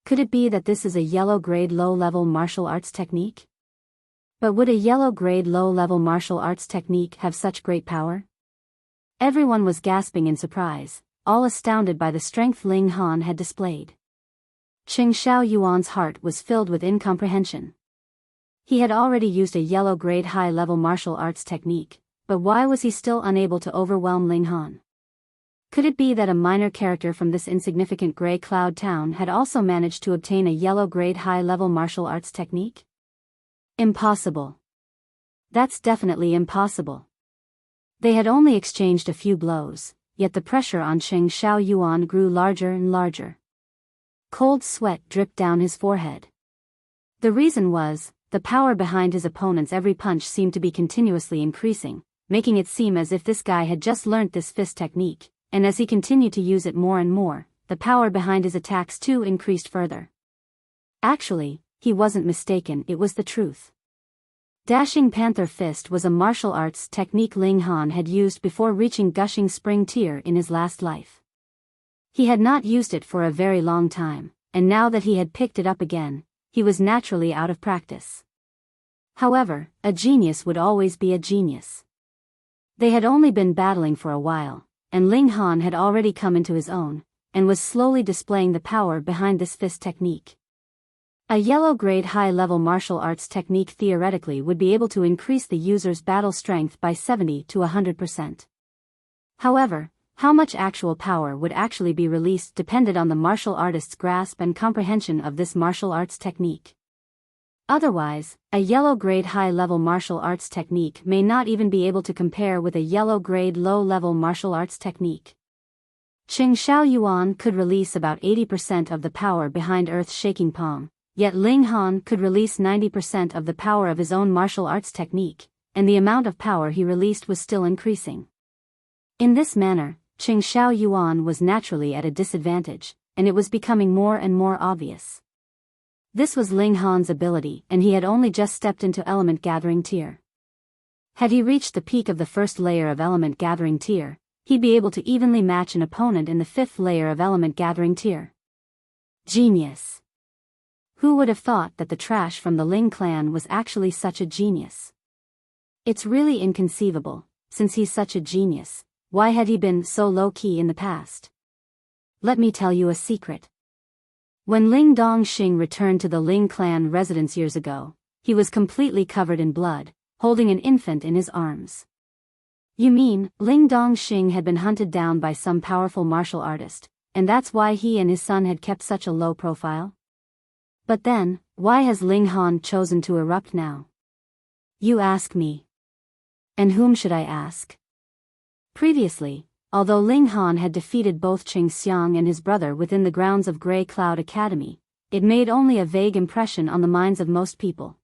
Could it be that this is a yellow-grade low-level martial arts technique? But would a yellow-grade low-level martial arts technique have such great power? Everyone was gasping in surprise, all astounded by the strength Ling Han had displayed. Qing Xiao Yuan's heart was filled with incomprehension. He had already used a yellow-grade high-level martial arts technique, but why was he still unable to overwhelm Ling Han? Could it be that a minor character from this insignificant gray cloud town had also managed to obtain a yellow-grade high-level martial arts technique? Impossible. That's definitely impossible. They had only exchanged a few blows, yet the pressure on Qing Xiao Yuan grew larger and larger. Cold sweat dripped down his forehead. The reason was, the power behind his opponent's every punch seemed to be continuously increasing, making it seem as if this guy had just learnt this fist technique, and as he continued to use it more and more, the power behind his attacks too increased further. Actually, he wasn't mistaken, it was the truth. Dashing Panther Fist was a martial arts technique Ling Han had used before reaching Gushing Spring Tier in his last life. He had not used it for a very long time, and now that he had picked it up again, he was naturally out of practice. However, a genius would always be a genius. They had only been battling for a while, and Ling Han had already come into his own, and was slowly displaying the power behind this fist technique. A yellow-grade high-level martial arts technique theoretically would be able to increase the user's battle strength by 70 to 100%. However, how much actual power would actually be released depended on the martial artist's grasp and comprehension of this martial arts technique. Otherwise, a yellow-grade high-level martial arts technique may not even be able to compare with a yellow-grade low-level martial arts technique. Qing Xiao Yuan could release about 80% of the power behind Earth's shaking palm, yet Ling Han could release 90% of the power of his own martial arts technique, and the amount of power he released was still increasing. In this manner, Qing Xiao Yuan was naturally at a disadvantage, and it was becoming more and more obvious. This was Ling Han's ability, and he had only just stepped into element gathering tier. Had he reached the peak of the first layer of element gathering tier, he'd be able to evenly match an opponent in the 5th layer of element gathering tier. Genius! Who would have thought that the trash from the Ling clan was actually such a genius? It's really inconceivable, since he's such a genius. Why had he been so low-key in the past? let me tell you a secret. When Ling Dongxing returned to the Ling clan residence years ago, he was completely covered in blood, holding an infant in his arms. You mean, Ling Dongxing had been hunted down by some powerful martial artist, and that's why he and his son had kept such a low profile? But then, why has Ling Han chosen to erupt now? You ask me. And whom should I ask? Previously, although Ling Han had defeated both Qing Xiang and his brother within the grounds of Grey Cloud Academy, it made only a vague impression on the minds of most people.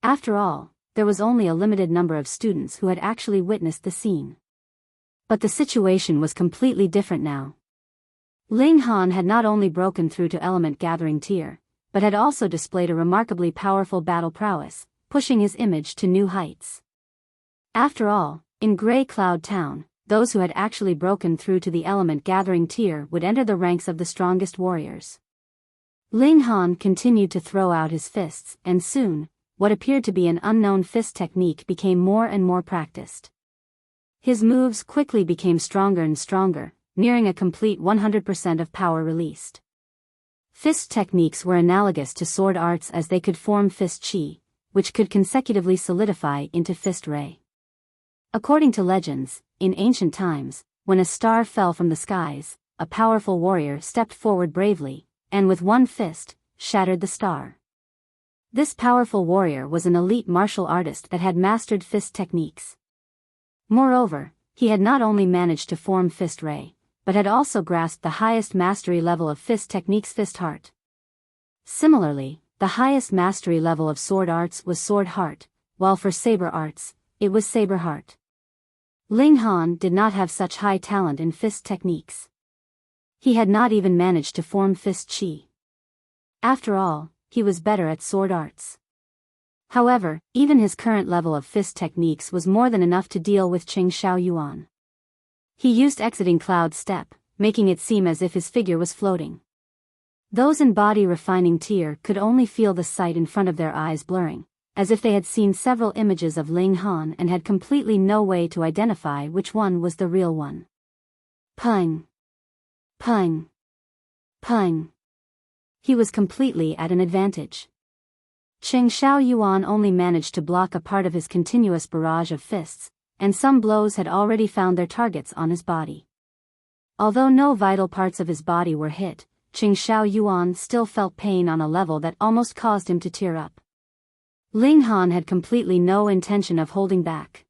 After all, there was only a limited number of students who had actually witnessed the scene. But the situation was completely different now. Ling Han had not only broken through to Element Gathering Tier, but had also displayed a remarkably powerful battle prowess, pushing his image to new heights. After all, in Grey Cloud Town, those who had actually broken through to the Element Gathering Tier would enter the ranks of the strongest warriors. Ling Han continued to throw out his fists, and soon, what appeared to be an unknown fist technique became more and more practiced. His moves quickly became stronger and stronger, nearing a complete 100% of power released. Fist techniques were analogous to sword arts as they could form fist chi, which could consecutively solidify into fist ray. According to legends, in ancient times, when a star fell from the skies, a powerful warrior stepped forward bravely, and with one fist, shattered the star. This powerful warrior was an elite martial artist that had mastered fist techniques. Moreover, he had not only managed to form fist ray, but had also grasped the highest mastery level of fist techniques, fist heart. Similarly, the highest mastery level of sword arts was sword heart, while for saber arts, it was saber heart. Ling Han did not have such high talent in fist techniques. He had not even managed to form fist chi. After all, he was better at sword arts. However, even his current level of fist techniques was more than enough to deal with Qing Xiaoyuan. He used exiting cloud step, making it seem as if his figure was floating. Those in body refining tier could only feel the sight in front of their eyes blurring, as if they had seen several images of Ling Han and had completely no way to identify which one was the real one. Pung! Pung! Pung! He was completely at an advantage. Qing Xiaoyuan only managed to block a part of his continuous barrage of fists, and some blows had already found their targets on his body. Although no vital parts of his body were hit, Qing Xiaoyuan still felt pain on a level that almost caused him to tear up. Ling Han had completely no intention of holding back.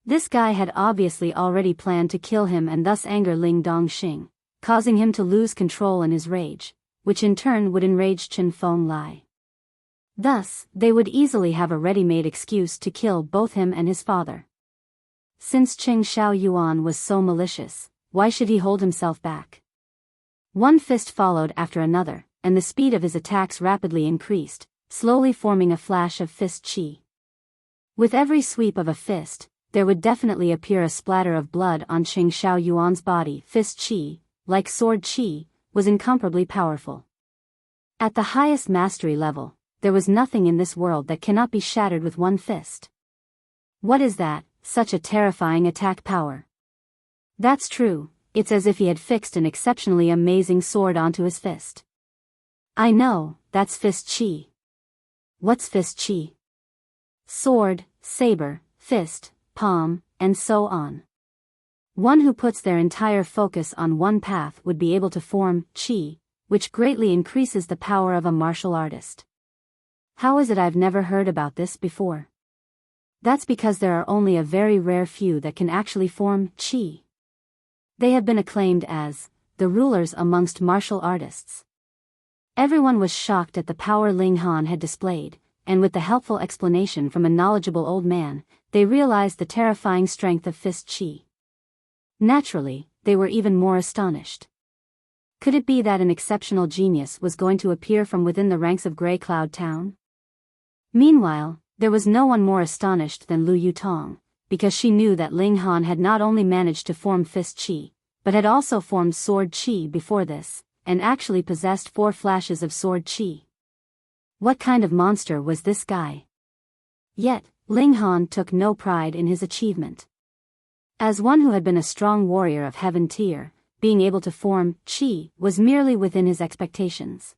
This guy had obviously already planned to kill him and thus anger Ling Dongxing, causing him to lose control in his rage, which in turn would enrage Chen Fenglai. Thus, they would easily have a ready-made excuse to kill both him and his father. Since Qing Xiaoyuan was so malicious, why should he hold himself back? One fist followed after another, and the speed of his attacks rapidly increased, slowly forming a flash of fist chi. With every sweep of a fist, there would definitely appear a splatter of blood on Qing Xiaoyuan's body. Fist chi, like sword chi, was incomparably powerful. At the highest mastery level, there was nothing in this world that cannot be shattered with one fist. What is that? Such a terrifying attack power. That's true, it's as if he had fixed an exceptionally amazing sword onto his fist. I know, that's fist chi. What's fist chi? Sword, saber, fist, palm, and so on. One who puts their entire focus on one path would be able to form chi, which greatly increases the power of a martial artist. How is it I've never heard about this before? That's because there are only a very rare few that can actually form chi. They have been acclaimed as the rulers amongst martial artists. Everyone was shocked at the power Ling Han had displayed, and with the helpful explanation from a knowledgeable old man, they realized the terrifying strength of fist chi. Naturally, they were even more astonished. Could it be that an exceptional genius was going to appear from within the ranks of Grey Cloud Town? Meanwhile, there was no one more astonished than Lu Yutong, because she knew that Ling Han had not only managed to form fist chi, but had also formed sword chi before this, and actually possessed 4 flashes of sword chi. What kind of monster was this guy? Yet, Ling Han took no pride in his achievement. As one who had been a strong warrior of heaven tier, being able to form qi was merely within his expectations.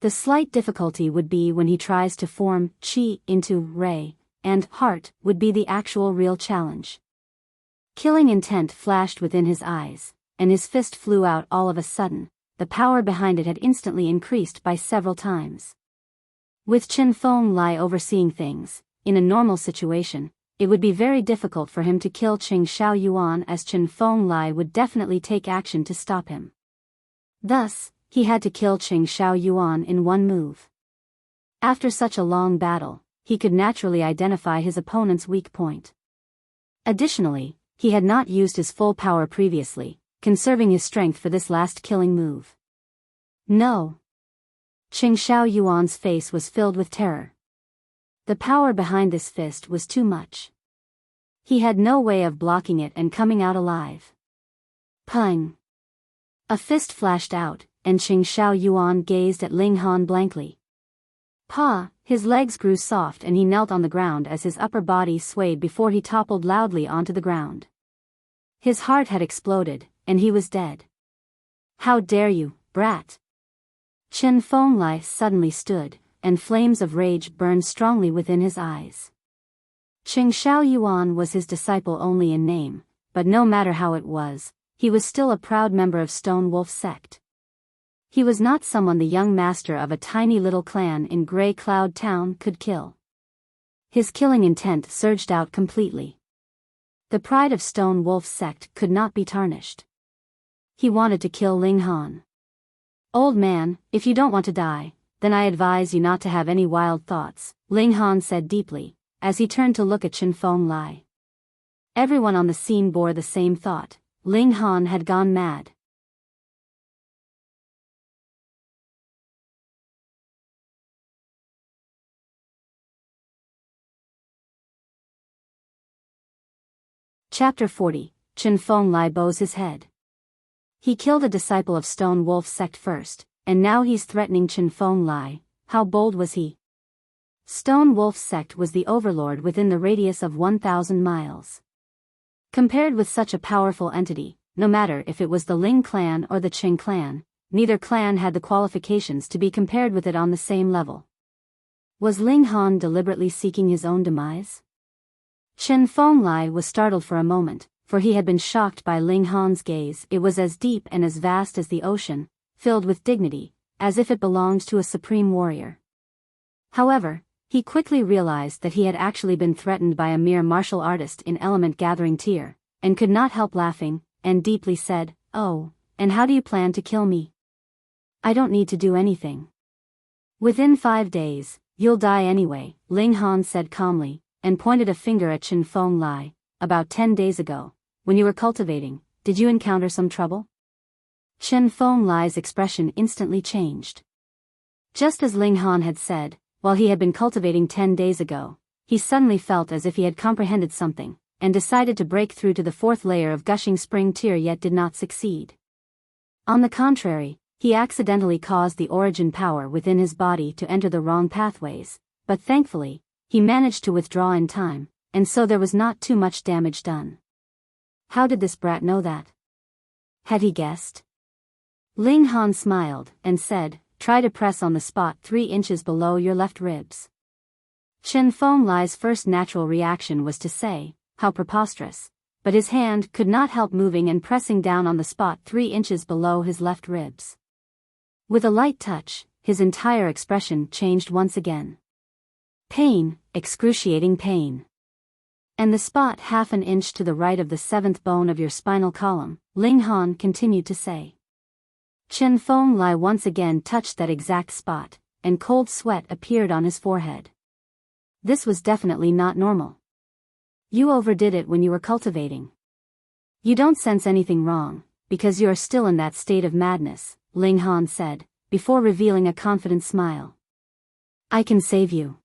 The slight difficulty would be when he tries to form qi into ray, and heart would be the actual real challenge. Killing intent flashed within his eyes, and his fist flew out all of a sudden. The power behind it had instantly increased by several times. With Chen Fenglai overseeing things, in a normal situation, it would be very difficult for him to kill Qing Shaoyuan, as Chen Fenglai would definitely take action to stop him. Thus, he had to kill Qing Shaoyuan in one move. After such a long battle, he could naturally identify his opponent's weak point. Additionally, he had not used his full power previously, conserving his strength for this last killing move. No. Qing Shaoyuan's face was filled with terror. The power behind this fist was too much. He had no way of blocking it and coming out alive. Pung! A fist flashed out, and Qing Shaoyuan gazed at Ling Han blankly. Pa! His legs grew soft and he knelt on the ground as his upper body swayed before he toppled loudly onto the ground. His heart had exploded, and he was dead. How dare you, brat! Chen Fenglai suddenly stood, and flames of rage burned strongly within his eyes. Qing Shaoyuan was his disciple only in name, but no matter how it was, he was still a proud member of Stone Wolf sect. He was not someone the young master of a tiny little clan in Grey Cloud Town could kill. His killing intent surged out completely. The pride of Stone Wolf's sect could not be tarnished. He wanted to kill Ling Han. Old man, if you don't want to die, then I advise you not to have any wild thoughts, Ling Han said deeply, as he turned to look at Chen Fenglai. Everyone on the scene bore the same thought. Ling Han had gone mad. Chapter 40, Chen Fenglai bows his head. He killed a disciple of Stone Wolf sect first, and now he's threatening Chen Fenglai. How bold was he? Stone Wolf sect was the overlord within the radius of 1,000 miles. Compared with such a powerful entity, no matter if it was the Ling clan or the Qing clan, neither clan had the qualifications to be compared with it on the same level. Was Ling Han deliberately seeking his own demise? Chen Fenglai was startled for a moment, for he had been shocked by Ling Han's gaze. It was as deep and as vast as the ocean, filled with dignity, as if it belonged to a supreme warrior. However, he quickly realized that he had actually been threatened by a mere martial artist in element gathering tier, and could not help laughing, and deeply said, "Oh, and how do you plan to kill me? I don't need to do anything. Within 5 days, you'll die anyway," Ling Han said calmly, and pointed a finger at Chen Fenglai. "About 10 days ago, when you were cultivating, did you encounter some trouble?" Chen Fenglai's expression instantly changed. Just as Ling Han had said, while he had been cultivating 10 days ago, he suddenly felt as if he had comprehended something, and decided to break through to the 4th layer of Gushing Spring Tier, yet did not succeed. On the contrary, he accidentally caused the origin power within his body to enter the wrong pathways, but thankfully, he managed to withdraw in time, and so there was not too much damage done. How did this brat know that? Had he guessed? Ling Han smiled, and said, "Try to press on the spot 3 inches below your left ribs." Chen Fenglai's first natural reaction was to say, "How preposterous," but his hand could not help moving and pressing down on the spot 3 inches below his left ribs. With a light touch, his entire expression changed once again. Pain, excruciating pain. "And the spot 1/2 inch to the right of the 7th bone of your spinal column," Ling Han continued to say. Chen Fenglai once again touched that exact spot, and cold sweat appeared on his forehead. This was definitely not normal. "You overdid it when you were cultivating. You don't sense anything wrong, because you are still in that state of madness," Ling Han said, before revealing a confident smile. "I can save you."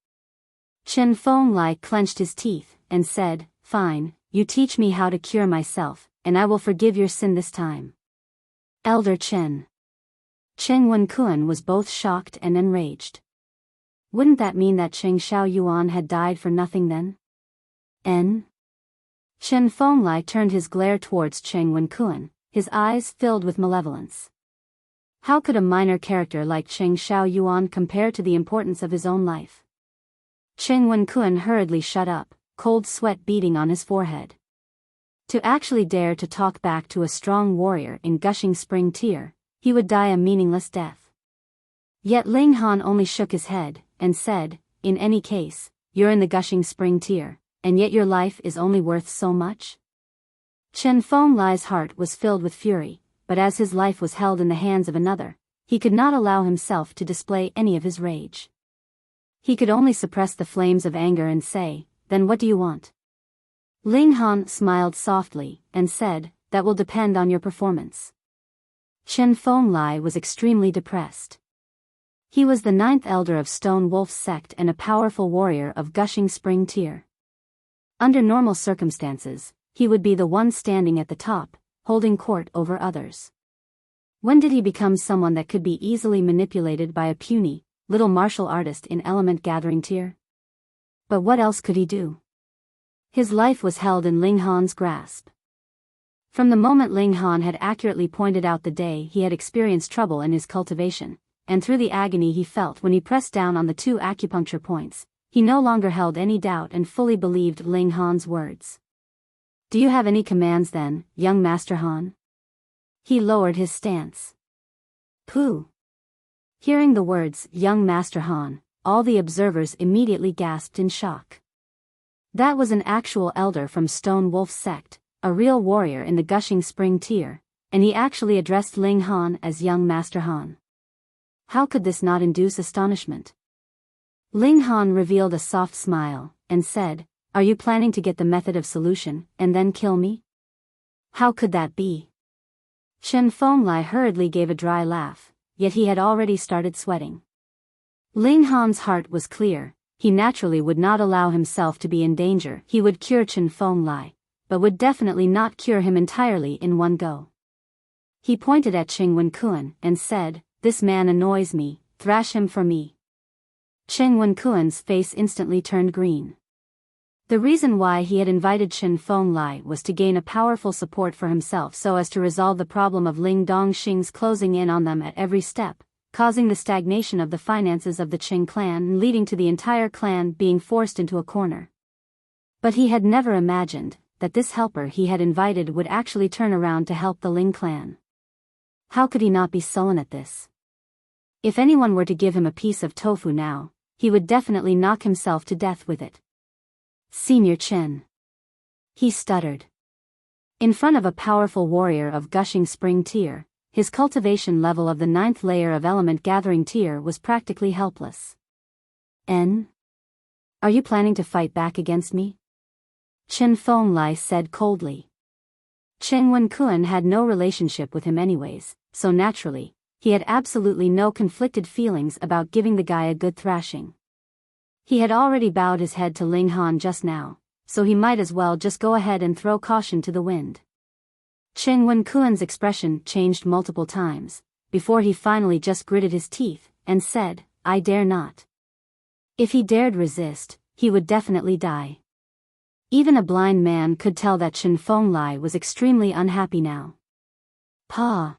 Chen Fenglai clenched his teeth, and said, "Fine, you teach me how to cure myself, and I will forgive your sin this time." Elder Chen. Chen Wenkuan was both shocked and enraged. Wouldn't that mean that Qing Shaoyuan had died for nothing then? Chen Fenglai turned his glare towards Chen Wenkuan, his eyes filled with malevolence. How could a minor character like Cheng Xiaoyuan compare to the importance of his own life? Cheng Wenkuan hurriedly shut up, cold sweat beading on his forehead. To actually dare to talk back to a strong warrior in gushing spring tear, he would die a meaningless death. Yet Ling Han only shook his head, and said, in any case, you're in the gushing spring tear, and yet your life is only worth so much? Chen Fenglai's heart was filled with fury, but as his life was held in the hands of another, he could not allow himself to display any of his rage. He could only suppress the flames of anger and say, then what do you want? Ling Han smiled softly, and said, that will depend on your performance. Chen Fenglai was extremely depressed. He was the 9th elder of Stone Wolf's sect and a powerful warrior of gushing spring tear. Under normal circumstances, he would be the one standing at the top, holding court over others. When did he become someone that could be easily manipulated by a puny, little martial artist in element gathering tier? But what else could he do? His life was held in Ling Han's grasp. From the moment Ling Han had accurately pointed out the day he had experienced trouble in his cultivation, and through the agony he felt when he pressed down on the 2 acupuncture points, he no longer held any doubt and fully believed Ling Han's words. Do you have any commands then, young Master Han? He lowered his stance. Pooh! Hearing the words, young Master Han, all the observers immediately gasped in shock. That was an actual elder from Stone Wolf's sect, a real warrior in the gushing spring tear, and he actually addressed Ling Han as young Master Han. How could this not induce astonishment? Ling Han revealed a soft smile, and said, are you planning to get the method of solution, and then kill me? How could that be? Chen Fenglai hurriedly gave a dry laugh, yet he had already started sweating. Ling Han's heart was clear, he naturally would not allow himself to be in danger. He would cure Chen Fenglai, but would definitely not cure him entirely in one go. He pointed at Cheng Wenkuan and said, this man annoys me, thrash him for me. Cheng Wenkuan's face instantly turned green. The reason why he had invited Chen Fenglai was to gain a powerful support for himself so as to resolve the problem of Ling Dongxing's closing in on them at every step, causing the stagnation of the finances of the Qing clan and leading to the entire clan being forced into a corner. But he had never imagined that this helper he had invited would actually turn around to help the Ling clan. How could he not be sullen at this? If anyone were to give him a piece of tofu now, he would definitely knock himself to death with it. Senior Chen. He stuttered. In front of a powerful warrior of gushing spring tear, his cultivation level of the 9th layer of element gathering tier was practically helpless. N? Are you planning to fight back against me? Chen Fenglai said coldly. Cheng Wenkuan had no relationship with him anyways, so naturally, he had absolutely no conflicted feelings about giving the guy a good thrashing. He had already bowed his head to Ling Han just now, so he might as well just go ahead and throw caution to the wind. Cheng Wenkuan's expression changed multiple times, before he finally just gritted his teeth, and said, I dare not. If he dared resist, he would definitely die. Even a blind man could tell that Chen Fenglai was extremely unhappy now. Pa!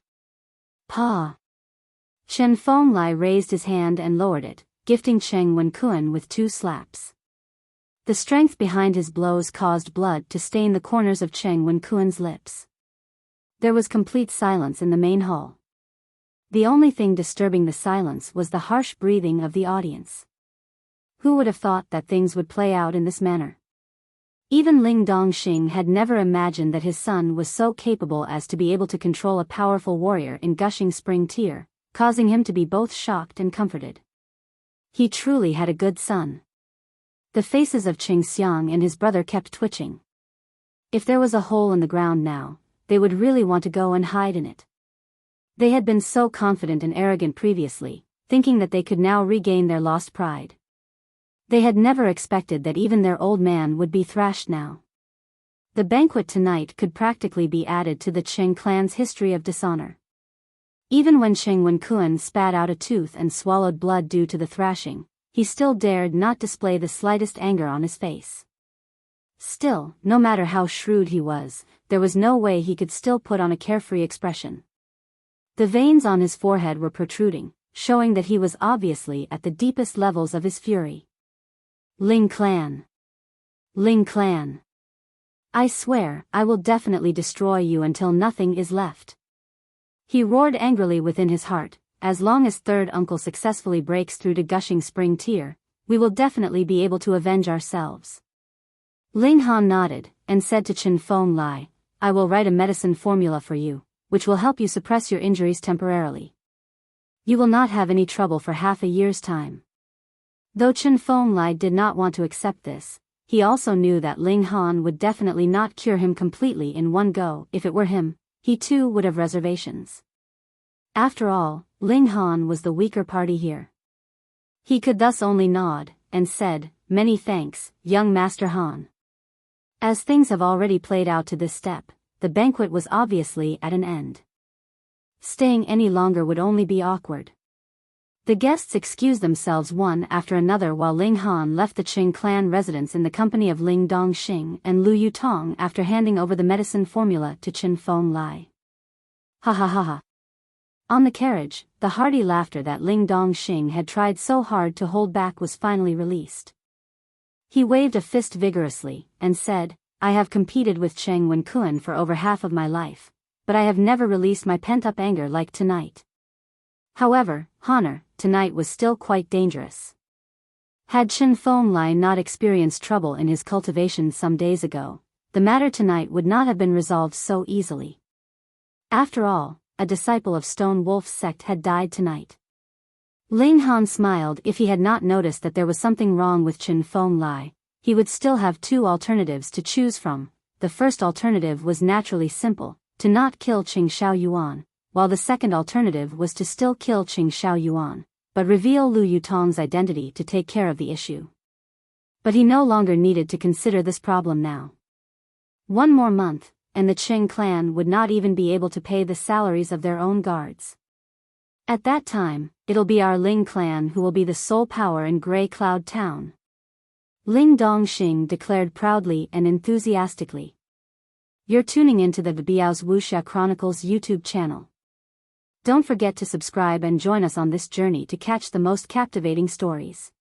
Pa! Chen Fenglai raised his hand and lowered it, gifting Cheng Wenkuan with 2 slaps. The strength behind his blows caused blood to stain the corners of Cheng Wenkuan's lips. There was complete silence in the main hall. The only thing disturbing the silence was the harsh breathing of the audience. Who would have thought that things would play out in this manner? Even Ling Dongxing had never imagined that his son was so capable as to be able to control a powerful warrior in gushing spring tear, causing him to be both shocked and comforted. He truly had a good son. The faces of Qing Xiang and his brother kept twitching. If there was a hole in the ground now, they would really want to go and hide in it. They had been so confident and arrogant previously, thinking that they could now regain their lost pride. They had never expected that even their old man would be thrashed now. The banquet tonight could practically be added to the Qing clan's history of dishonor. Even when Cheng Wenkuan spat out a tooth and swallowed blood due to the thrashing, he still dared not display the slightest anger on his face. Still, no matter how shrewd he was, there was no way he could still put on a carefree expression. The veins on his forehead were protruding, showing that he was obviously at the deepest levels of his fury. Ling clan. Ling clan. I swear, I will definitely destroy you until nothing is left. He roared angrily within his heart, as long as third uncle successfully breaks through to gushing spring tear, we will definitely be able to avenge ourselves. Ling Han nodded, and said to Chen Feng Lai, I will write a medicine formula for you, which will help you suppress your injuries temporarily. You will not have any trouble for half a year's time. Though Chen Feng Lai did not want to accept this, he also knew that Ling Han would definitely not cure him completely in one go. If it were him, he too would have reservations. After all, Ling Han was the weaker party here. He could thus only nod, and said, Many thanks, young Master Han. As things have already played out to this step, the banquet was obviously at an end. Staying any longer would only be awkward. The guests excused themselves one after another while Ling Han left the Qing clan residence in the company of Ling Dongxing and Lu Yutong after handing over the medicine formula to Chen Feng Lai. Ha ha ha ha. On the carriage, the hearty laughter that Ling Dongxing had tried so hard to hold back was finally released. He waved a fist vigorously, and said, I have competed with Cheng Wenkun for over half of my life, but I have never released my pent-up anger like tonight. However, Honor, tonight was still quite dangerous. Had Chen Feng Lai not experienced trouble in his cultivation some days ago, the matter tonight would not have been resolved so easily. After all, a disciple of Stone Wolf's sect had died tonight. Ling Han smiled. If he had not noticed that there was something wrong with Chen Feng Lai, he would still have two alternatives to choose from. The first alternative was naturally simple, to not kill Qing Xiao Yuan, while the second alternative was to still kill Qing Xiao Yuan, but reveal Lu Yutong's identity to take care of the issue. But he no longer needed to consider this problem now. One more month, and the Qing clan would not even be able to pay the salaries of their own guards. At that time, it'll be our Ling clan who will be the sole power in Grey Cloud Town. Ling Dongxing declared proudly and enthusiastically. You're tuning into the Biyao's Wuxia Chronicles YouTube channel. Don't forget to subscribe and join us on this journey to catch the most captivating stories.